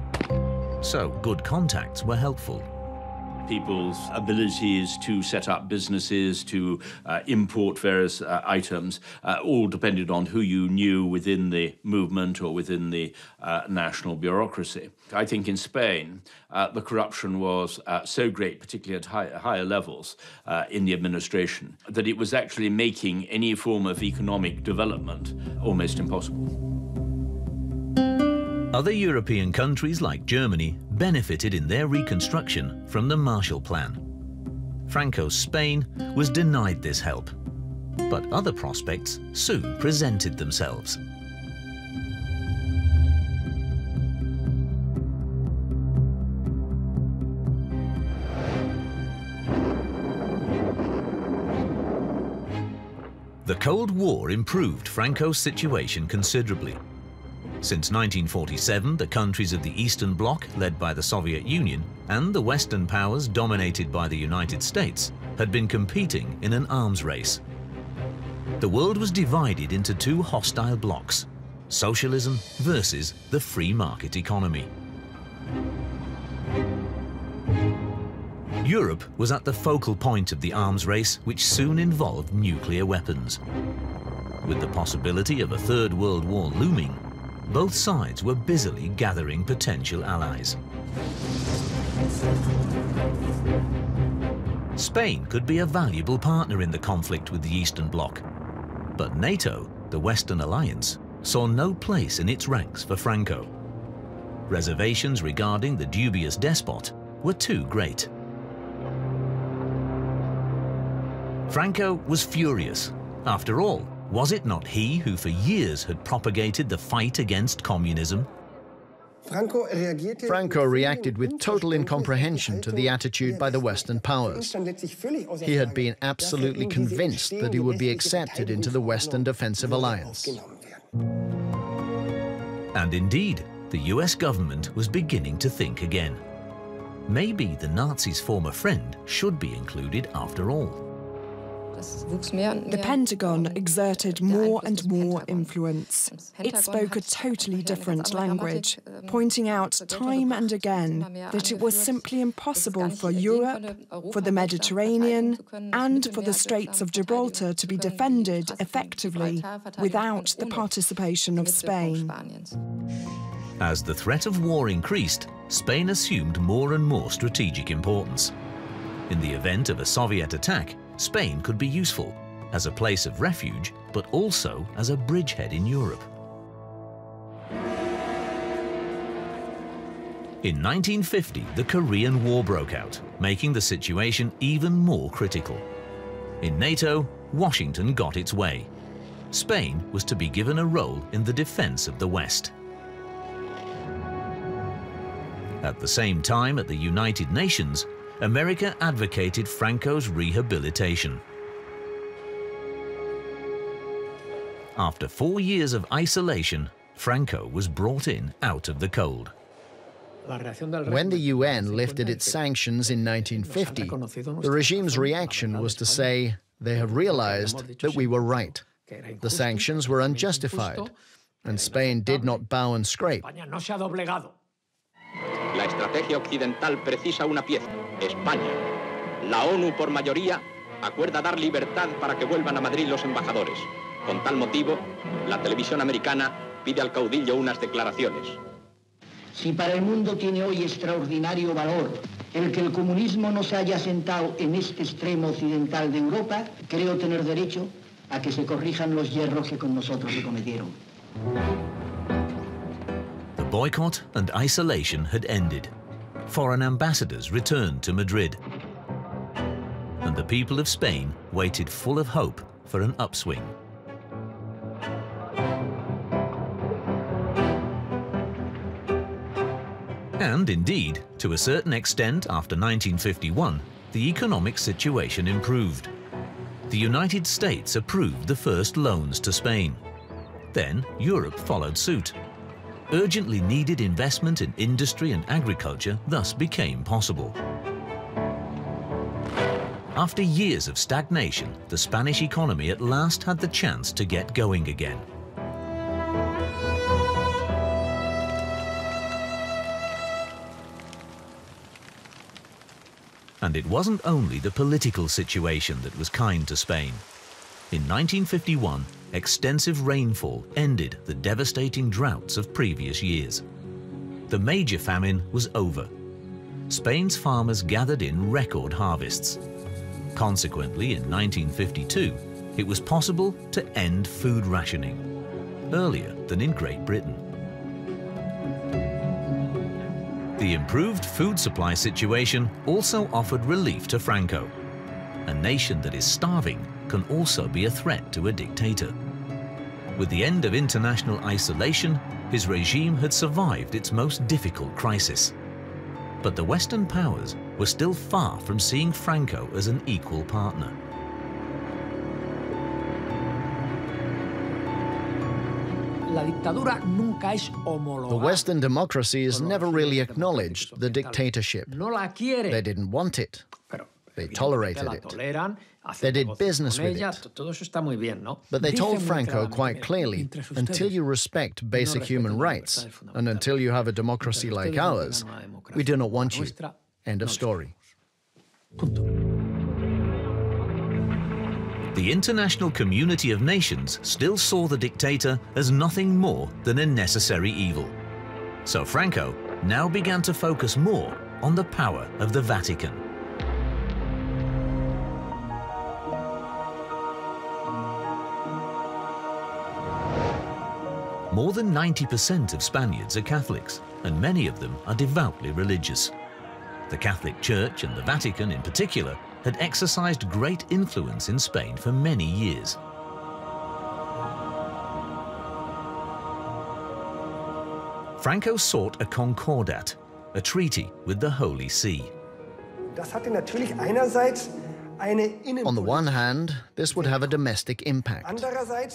So good contacts were helpful. People's abilities to set up businesses, to import various items, all depended on who you knew within the movement or within the national bureaucracy. I think in Spain, the corruption was so great, particularly at higher levels in the administration, that it was actually making any form of economic development almost impossible. Other European countries like Germany benefited in their reconstruction from the Marshall Plan. Franco's Spain was denied this help, but other prospects soon presented themselves. The Cold War improved Franco's situation considerably. Since 1947, the countries of the Eastern Bloc, led by the Soviet Union, and the Western powers, dominated by the United States, had been competing in an arms race. The world was divided into two hostile blocs: socialism versus the free market economy. Europe was at the focal point of the arms race, which soon involved nuclear weapons. With the possibility of a Third World War looming, both sides were busily gathering potential allies. Spain could be a valuable partner in the conflict with the Eastern Bloc, but NATO, the Western alliance, saw no place in its ranks for Franco. reservations regarding the dubious despot were too great. Franco was furious. After all, was it not he who for years had propagated the fight against communism? Franco reacted with total incomprehension to the attitude by the Western powers. He had been absolutely convinced that he would be accepted into the Western Defensive Alliance. And indeed, the US government was beginning to think again. Maybe the Nazis' former friend should be included after all. The Pentagon exerted more and more influence. It spoke a totally different language, pointing out time and again that it was simply impossible for Europe, for the Mediterranean, and for the Straits of Gibraltar to be defended effectively without the participation of Spain. As the threat of war increased, Spain assumed more and more strategic importance. In the event of a Soviet attack, Spain could be useful as a place of refuge, but also as a bridgehead in Europe. In 1950, the Korean War broke out, making the situation even more critical. In NATO, Washington got its way. Spain was to be given a role in the defense of the West. At the same time, at the United Nations, America advocated Franco's rehabilitation. After 4 years of isolation, Franco was brought in out of the cold. When the UN lifted its sanctions in 1950, the regime's reaction was to say, they have realized that we were right. The sanctions were unjustified, and Spain did not bow and scrape. La estrategia occidental precisa una pieza, España. La ONU, por mayoría, acuerda dar libertad para que vuelvan a Madrid los embajadores. Con tal motivo, la televisión americana pide al caudillo unas declaraciones. Si para el mundo tiene hoy extraordinario valor el que el comunismo no se haya sentado en este extremo occidental de Europa, creo tener derecho a que se corrijan los yerros que con nosotros se cometieron. The boycott and isolation had ended. Foreign ambassadors returned to Madrid. And the people of Spain waited full of hope for an upswing. And indeed, to a certain extent after 1951, the economic situation improved. The United States approved the first loans to Spain. Then Europe followed suit. Urgently needed investment in industry and agriculture thus became possible. After years of stagnation, the Spanish economy at last had the chance to get going again. And it wasn't only the political situation that was kind to Spain. In 1951, extensive rainfall ended the devastating droughts of previous years. The major famine was over. Spain's farmers gathered in record harvests. Consequently, in 1952, it was possible to end food rationing, earlier than in Great Britain. The improved food supply situation also offered relief to Franco. A nation that is starving can also be a threat to a dictator. With the end of international isolation, his regime had survived its most difficult crisis. But the Western powers were still far from seeing Franco as an equal partner. The Western democracies never really acknowledged the dictatorship. They didn't want it. They tolerated it. They did business with it. But they told Franco quite clearly, until you respect basic human rights, and until you have a democracy like ours, we do not want you. End of story. The international community of nations still saw the dictator as nothing more than a necessary evil. So Franco now began to focus more on the power of the Vatican. More than 90% of Spaniards are Catholics, and many of them are devoutly religious. The Catholic Church, and the Vatican in particular, had exercised great influence in Spain for many years. Franco sought a concordat, a treaty with the Holy See. On the one hand, this would have a domestic impact.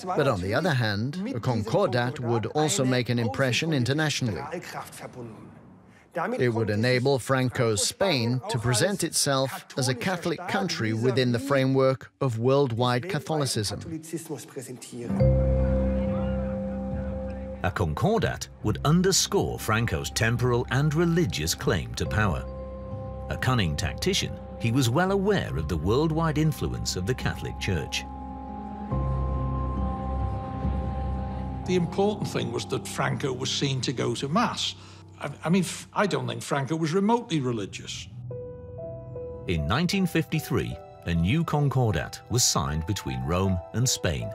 But on the other hand, a concordat would also make an impression internationally. It would enable Franco's Spain to present itself as a Catholic country within the framework of worldwide Catholicism. A concordat would underscore Franco's temporal and religious claim to power. A cunning tactician, he was well aware of the worldwide influence of the Catholic Church. The important thing was that Franco was seen to go to Mass. I mean, I don't think Franco was remotely religious. In 1953, a new concordat was signed between Rome and Spain.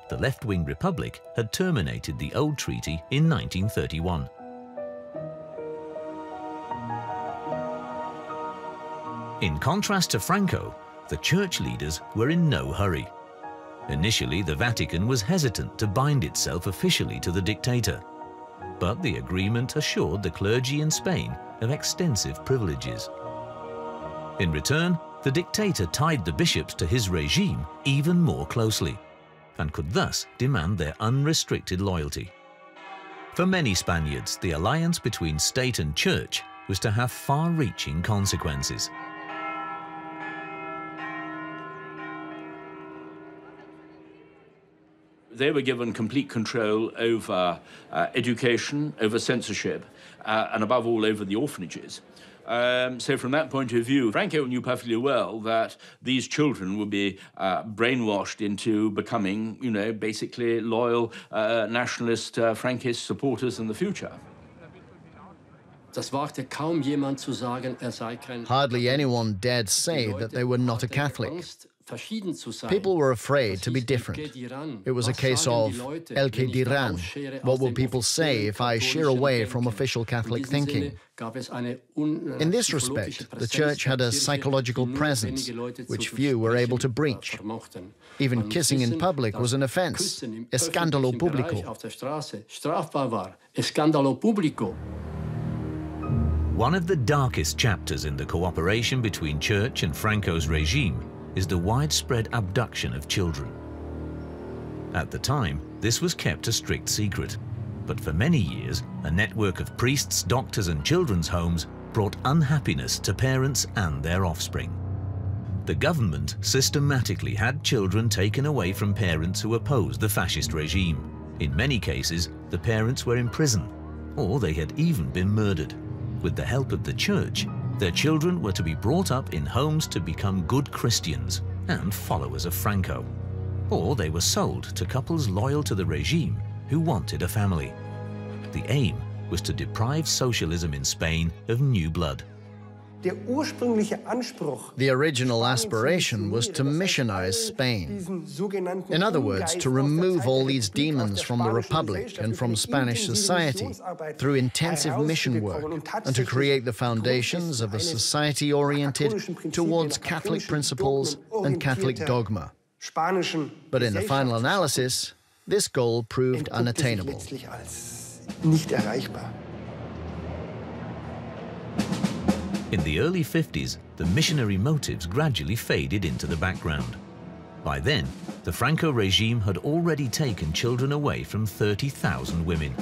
The left-wing republic had terminated the old treaty in 1931. In contrast to Franco, the church leaders were in no hurry. Initially, the Vatican was hesitant to bind itself officially to the dictator, but the agreement assured the clergy in Spain of extensive privileges. In return, the dictator tied the bishops to his regime even more closely, and could thus demand their unrestricted loyalty. For many Spaniards, the alliance between state and church was to have far-reaching consequences. They were given complete control over education, over censorship, and above all over the orphanages. So from that point of view, Franco knew perfectly well that these children would be brainwashed into becoming, you know, basically loyal nationalist Frankist supporters in the future. Hardly anyone dared say that they were not a Catholic. People were afraid to be different. It was a case of el que dirán. What will people say if I sheer away from official Catholic thinking? In this respect, the Church had a psychological presence, which few were able to breach. Even kissing in public was an offense, escándalo público. One of the darkest chapters in the cooperation between Church and Franco's regime is the widespread abduction of children. At the time, this was kept a strict secret, but for many years, a network of priests, doctors, and children's homes brought unhappiness to parents and their offspring. The government systematically had children taken away from parents who opposed the fascist regime. In many cases, the parents were in prison, or they had even been murdered. With the help of the Church, their children were to be brought up in homes to become good Christians and followers of Franco. Or they were sold to couples loyal to the regime who wanted a family. The aim was to deprive socialism in Spain of new blood. The original aspiration was to missionize Spain. In other words, to remove all these demons from the Republic and from Spanish society through intensive mission work, and to create the foundations of a society oriented towards Catholic principles and Catholic dogma. But in the final analysis, this goal proved unattainable. In the early 50s, the missionary motives gradually faded into the background. By then, the Franco regime had already taken children away from 30,000 women.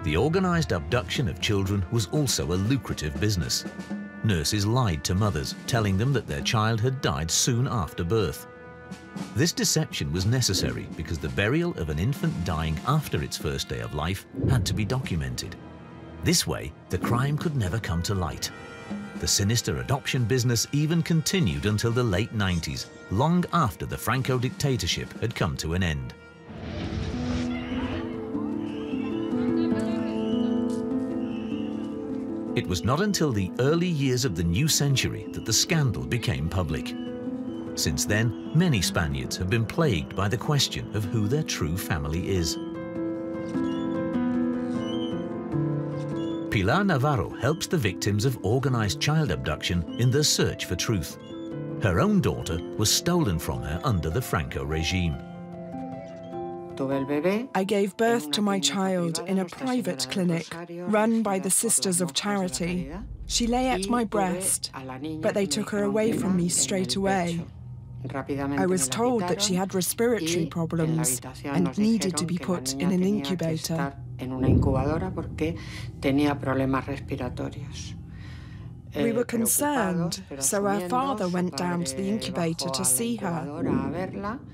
The organized abduction of children was also a lucrative business. Nurses lied to mothers, telling them that their child had died soon after birth. This deception was necessary because the burial of an infant dying after its first day of life had to be documented. This way, the crime could never come to light. The sinister adoption business even continued until the late 90s, long after the Franco dictatorship had come to an end. It was not until the early years of the new century that the scandal became public. Since then, many Spaniards have been plagued by the question of who their true family is. Pilar Navarro helps the victims of organized child abduction in their search for truth. Her own daughter was stolen from her under the Franco regime. I gave birth to my child in a private clinic run by the Sisters of Charity. She lay at my breast, but they took her away from me straight away. I was told that she had respiratory problems and needed to be put in an incubator. We were concerned, so our father went down to the incubator to see her.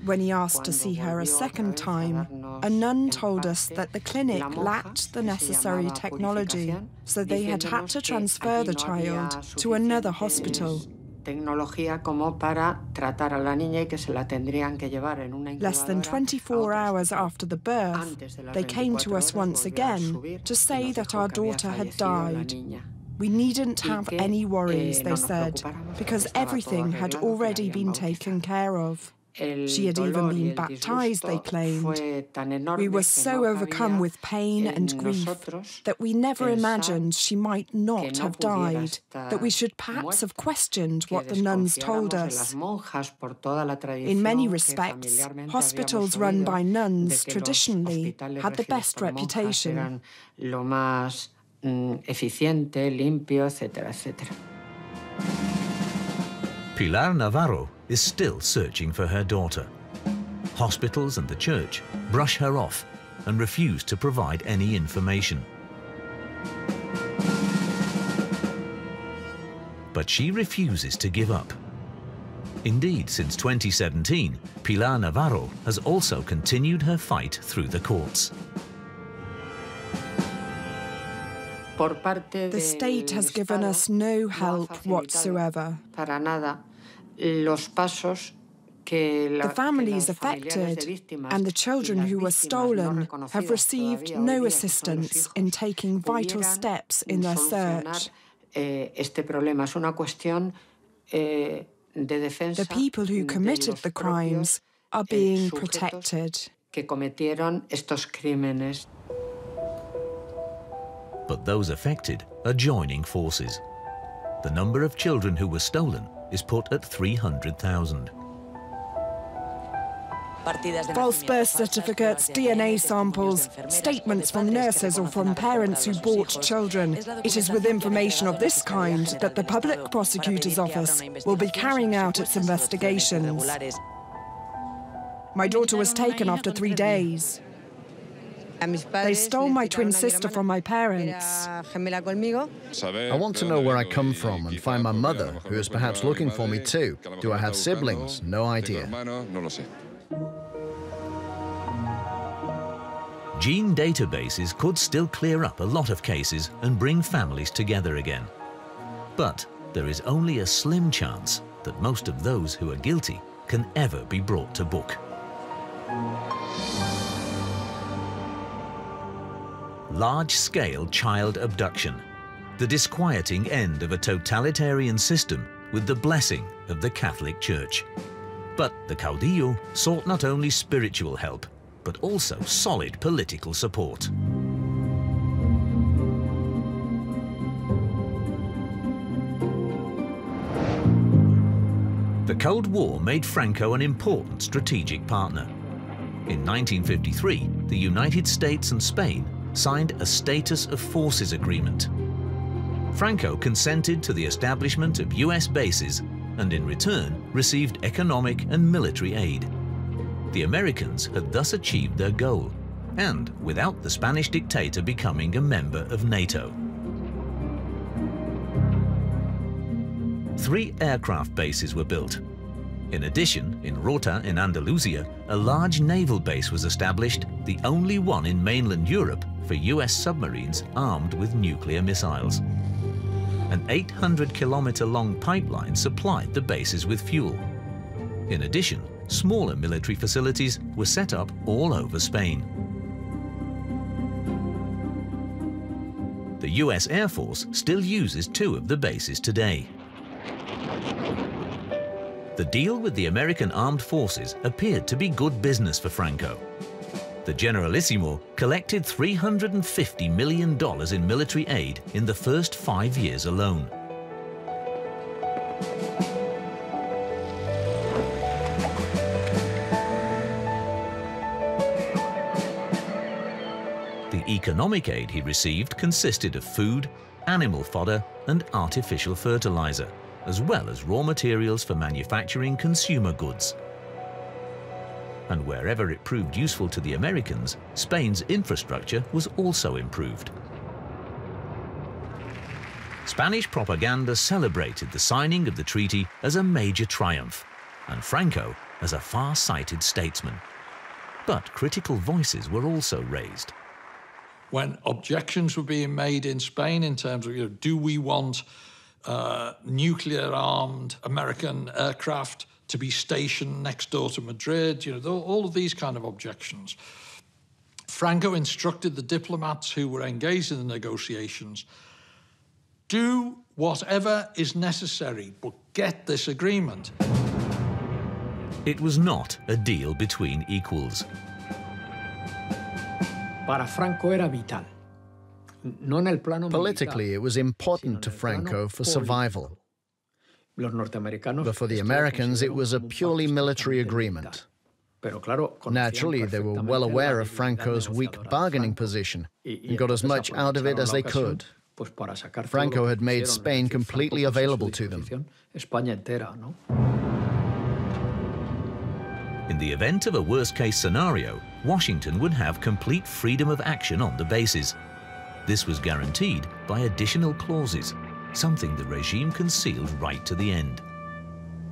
When he asked to see her a second time, a nun told us that the clinic lacked the necessary technology, so they had to transfer the child to another hospital. Less than 24 hours after the birth, they came to us once again to say that our daughter had died. We needn't have any worries, they said, because everything had already been taken care of. She had even been baptized, they claimed. We were so overcome with pain and grief that we never imagined she might not have died, that we should perhaps have questioned what the nuns told us. In many respects, hospitals run by nuns traditionally had the best reputation. Eficiente, limpio, etcétera, etcétera. Pilar Navarro is still searching for her daughter. Hospitals and the church brush her off and refuse to provide any information. But she refuses to give up. Indeed, since 2017, Pilar Navarro has also continued her fight through the courts. The state has given us no help whatsoever. The families affected and the children who were stolen have received no assistance in taking vital steps in their search. The people who committed the crimes are being protected. But those affected are joining forces. The number of children who were stolen is put at 300,000. False birth certificates, DNA samples, statements from nurses or from parents who bought children. It is with information of this kind that the Public Prosecutor's Office will be carrying out its investigations. My daughter was taken after 3 days. They stole my twin sister from my parents. I want to know where I come from and find my mother, who is perhaps looking for me too. Do I have siblings? No idea. Gene databases could still clear up a lot of cases and bring families together again. But there is only a slim chance that most of those who are guilty can ever be brought to book. Large-scale child abduction, the disquieting end of a totalitarian system with the blessing of the Catholic Church. But the caudillo sought not only spiritual help, but also solid political support. The Cold War made Franco an important strategic partner. In 1953, the United States and Spain signed a Status of Forces agreement. Franco consented to the establishment of US bases and in return received economic and military aid. The Americans had thus achieved their goal, and without the Spanish dictator becoming a member of NATO. 3 aircraft bases were built. In addition, in Rota in Andalusia, a large naval base was established, the only one in mainland Europe for US submarines armed with nuclear missiles. An 800-kilometer-long pipeline supplied the bases with fuel. In addition, smaller military facilities were set up all over Spain. The US Air Force still uses 2 of the bases today. The deal with the American armed forces appeared to be good business for Franco. The Generalissimo collected $350 million in military aid in the first 5 years alone. The economic aid he received consisted of food, animal fodder, and artificial fertilizer, as well as raw materials for manufacturing consumer goods. And wherever it proved useful to the Americans, Spain's infrastructure was also improved. Spanish propaganda celebrated the signing of the treaty as a major triumph, and Franco as a far-sighted statesman. But critical voices were also raised. When objections were being made in Spain in terms of, do we want nuclear-armed American aircraft to be stationed next door to Madrid, all of these kind of objections. Franco instructed the diplomats who were engaged in the negotiations, do whatever is necessary, but get this agreement. It was not a deal between equals. Para Franco era vital. No en el plano Politically, it was important to Franco for survival. But for the Americans, it was a purely military agreement. Naturally, they were well aware of Franco's weak bargaining position and got as much out of it as they could. Franco had made Spain completely available to them. In the event of a worst-case scenario, Washington would have complete freedom of action on the bases. This was guaranteed by additional clauses, something the regime concealed right to the end.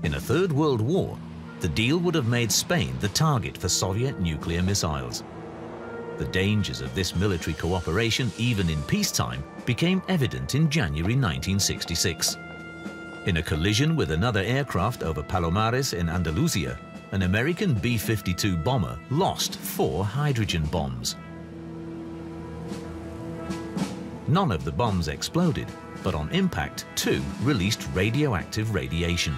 In a Third World War, the deal would have made Spain the target for Soviet nuclear missiles. The dangers of this military cooperation, even in peacetime, became evident in January 1966. In a collision with another aircraft over Palomares in Andalusia, an American B-52 bomber lost 4 hydrogen bombs. None of the bombs exploded, but on impact, 2 released radioactive radiation.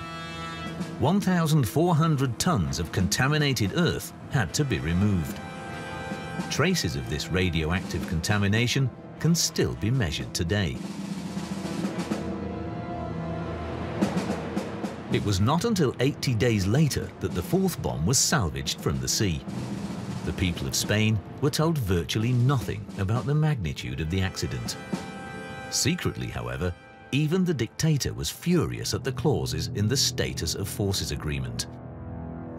1,400 tons of contaminated earth had to be removed. Traces of this radioactive contamination can still be measured today. It was not until 80 days later that the 4th bomb was salvaged from the sea. The people of Spain were told virtually nothing about the magnitude of the accident. Secretly, however, even the dictator was furious at the clauses in the Status of Forces Agreement.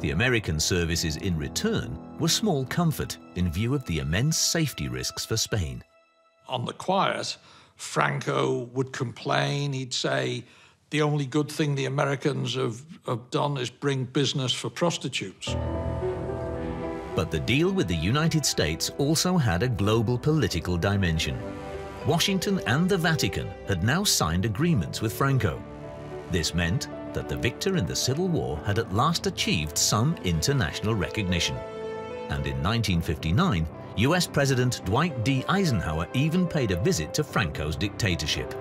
The American services in return were small comfort in view of the immense safety risks for Spain. On the quiet, Franco would complain. He'd say, the only good thing the Americans have done is bring business for prostitutes. But the deal with the United States also had a global political dimension. Washington and the Vatican had now signed agreements with Franco. This meant that the victor in the Civil War had at last achieved some international recognition. And in 1959, US President Dwight D. Eisenhower even paid a visit to Franco's dictatorship.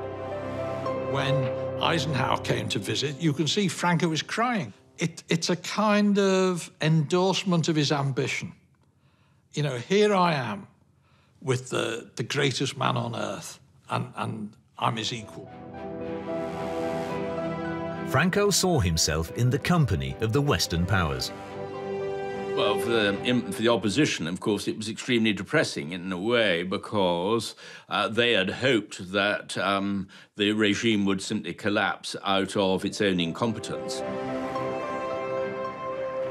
When Eisenhower came to visit, you can see Franco is crying. It's a kind of endorsement of his ambition. Here I am with the greatest man on earth, and I'm his equal. Franco saw himself in the company of the Western powers. Well, for the opposition, of course, it was extremely depressing in a way because they had hoped that the regime would simply collapse out of its own incompetence.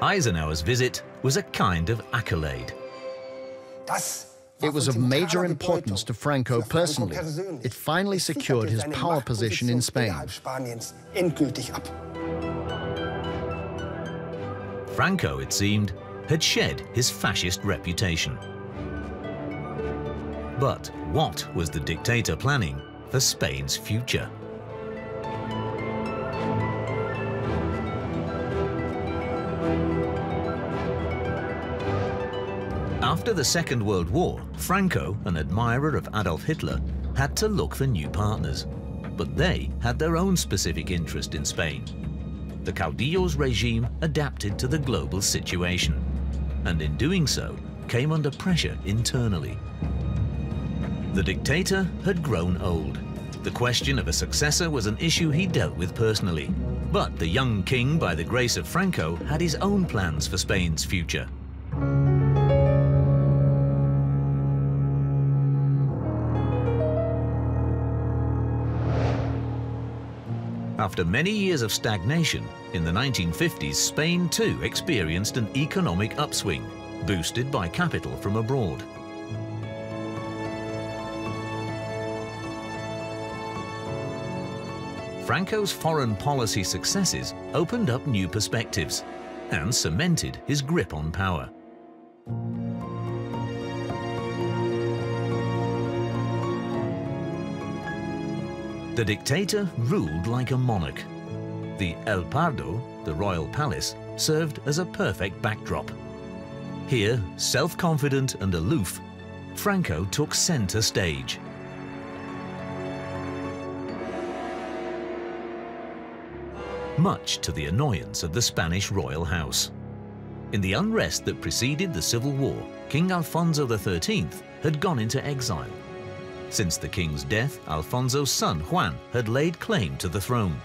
Eisenhower's visit was a kind of accolade. It was of major importance to Franco personally. It finally secured his power position in Spain. Franco, it seemed, had shed his fascist reputation. But what was the dictator planning for Spain's future? After the Second World War, Franco, an admirer of Adolf Hitler, had to look for new partners. But they had their own specific interest in Spain. the Caudillo's regime adapted to the global situation, and in doing so, came under pressure internally. The dictator had grown old. The question of a successor was an issue he dealt with personally. But the young king, by the grace of Franco, had his own plans for Spain's future. After many years of stagnation, in the 1950s, Spain too experienced an economic upswing, boosted by capital from abroad. Franco's foreign policy successes opened up new perspectives and cemented his grip on power. The dictator ruled like a monarch. The El Pardo, the royal palace, served as a perfect backdrop. Here, self-confident and aloof, Franco took center stage. Much to the annoyance of the Spanish royal house. In the unrest that preceded the Civil War, King Alfonso XIII had gone into exile. Since the king's death, Alfonso's son Juan had laid claim to the throne.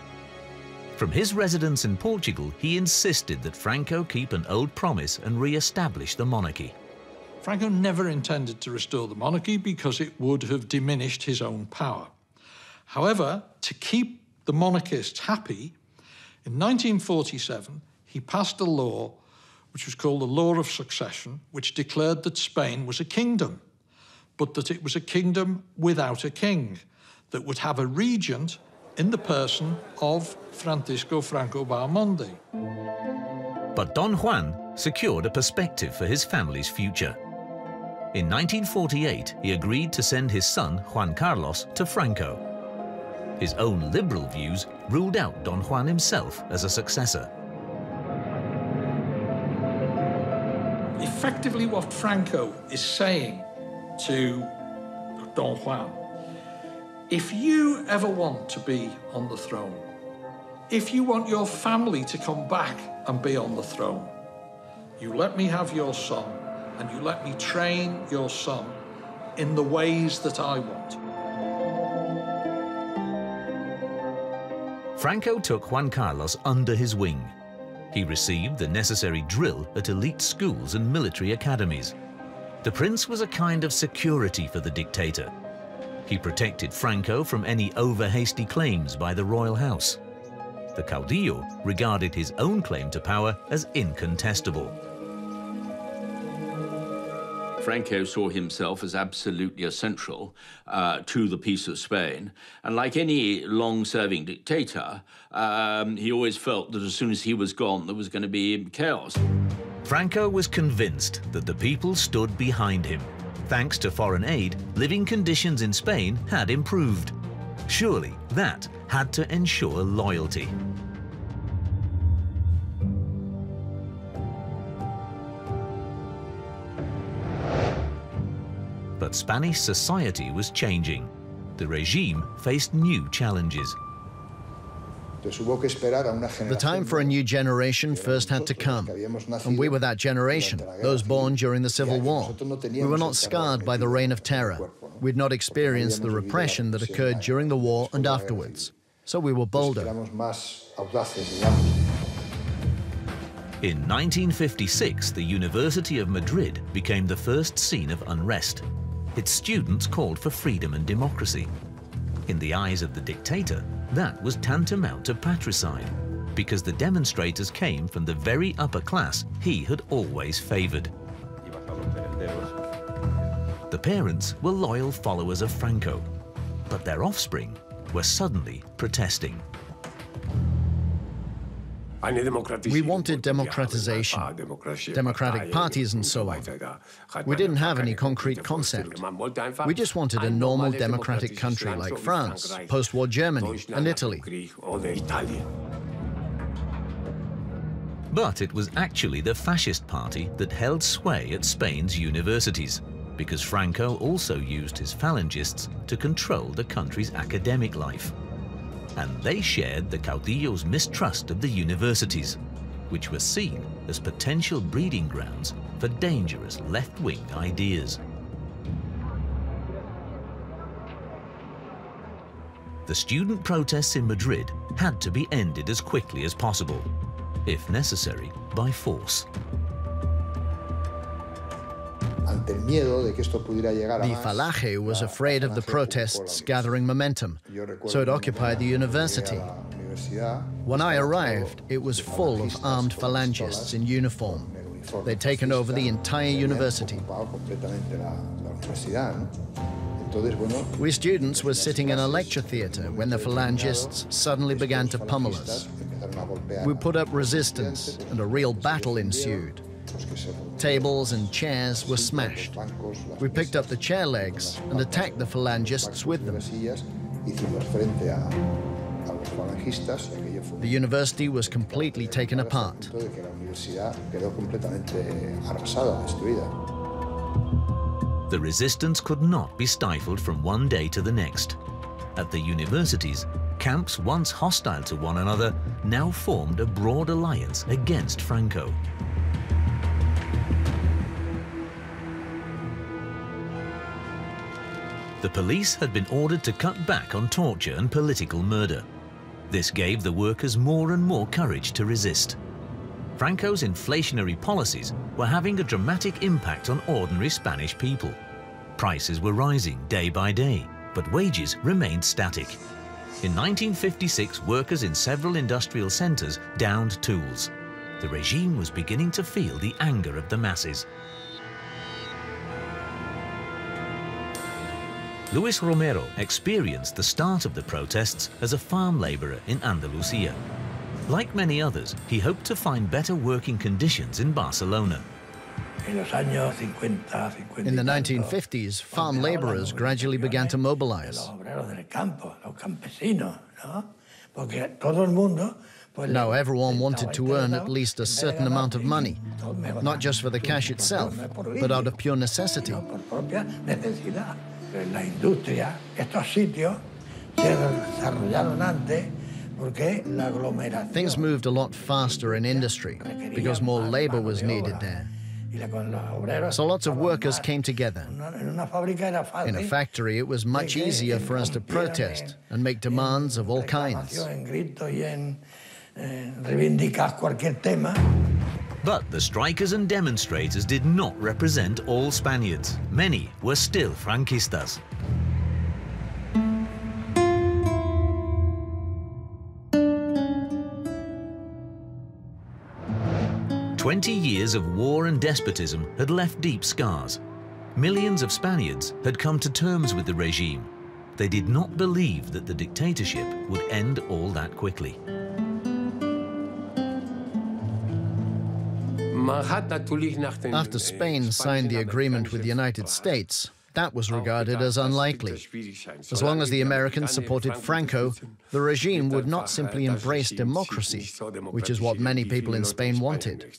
From his residence in Portugal, he insisted that Franco keep an old promise and re-establish the monarchy. Franco never intended to restore the monarchy because it would have diminished his own power. However, to keep the monarchists happy, in 1947, he passed a law which was called the Law of Succession, which declared that Spain was a kingdom, but that it was a kingdom without a king, that would have a regent in the person of Francisco Franco Baramondi. But Don Juan secured a perspective for his family's future. In 1948, he agreed to send his son, Juan Carlos, to Franco. His own liberal views ruled out Don Juan himself as a successor. Effectively, what Franco is saying to Don Juan, if you ever want to be on the throne, if you want your family to come back and be on the throne, you let me have your son, and you let me train your son in the ways that I want. Franco took Juan Carlos under his wing. He received the necessary drill at elite schools and military academies. The prince was a kind of security for the dictator. He protected Franco from any over-hasty claims by the royal house. The caudillo regarded his own claim to power as incontestable. Franco saw himself as absolutely essential to the peace of Spain. And like any long-serving dictator, he always felt that as soon as he was gone, there was going to be chaos. Franco was convinced that the people stood behind him. Thanks to foreign aid, living conditions in Spain had improved. Surely that had to ensure loyalty. But Spanish society was changing. The regime faced new challenges. The time for a new generation first had to come, and we were that generation, those born during the Civil War. We were not scarred by the reign of terror. We'd not experienced the repression that occurred during the war and afterwards, so we were bolder. In 1956, the University of Madrid became the first scene of unrest. Its students called for freedom and democracy. In the eyes of the dictator, that was tantamount to patricide, because the demonstrators came from the very upper class he had always favored. The parents were loyal followers of Franco, but their offspring were suddenly protesting. We wanted democratization, democratic parties and so on. We didn't have any concrete concept. We just wanted a normal democratic country like France, post-war Germany and Italy. But it was actually the fascist party that held sway at Spain's universities, because Franco also used his phalangists to control the country's academic life. and they shared the caudillo's mistrust of the universities, which were seen as potential breeding grounds for dangerous left-wing ideas. The student protests in Madrid had to be ended as quickly as possible, if necessary, by force. The Falange was afraid of the protests gathering momentum, so it occupied the university. When I arrived, it was full of armed Phalangists in uniform. They'd taken over the entire university. We students were sitting in a lecture theatre when the Phalangists suddenly began to pummel us. We put up resistance, and a real battle ensued. Tables and chairs were smashed. We picked up the chair legs and attacked the Phalangists with them. The university was completely taken apart. The resistance could not be stifled from one day to the next. At the universities, camps once hostile to one another now formed a broad alliance against Franco. The police had been ordered to cut back on torture and political murder. This gave the workers more and more courage to resist. Franco's inflationary policies were having a dramatic impact on ordinary Spanish people. Prices were rising day by day, but wages remained static. In 1956, workers in several industrial centers downed tools. The regime was beginning to feel the anger of the masses. Luis Romero experienced the start of the protests as a farm laborer in Andalusia. Like many others, he hoped to find better working conditions in Barcelona. In the 1950s, farm laborers gradually began to mobilize. Now everyone wanted to earn at least a certain amount of money, not just for the cash itself, but out of pure necessity. Things moved a lot faster in industry because more labor was needed there. So lots of workers came together. In a factory, it was much easier for us to protest and make demands of all kinds. But the strikers and demonstrators did not represent all Spaniards. Many were still Franquistas. "20 years of war and despotism had left deep scars. Millions of Spaniards had come to terms with the regime. They did not believe that the dictatorship would end all that quickly. After Spain signed the agreement with the United States, that was regarded as unlikely. As long as the Americans supported Franco, the regime would not simply embrace democracy, which is what many people in Spain wanted.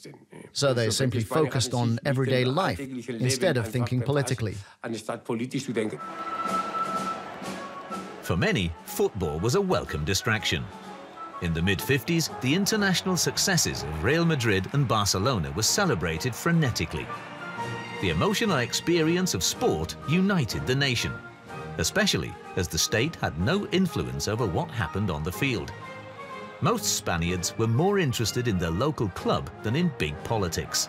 So they simply focused on everyday life instead of thinking politically. For many, football was a welcome distraction. In the mid-50s, the international successes of Real Madrid and Barcelona were celebrated frenetically. The emotional experience of sport united the nation, especially as the state had no influence over what happened on the field. Most Spaniards were more interested in their local club than in big politics.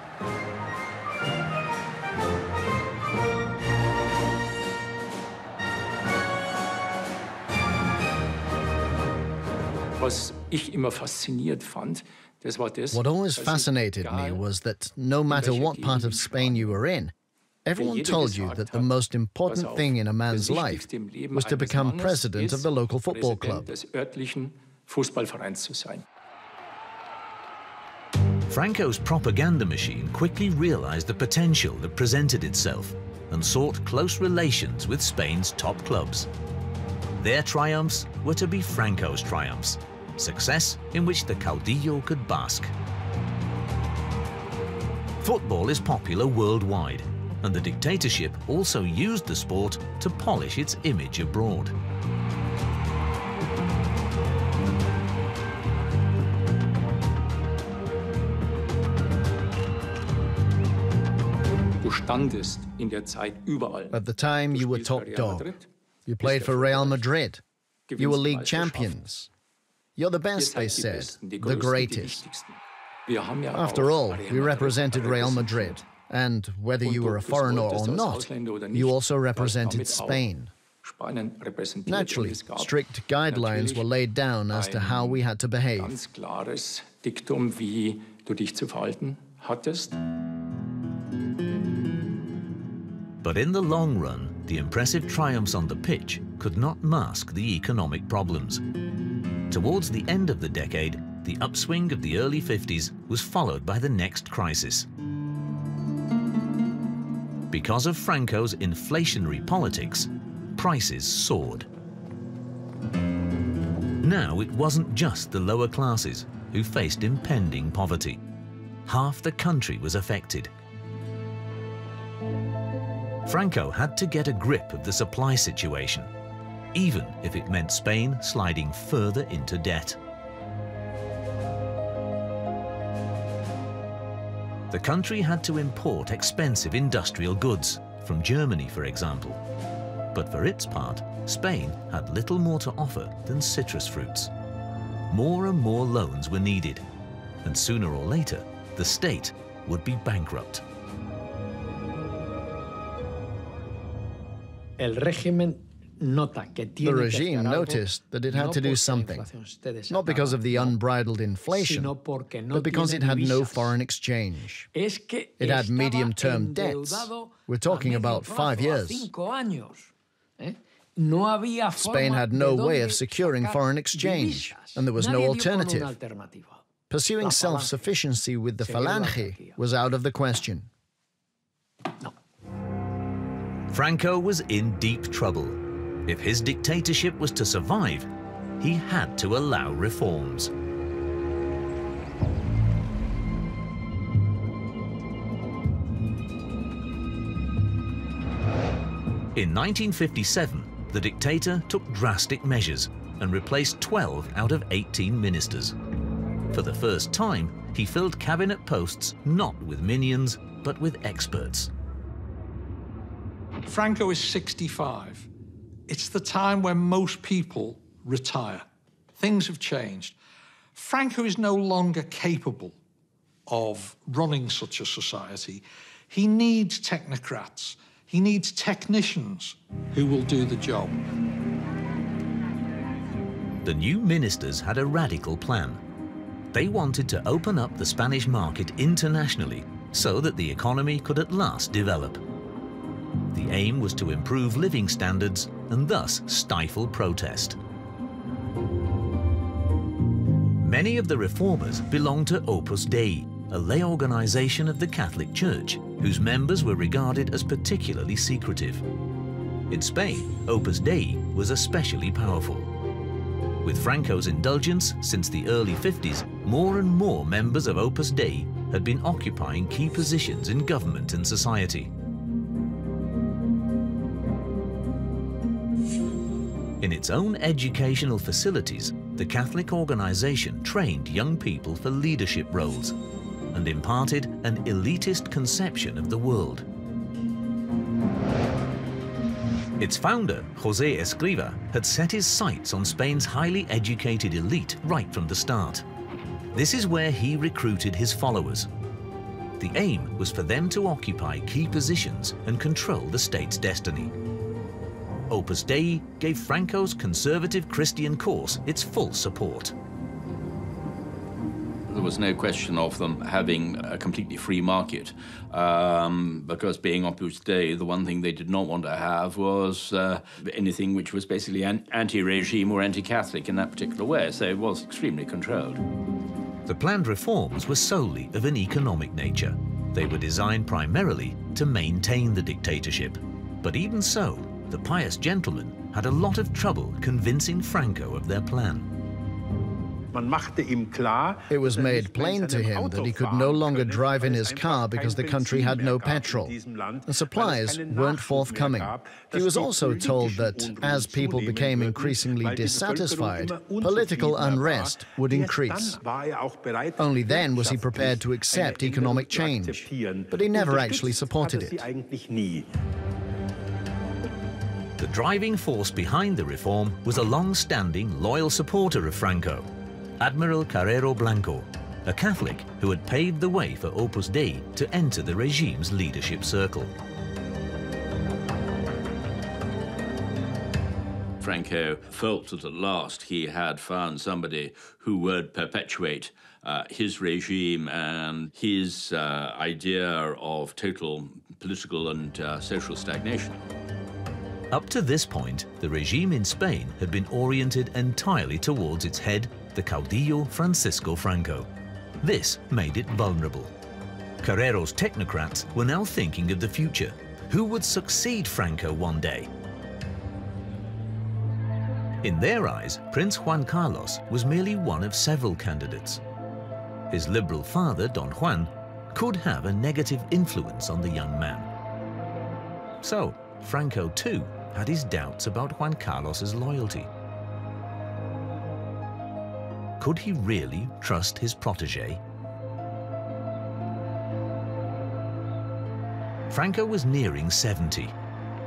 What always fascinated me was that no matter what part of Spain you were in, everyone told you that the most important thing in a man's life was to become president of the local football club. Franco's propaganda machine quickly realized the potential that presented itself and sought close relations with Spain's top clubs. Their triumphs were to be Franco's triumphs, success in which the caudillo could bask. Football is popular worldwide, and the dictatorship also used the sport to polish its image abroad. At the time, you were top dog. You played for Real Madrid. You were league champions. You're the best, they said, the greatest. After all, we represented Real Madrid, and whether you were a foreigner or not, you also represented Spain. Naturally, strict guidelines were laid down as to how we had to behave. But in the long run, the impressive triumphs on the pitch could not mask the economic problems. Towards the end of the decade, the upswing of the early 50s was followed by the next crisis. Because of Franco's inflationary politics, prices soared. Now it wasn't just the lower classes who faced impending poverty. Half the country was affected. Franco had to get a grip of the supply situation, even if it meant Spain sliding further into debt. The country had to import expensive industrial goods, from Germany, for example. But for its part, Spain had little more to offer than citrus fruits. More and more loans were needed, and sooner or later, the state would be bankrupt. The regime noticed that it had to do something, not because of the unbridled inflation, but because it had no foreign exchange. It had medium-term debts. We're talking about 5 years. Spain had no way of securing foreign exchange, and there was no alternative. Pursuing self-sufficiency with the Falange was out of the question. Franco was in deep trouble. If his dictatorship was to survive, he had to allow reforms. In 1957, the dictator took drastic measures and replaced 12 out of 18 ministers. For the first time, he filled cabinet posts not with minions, but with experts. Franco is 65. It's the time when most people retire. Things have changed. Franco is no longer capable of running such a society. He needs technocrats. He needs technicians who will do the job. The new ministers had a radical plan. They wanted to open up the Spanish market internationally so that the economy could at last develop. The aim was to improve living standards and thus stifle protest. Many of the reformers belonged to Opus Dei, a lay organization of the Catholic Church, whose members were regarded as particularly secretive. In Spain, Opus Dei was especially powerful. With Franco's indulgence since the early 50s, more and more members of Opus Dei had been occupying key positions in government and society. In its own educational facilities, the Catholic organization trained young people for leadership roles and imparted an elitist conception of the world. Its founder, José Escrivá, had set his sights on Spain's highly educated elite right from the start. This is where he recruited his followers. The aim was for them to occupy key positions and control the state's destiny. Opus Dei gave Franco's conservative Christian course its full support. There was no question of them having a completely free market, because being Opus Dei, the one thing they did not want to have was anything which was basically anti-regime or anti-Catholic in that particular way, so it was extremely controlled. The planned reforms were solely of an economic nature. They were designed primarily to maintain the dictatorship. But even so, the pious gentlemen had a lot of trouble convincing Franco of their plan. It was made plain to him that he could no longer drive in his car because the country had no petrol. The supplies weren't forthcoming. He was also told that as people became increasingly dissatisfied, political unrest would increase. Only then was he prepared to accept economic change, but he never actually supported it. The driving force behind the reform was a long-standing, loyal supporter of Franco, Admiral Carrero Blanco, a Catholic who had paved the way for Opus Dei to enter the regime's leadership circle. Franco felt that at last he had found somebody who would perpetuate his regime and his idea of total political and social stagnation. Up to this point, the regime in Spain had been oriented entirely towards its head, the caudillo Francisco Franco. This made it vulnerable. Carrero's technocrats were now thinking of the future. Who would succeed Franco one day? In their eyes, Prince Juan Carlos was merely one of several candidates. His liberal father, Don Juan, could have a negative influence on the young man. So, Franco too had his doubts about Juan Carlos's loyalty. Could he really trust his protégé? Franco was nearing 70,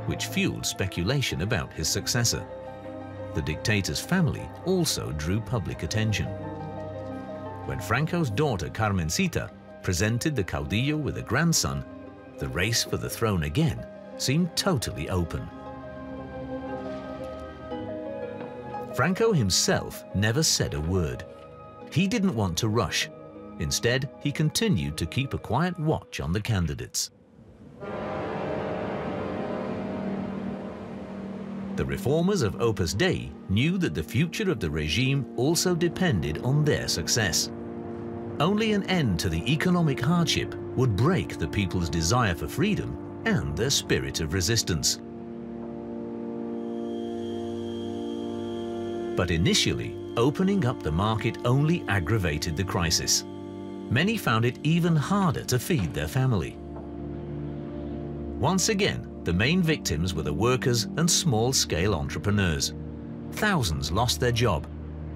which fueled speculation about his successor. The dictator's family also drew public attention. When Franco's daughter Carmencita presented the caudillo with a grandson, the race for the throne again seemed totally open. Franco himself never said a word. He didn't want to rush. Instead, he continued to keep a quiet watch on the candidates. The reformers of Opus Dei knew that the future of the regime also depended on their success. Only an end to the economic hardship would break the people's desire for freedom and their spirit of resistance. But initially, opening up the market only aggravated the crisis. Many found it even harder to feed their family. Once again, the main victims were the workers and small-scale entrepreneurs. Thousands lost their job.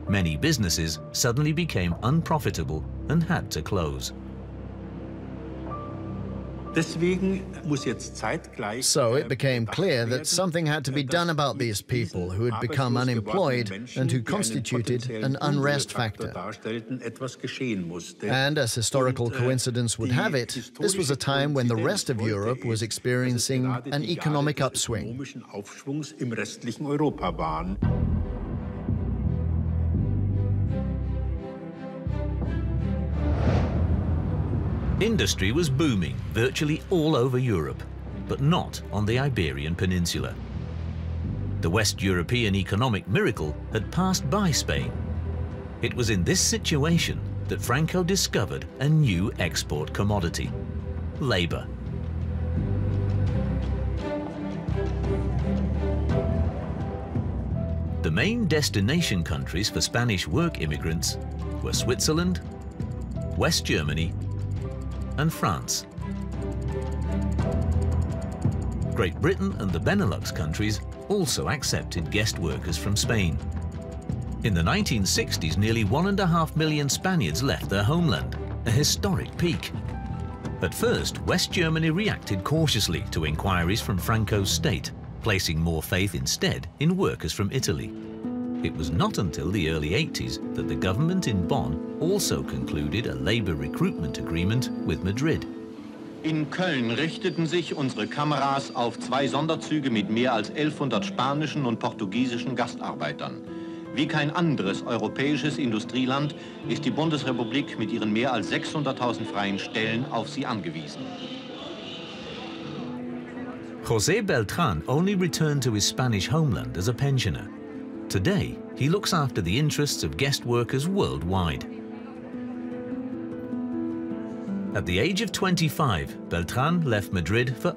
Many businesses suddenly became unprofitable and had to close. So it became clear that something had to be done about these people who had become unemployed and who constituted an unrest factor. And as historical coincidence would have it, this was a time when the rest of Europe was experiencing an economic upswing. Industry was booming virtually all over Europe, but not on the Iberian Peninsula. The West European economic miracle had passed by Spain. It was in this situation that Franco discovered a new export commodity: labor. The main destination countries for Spanish work immigrants were Switzerland, West Germany, and France. Great Britain and the Benelux countries also accepted guest workers from Spain. In the 1960s, nearly 1.5 million Spaniards left their homeland, a historic peak. At first, West Germany reacted cautiously to inquiries from Franco's state, placing more faith instead in workers from Italy. It was not until the early 80s that the government in Bonn also concluded a labor recruitment agreement with Madrid. In Köln richteten sich unsere Kameras auf 2 Sonderzüge mit mehr als 1100 spanischen und portugiesischen Gastarbeitern. Wie kein anderes europäisches Industrieland ist die Bundesrepublik mit ihren mehr als 600.000 freien Stellen auf sie angewiesen. José Beltrán only returned to his Spanish homeland as a pensioner. Today, he looks after the interests of guest workers worldwide. At the age of 25, Beltrán left Madrid for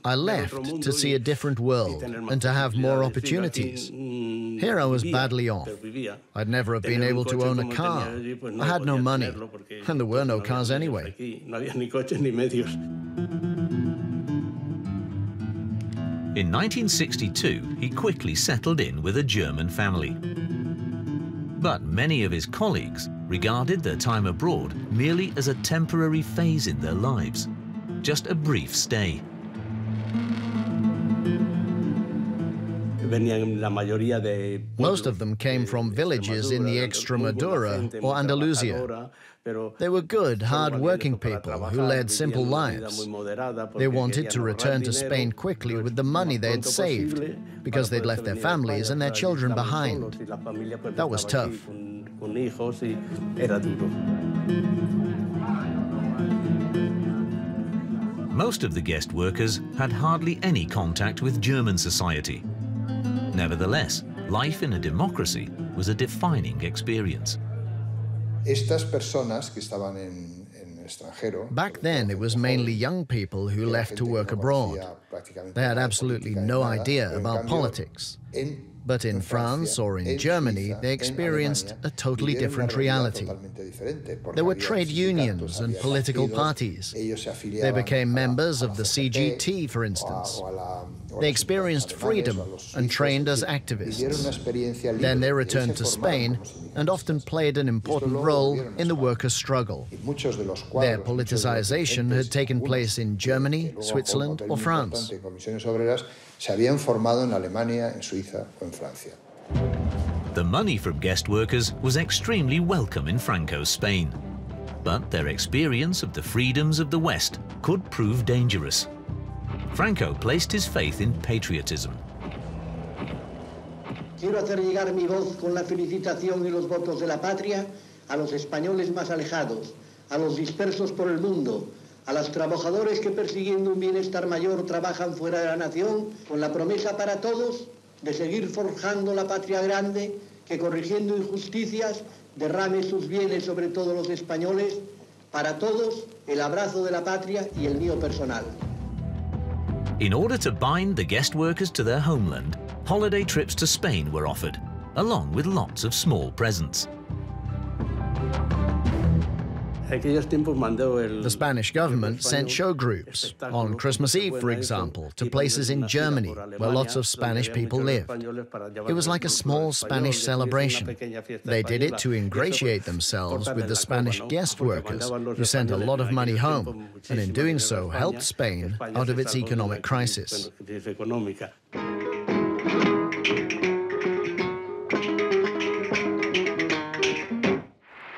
I left to see a different world and to have more opportunities. Here I was badly off. I'd never have been able to own a car. I had no money, and there were no cars anyway. In 1962, he quickly settled in with a German family. But many of his colleagues regarded their time abroad merely as a temporary phase in their lives, just a brief stay. Most of them came from villages in the Extremadura or Andalusia. They were good, hard-working people who led simple lives. They wanted to return to Spain quickly with the money they had saved, because they'd left their families and their children behind. That was tough. Most of the guest workers had hardly any contact with German society. Nevertheless, life in a democracy was a defining experience. Back then, it was mainly young people who left to work abroad. They had absolutely no idea about politics. But in France or in Germany, they experienced a totally different reality. There were trade unions and political parties. They became members of the CGT, for instance. They experienced freedom and trained as activists. Then they returned to Spain and often played an important role in the workers' struggle. Their politicization had taken place in Germany, Switzerland, or France. The money from guest workers was extremely welcome in Franco's Spain. But their experience of the freedoms of the West could prove dangerous. Franco placed his faith in patriotism. Quiero hacer llegar mi voz con la felicitación y los votos de la patria a los españoles más alejados, a los dispersos por el mundo, a los trabajadores que persiguiendo un bienestar mayor trabajan fuera de la nación, con la promesa para todos de seguir forjando la patria grande que, corrigiendo injusticias, derrame sus bienes sobre todos los españoles. Para todos, el abrazo de la patria y el mío personal. In order to bind the guest workers to their homeland, holiday trips to Spain were offered, along with lots of small presents. The Spanish government sent show groups, on Christmas Eve, for example, to places in Germany where lots of Spanish people lived. It was like a small Spanish celebration. They did it to ingratiate themselves with the Spanish guest workers, who sent a lot of money home, and in doing so helped Spain out of its economic crisis.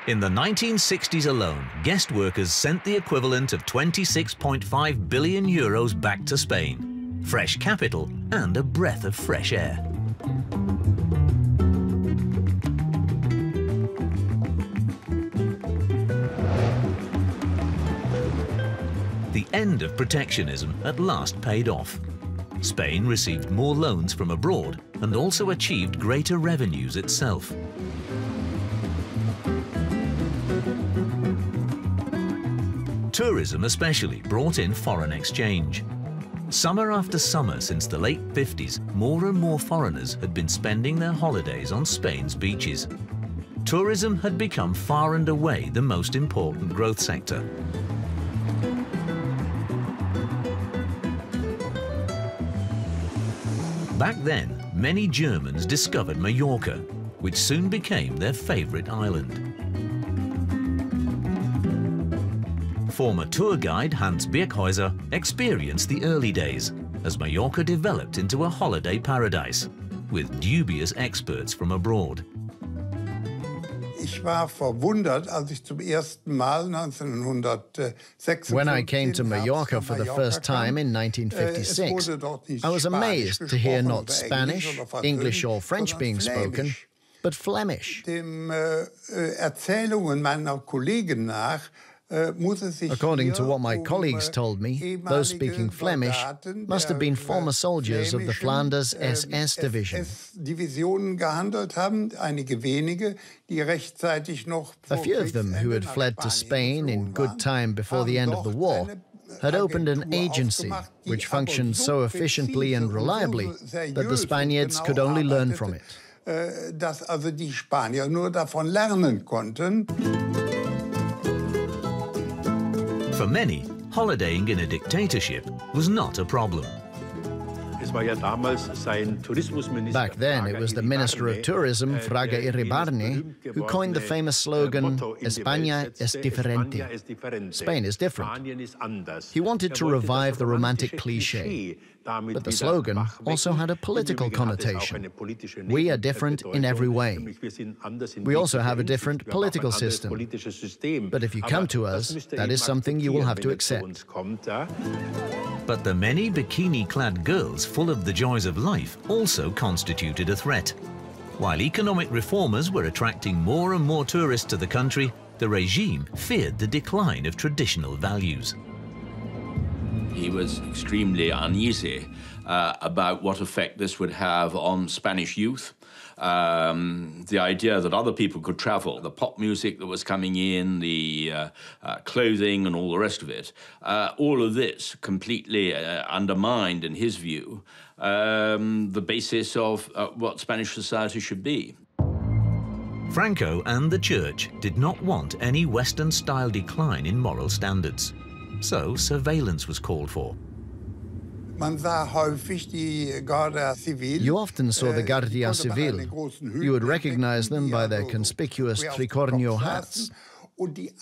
In the 1960s alone, guest workers sent the equivalent of 26.5 billion euros back to Spain. Fresh capital and a breath of fresh air. The end of protectionism at last paid off. Spain received more loans from abroad and also achieved greater revenues itself. Tourism especially brought in foreign exchange. Summer after summer since the late 50s, more and more foreigners had been spending their holidays on Spain's beaches. Tourism had become far and away the most important growth sector. Back then, many Germans discovered Mallorca, which soon became their favorite island. Former tour guide Hans Birkhäuser experienced the early days as Mallorca developed into a holiday paradise with dubious experts from abroad. When I came to Mallorca for the first time in 1956, I was amazed to hear not Spanish, English or French being spoken, but Flemish. According to what my colleagues told me, those speaking Flemish must have been former soldiers of the Flanders SS division. A few of them who had fled to Spain in good time before the end of the war had opened an agency which functioned so efficiently and reliably that the Spaniards could only learn from it. Dass also die Spanier nur davon lernen konnten. For many, holidaying in a dictatorship was not a problem. Back then, it was the Minister of Tourism, Fraga Iribarne, who coined the famous slogan, España es diferente. Spain is different. He wanted to revive the romantic cliché, but the slogan also had a political connotation. We are different in every way. We also have a different political system. But if you come to us, that is something you will have to accept. But the many bikini-clad girls full of the joys of life also constituted a threat. While economic reformers were attracting more and more tourists to the country, the regime feared the decline of traditional values. He was extremely uneasy about what effect this would have on Spanish youth. The idea that other people could travel, the pop music that was coming in, the clothing and all the rest of it, all of this completely undermined, in his view, the basis of what Spanish society should be. Franco and the church did not want any Western-style decline in moral standards, so surveillance was called for. You often saw the Guardia Civil. You would recognize them by their conspicuous tricornio hats.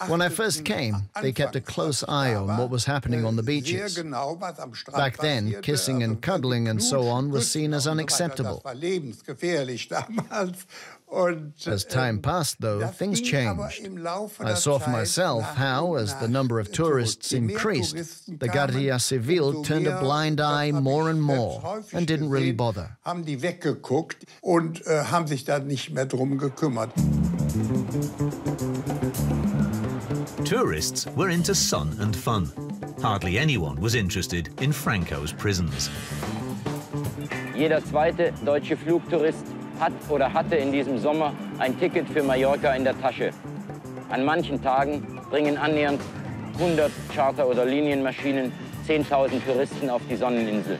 When I first came, they kept a close eye on what was happening on the beaches. Back then, kissing and cuddling and so on was seen as unacceptable. As time passed, though, things changed. I saw for myself how, as the number of tourists increased, the Guardia Civil turned a blind eye more and more and didn't really bother. Tourists were into sun and fun. Hardly anyone was interested in Franco's prisons. Jeder zweite deutsche Flugtourist hat oder hatte in diesem Sommer ein Ticket für Mallorca in der Tasche. An manchen Tagen bringen annähernd 100 Charter- oder Linienmaschinen 10.000 Touristen auf die Sonneninsel.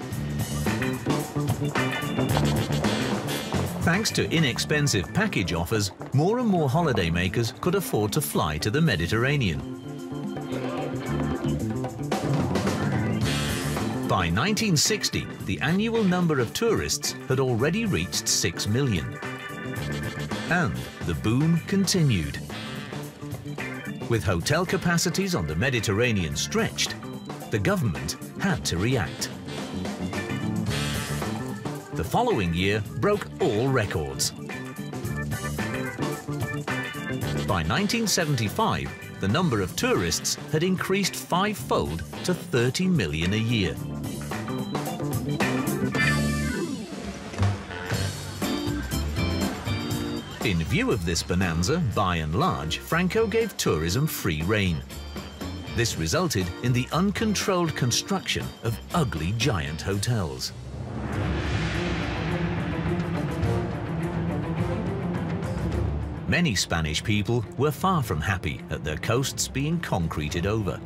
Thanks to inexpensive package offers, more and more holidaymakers could afford to fly to the Mediterranean. By 1960, the annual number of tourists had already reached 6 million. And the boom continued. With hotel capacities on the Mediterranean stretched, the government had to react. The following year broke all records. By 1975, the number of tourists had increased fivefold to 30 million a year. In view of this bonanza, by and large, Franco gave tourism free rein. This resulted in the uncontrolled construction of ugly giant hotels. Many Spanish people were far from happy at their coasts being concreted over.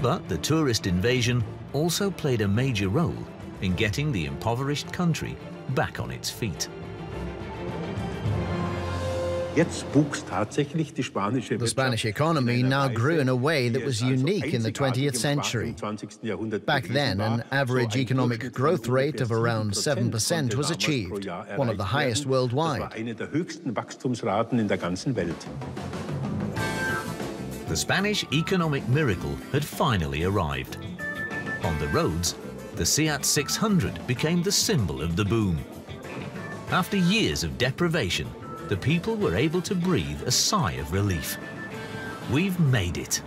But the tourist invasion also played a major role in getting the impoverished country back on its feet. The Spanish economy now grew in a way that was unique in the 20th century. Back then, an average economic growth rate of around 7% was achieved, one of the highest worldwide. The Spanish economic miracle had finally arrived. On the roads, the Seat 600 became the symbol of the boom. After years of deprivation, the people were able to breathe a sigh of relief. We've made it.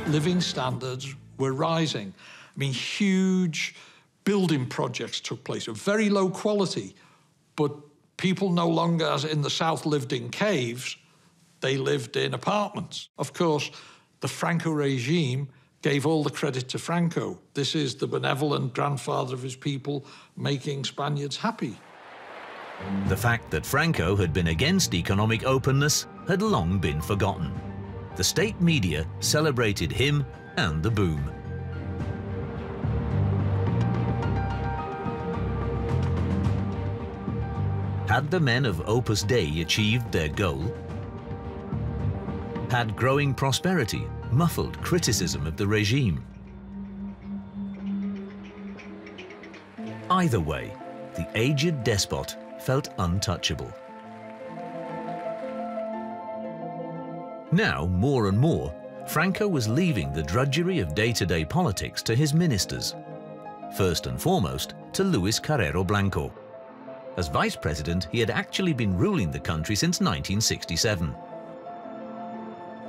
Living standards were rising. I mean, huge building projects took place of very low quality, but people no longer, as in the South, lived in caves, they lived in apartments. Of course, the Franco regime gave all the credit to Franco. This is the benevolent grandfather of his people making Spaniards happy. The fact that Franco had been against economic openness had long been forgotten. The state media celebrated him and the boom. Had the men of Opus Dei achieved their goal? Had growing prosperity muffled criticism of the regime? Either way, the aged despot felt untouchable. Now, more and more, Franco was leaving the drudgery of day-to-day politics to his ministers. First and foremost, to Luis Carrero Blanco. As vice president, he had actually been ruling the country since 1967.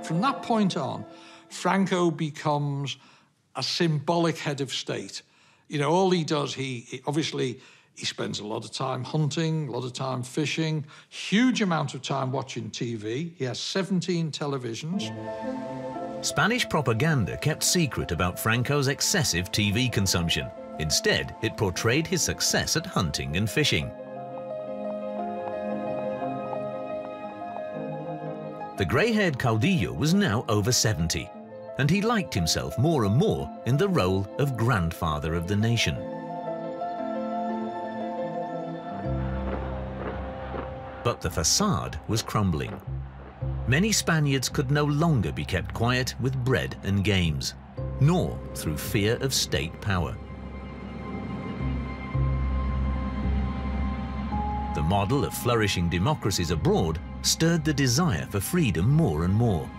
From that point on, Franco becomes a symbolic head of state. You know, all he does, he obviously spends a lot of time hunting, a lot of time fishing, huge amount of time watching TV. He has 17 televisions. Spanish propaganda kept secret about Franco's excessive TV consumption. Instead, it portrayed his success at hunting and fishing. The grey-haired caudillo was now over 70, and he liked himself more and more in the role of grandfather of the nation. But the facade was crumbling. Many Spaniards could no longer be kept quiet with bread and games, nor through fear of state power. The model of flourishing democracies abroad stirred the desire for freedom more and more.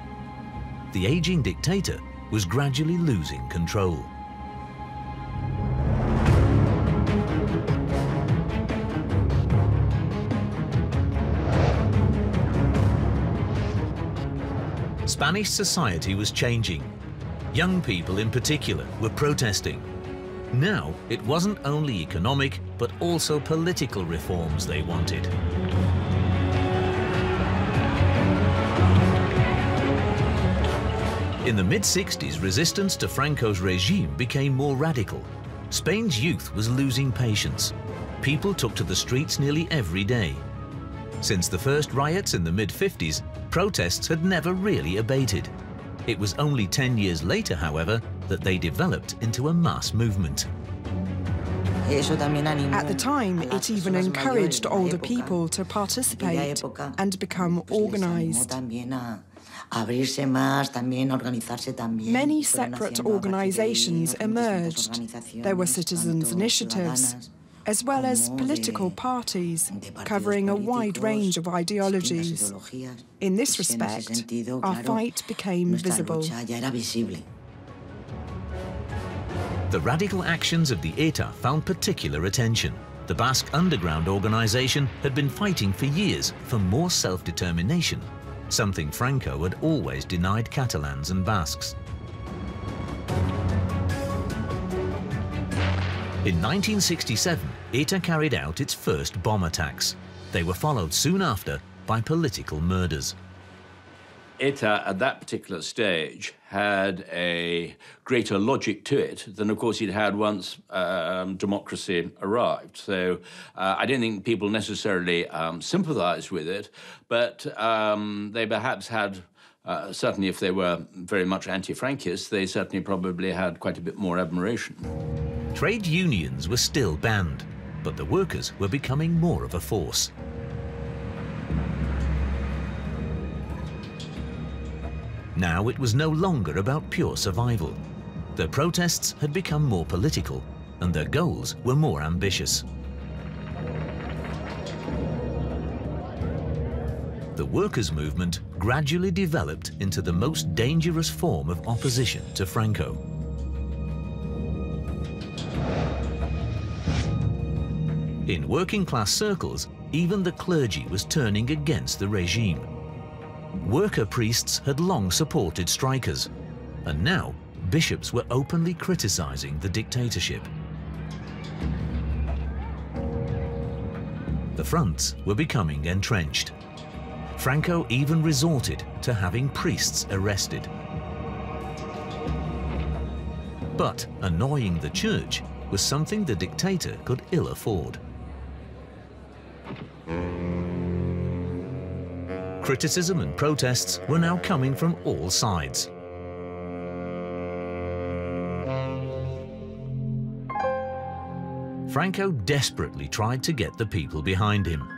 The aging dictator was gradually losing control. Spanish society was changing. Young people in particular were protesting. Now, it wasn't only economic, but also political reforms they wanted. In the mid-60s, resistance to Franco's regime became more radical. Spain's youth was losing patience. People took to the streets nearly every day. Since the first riots in the mid-50s, protests had never really abated. It was only 10 years later, however, that they developed into a mass movement. At the time, it even encouraged older people to participate and become organized. Many separate organizations emerged. There were citizens' initiatives, as well as political parties, covering a wide range of ideologies. In this respect, our fight became visible. The radical actions of the ETA found particular attention. The Basque underground organization had been fighting for years for more self-determination, something Franco had always denied Catalans and Basques. In 1967, ETA carried out its first bomb attacks. They were followed soon after by political murders. ETA, at that particular stage, had a greater logic to it than, of course, it had once democracy arrived. So I don't think people necessarily sympathized with it, but they perhaps had, certainly if they were very much anti-Frankist, they certainly probably had quite a bit more admiration. Trade unions were still banned, but the workers were becoming more of a force. Now it was no longer about pure survival. Their protests had become more political, and their goals were more ambitious. The workers' movement gradually developed into the most dangerous form of opposition to Franco. In working-class circles, even the clergy was turning against the regime. Worker priests had long supported strikers, and now bishops were openly criticizing the dictatorship. The fronts were becoming entrenched. Franco even resorted to having priests arrested. But annoying the church was something the dictator could ill afford. Criticism and protests were now coming from all sides. Franco desperately tried to get the people behind him.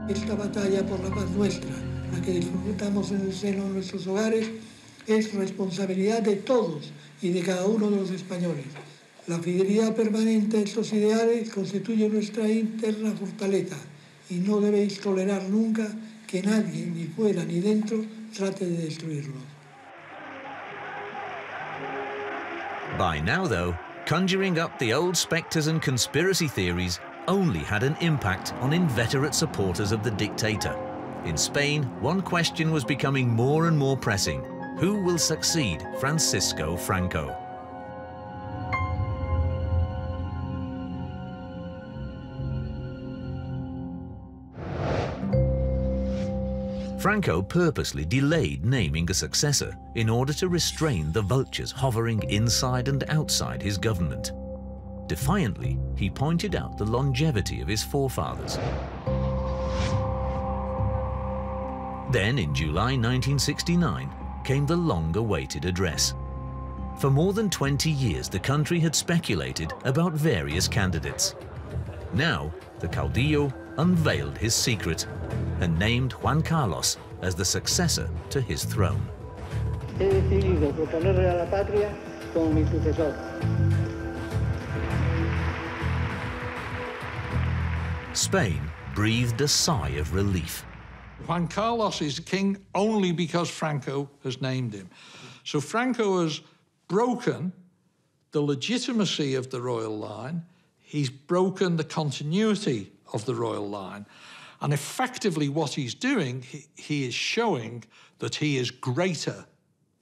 Esta batalla por la paz nuestra, la que disfrutamos en el seno de nuestros hogares, es responsabilidad de todos y de cada uno de los españoles. La fidelidad permanente a estos ideales constituye nuestra interna fortaleza y no debéis tolerar nunca que nadie, ni fuera ni dentro, trate de destruirlos. By now, though, conjuring up the old spectres and conspiracy theories only had an impact on inveterate supporters of the dictator. In Spain, one question was becoming more and more pressing. Who will succeed Francisco Franco? Franco purposely delayed naming a successor in order to restrain the vultures hovering inside and outside his government. Defiantly, he pointed out the longevity of his forefathers. Then, in July 1969, came the long-awaited address. For more than 20 years, the country had speculated about various candidates. Now, the caudillo unveiled his secret and named Juan Carlos as the successor to his throne. He decidido proponerle a la patria como mi sucesor. Spain breathed a sigh of relief. Juan Carlos is king only because Franco has named him. So Franco has broken the legitimacy of the royal line. He's broken the continuity of the royal line. And effectively what he's doing, he is showing that he is greater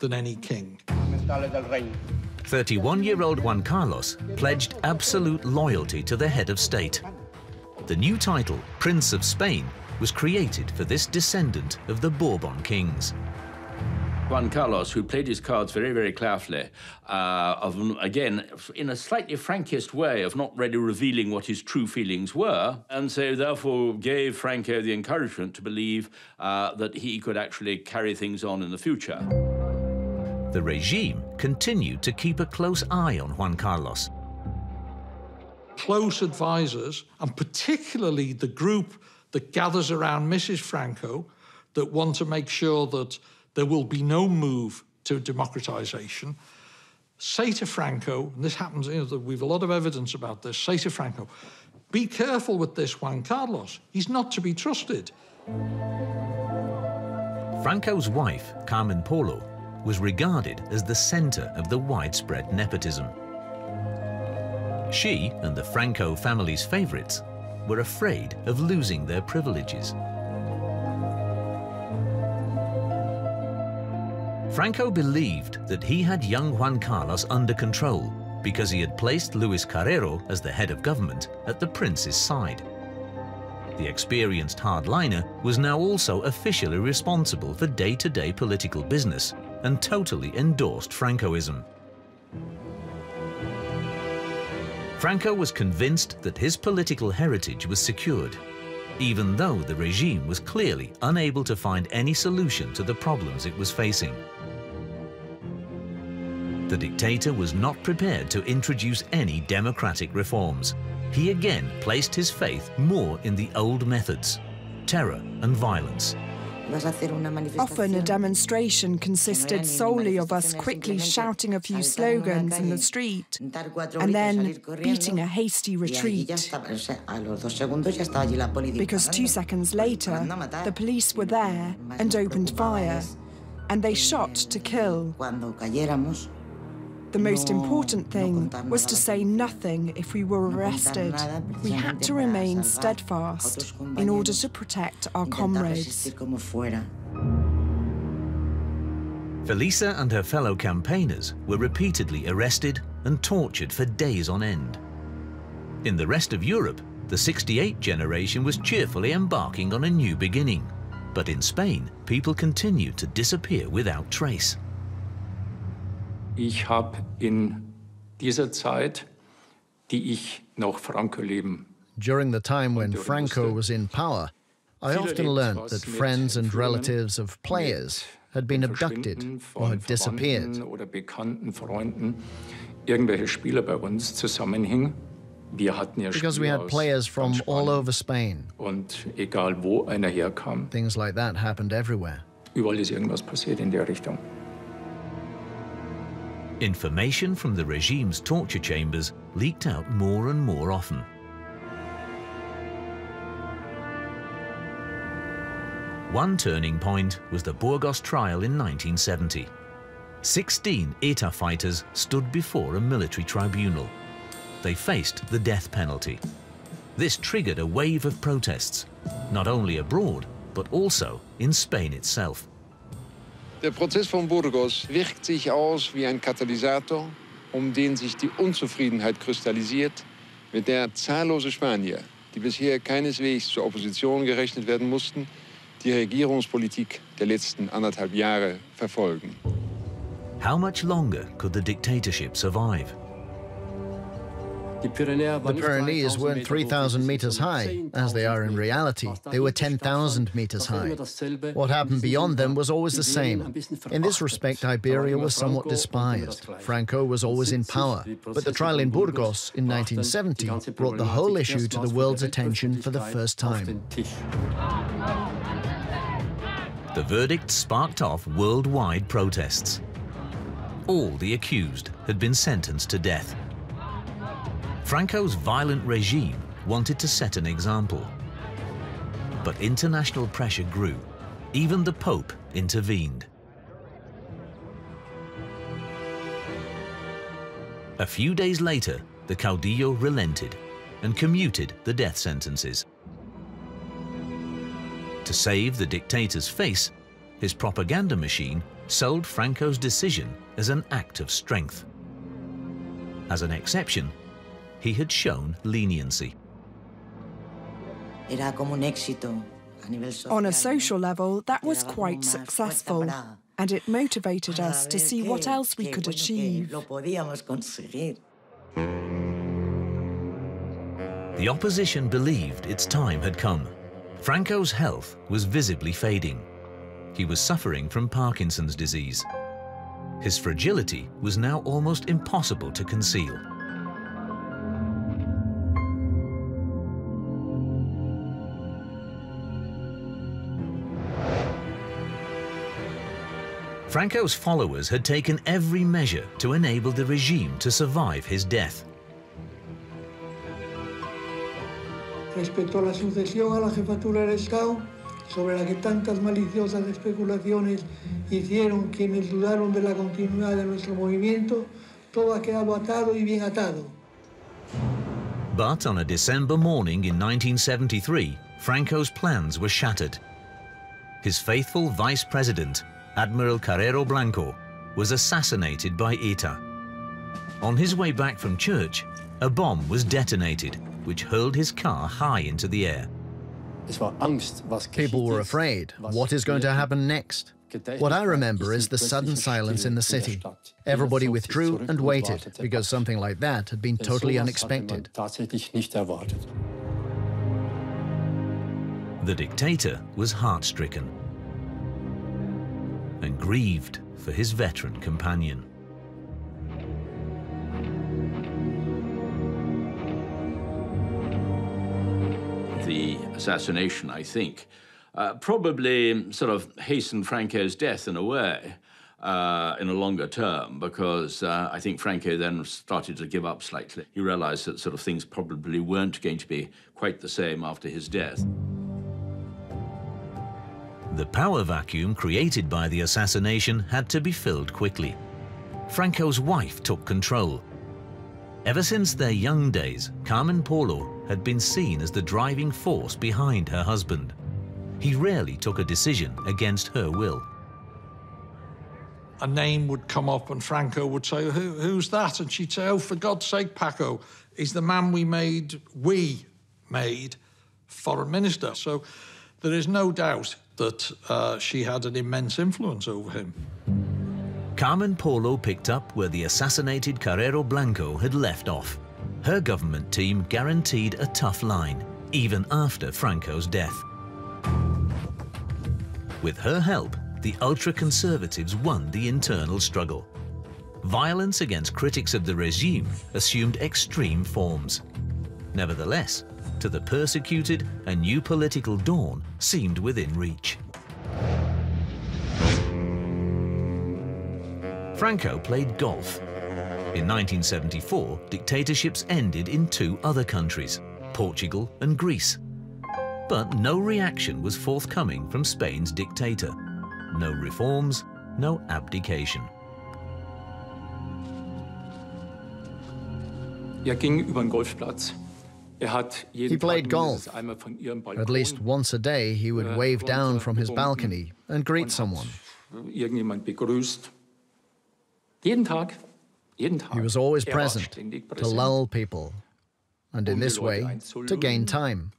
than any king. 31-year-old Juan Carlos pledged absolute loyalty to the head of state. The new title, Prince of Spain, was created for this descendant of the Bourbon kings. Juan Carlos, who played his cards very, very carefully, again, in a slightly frankest way of not really revealing what his true feelings were, and so therefore gave Franco the encouragement to believe that he could actually carry things on in the future. The regime continued to keep a close eye on Juan Carlos. Close advisors, and particularly the group that gathers around Mrs. Franco, that want to make sure that there will be no move to democratization, say to Franco, and this happens, you know, we've a lot of evidence about this, say to Franco, be careful with this Juan Carlos. He's not to be trusted. Franco's wife, Carmen Polo, was regarded as the center of the widespread nepotism. She and the Franco family's favorites were afraid of losing their privileges. Franco believed that he had young Juan Carlos under control because he had placed Luis Carrero as the head of government at the prince's side. The experienced hardliner was now also officially responsible for day-to-day political business and totally endorsed Francoism. Franco was convinced that his political heritage was secured, even though the regime was clearly unable to find any solution to the problems it was facing. The dictator was not prepared to introduce any democratic reforms. He again placed his faith more in the old methods, terror and violence. Often a demonstration consisted solely of us quickly shouting a few slogans in the street and then beating a hasty retreat. Because 2 seconds later, the police were there and opened fire, and they shot to kill. The most important thing was to say nothing if we were arrested. We had to remain steadfast in order to protect our comrades. Felisa and her fellow campaigners were repeatedly arrested and tortured for days on end. In the rest of Europe, the '68 generation was cheerfully embarking on a new beginning. But in Spain, people continued to disappear without trace. Ich habe in dieser Zeit, die ich noch Franco leben. During the time when Franco was in power, I often learnt that friends and relatives of players had been abducted or had disappeared. Because we had players from all over Spain. Things like that happened everywhere. Information from the regime's torture chambers leaked out more and more often. One turning point was the Burgos trial in 1970. 16 ETA fighters stood before a military tribunal. They faced the death penalty. This triggered a wave of protests, not only abroad, but also in Spain itself. Der Prozess von Burgos wirkt sich aus wie ein Katalysator, den sich die Unzufriedenheit kristallisiert, mit der zahllose Spanier, die bisher keineswegs zur Opposition gerechnet werden mussten, die Regierungspolitik der letzten 1,5 Jahre verfolgen. How much longer could the dictatorship survive? The Pyrenees weren't 3,000 meters high, as they are in reality. They were 10,000 meters high. What happened beyond them was always the same. In this respect, Iberia was somewhat despised. Franco was always in power. But the trial in Burgos in 1970 brought the whole issue to the world's attention for the first time. The verdict sparked off worldwide protests. All the accused had been sentenced to death. Franco's violent regime wanted to set an example. But international pressure grew. Even the Pope intervened. A few days later, the caudillo relented and commuted the death sentences. To save the dictator's face, his propaganda machine sold Franco's decision as an act of strength. As an exception, he had shown leniency. On a social level, that was quite successful, and it motivated us to see what else we could achieve. The opposition believed its time had come. Franco's health was visibly fading. He was suffering from Parkinson's disease. His fragility was now almost impossible to conceal. Franco's followers had taken every measure to enable the regime to survive his death. Respecto a la sucesión a la jefatura del Estado, sobre la que tantas maliciosas especulaciones hicieron quienes dudaron de la continuidad de nuestro movimiento, todo ha quedado atado y bien atado. But on a December morning in 1973, Franco's plans were shattered. His faithful vice president, Admiral Carrero Blanco, was assassinated by ETA. On his way back from church, a bomb was detonated, which hurled his car high into the air. People were afraid. What is going to happen next? What I remember is the sudden silence in the city. Everybody withdrew and waited, because something like that had been totally unexpected. The dictator was heart-stricken and grieved for his veteran companion. The assassination, I think, probably sort of hastened Franco's death in a way, in a longer term, because I think Franco then started to give up slightly. He realized that sort of things probably weren't going to be quite the same after his death. The power vacuum created by the assassination had to be filled quickly. Franco's wife took control. Ever since their young days, Carmen Polo had been seen as the driving force behind her husband. He rarely took a decision against her will. A name would come up and Franco would say, who's that? And she'd say, oh, for God's sake, Paco, he's the man we made foreign minister. So there is no doubt that she had an immense influence over him. Carmen Polo picked up where the assassinated Carrero Blanco had left off. Her government team guaranteed a tough line, even after Franco's death. With her help, the ultra-conservatives won the internal struggle. Violence against critics of the regime assumed extreme forms. Nevertheless, to the persecuted, a new political dawn seemed within reach. Franco played golf. In 1974, dictatorships ended in 2 other countries, Portugal and Greece. But no reaction was forthcoming from Spain's dictator. No reforms, no abdication. He played golf. At least once a day, he would wave down from his balcony and greet someone. He was always present to lull people, and in this way, to gain time.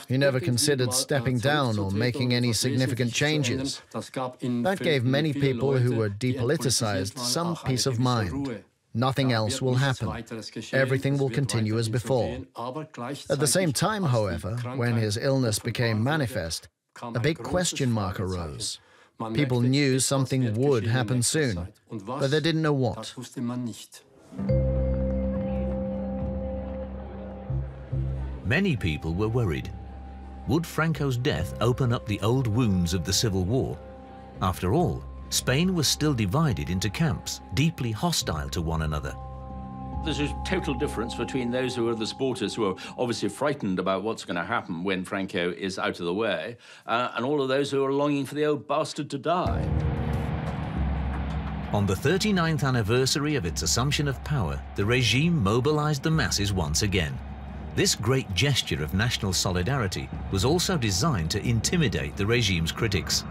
He never considered stepping down or making any significant changes. That gave many people who were depoliticized some peace of mind. Nothing else will happen. Everything will continue as before. At the same time, however, when his illness became manifest, a big question mark arose. People knew something would happen soon, but they didn't know what. Many people were worried. Would Franco's death open up the old wounds of the Civil War? After all, Spain was still divided into camps, deeply hostile to one another. There's a total difference between those who are the supporters, who are obviously frightened about what's going to happen when Franco is out of the way, and all of those who are longing for the old bastard to die. On the 39th anniversary of its assumption of power, the regime mobilized the masses once again. This great gesture of national solidarity was also designed to intimidate the regime's critics.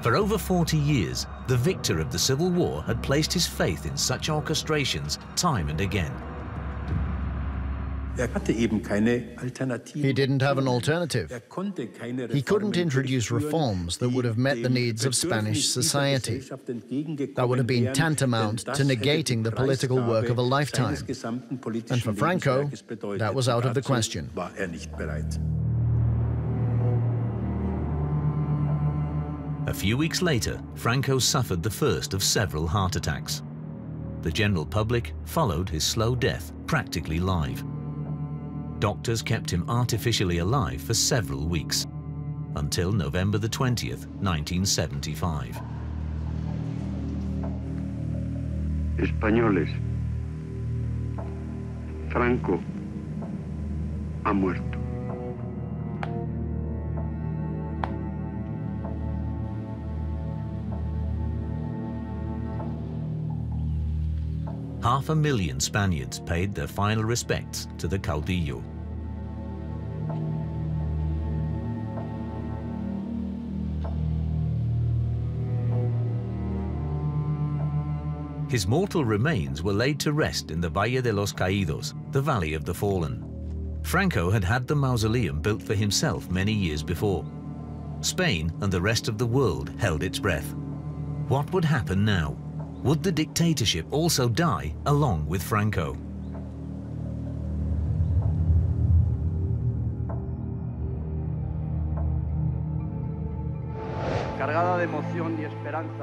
For over 40 years, the victor of the Civil War had placed his faith in such orchestrations time and again. He didn't have an alternative. He couldn't introduce reforms that would have met the needs of Spanish society. That would have been tantamount to negating the political work of a lifetime. And for Franco, that was out of the question. A few weeks later, Franco suffered the first of several heart attacks. The general public followed his slow death practically live. Doctors kept him artificially alive for several weeks, until November the 20th, 1975. Españoles, Franco ha muerto. Half a million Spaniards paid their final respects to the caudillo. His mortal remains were laid to rest in the Valle de los Caídos, the Valley of the Fallen. Franco had had the mausoleum built for himself many years before. Spain and the rest of the world held its breath. What would happen now? Would the dictatorship also die along with Franco?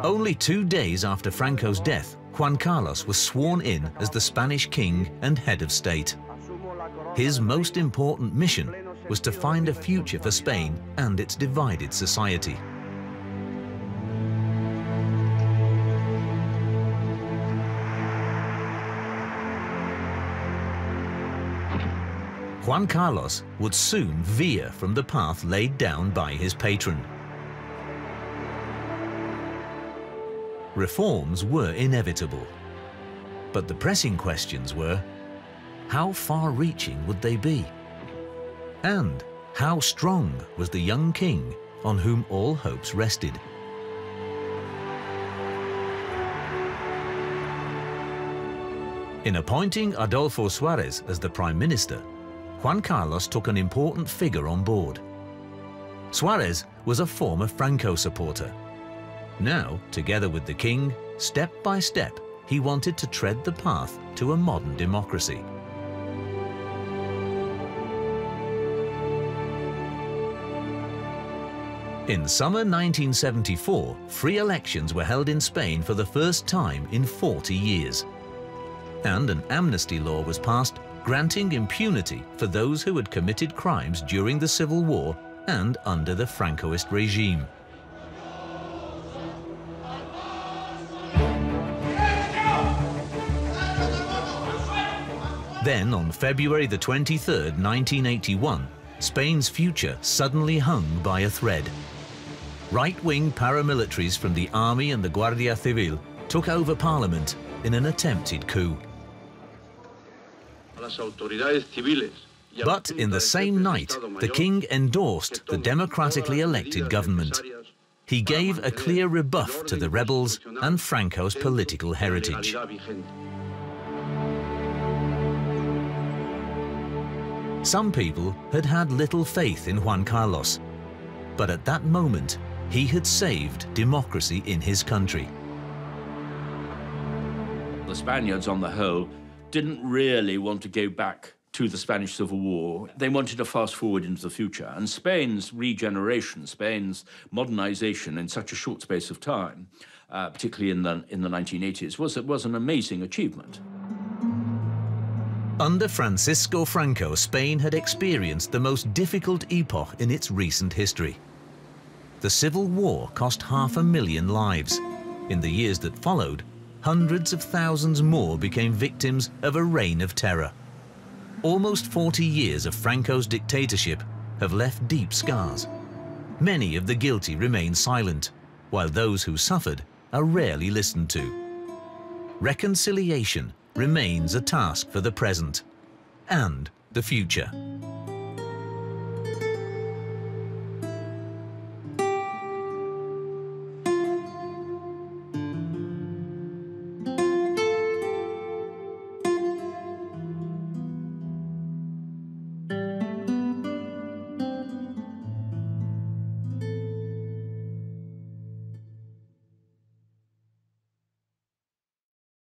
Only 2 days after Franco's death, Juan Carlos was sworn in as the Spanish king and head of state. His most important mission was to find a future for Spain and its divided society. Juan Carlos would soon veer from the path laid down by his patron. Reforms were inevitable, but the pressing questions were, how far-reaching would they be? And how strong was the young king on whom all hopes rested? In appointing Adolfo Suárez as the Prime Minister, Juan Carlos took an important figure on board. Suárez was a former Franco supporter. Now, together with the king, step by step, he wanted to tread the path to a modern democracy. In summer 1974, free elections were held in Spain for the first time in 40 years. And an amnesty law was passed granting impunity for those who had committed crimes during the Civil War and under the Francoist regime. Then, on February the 23rd, 1981, Spain's future suddenly hung by a thread. Right-wing paramilitaries from the army and the Guardia Civil took over parliament in an attempted coup. But in the same night, the king endorsed the democratically elected government. He gave a clear rebuff to the rebels and Franco's political heritage. Some people had had little faith in Juan Carlos, but at that moment, he had saved democracy in his country. The Spaniards, on the whole, didn't really want to go back to the Spanish Civil War. They wanted to fast forward into the future, and Spain's regeneration, Spain's modernization in such a short space of time, particularly in the 1980s, was an amazing achievement. Under Francisco Franco, Spain had experienced the most difficult epoch in its recent history. The Civil War cost 500,000 lives. In the years that followed, hundreds of thousands more became victims of a reign of terror. Almost 40 years of Franco's dictatorship have left deep scars. Many of the guilty remain silent, while those who suffered are rarely listened to. Reconciliation remains a task for the present and the future.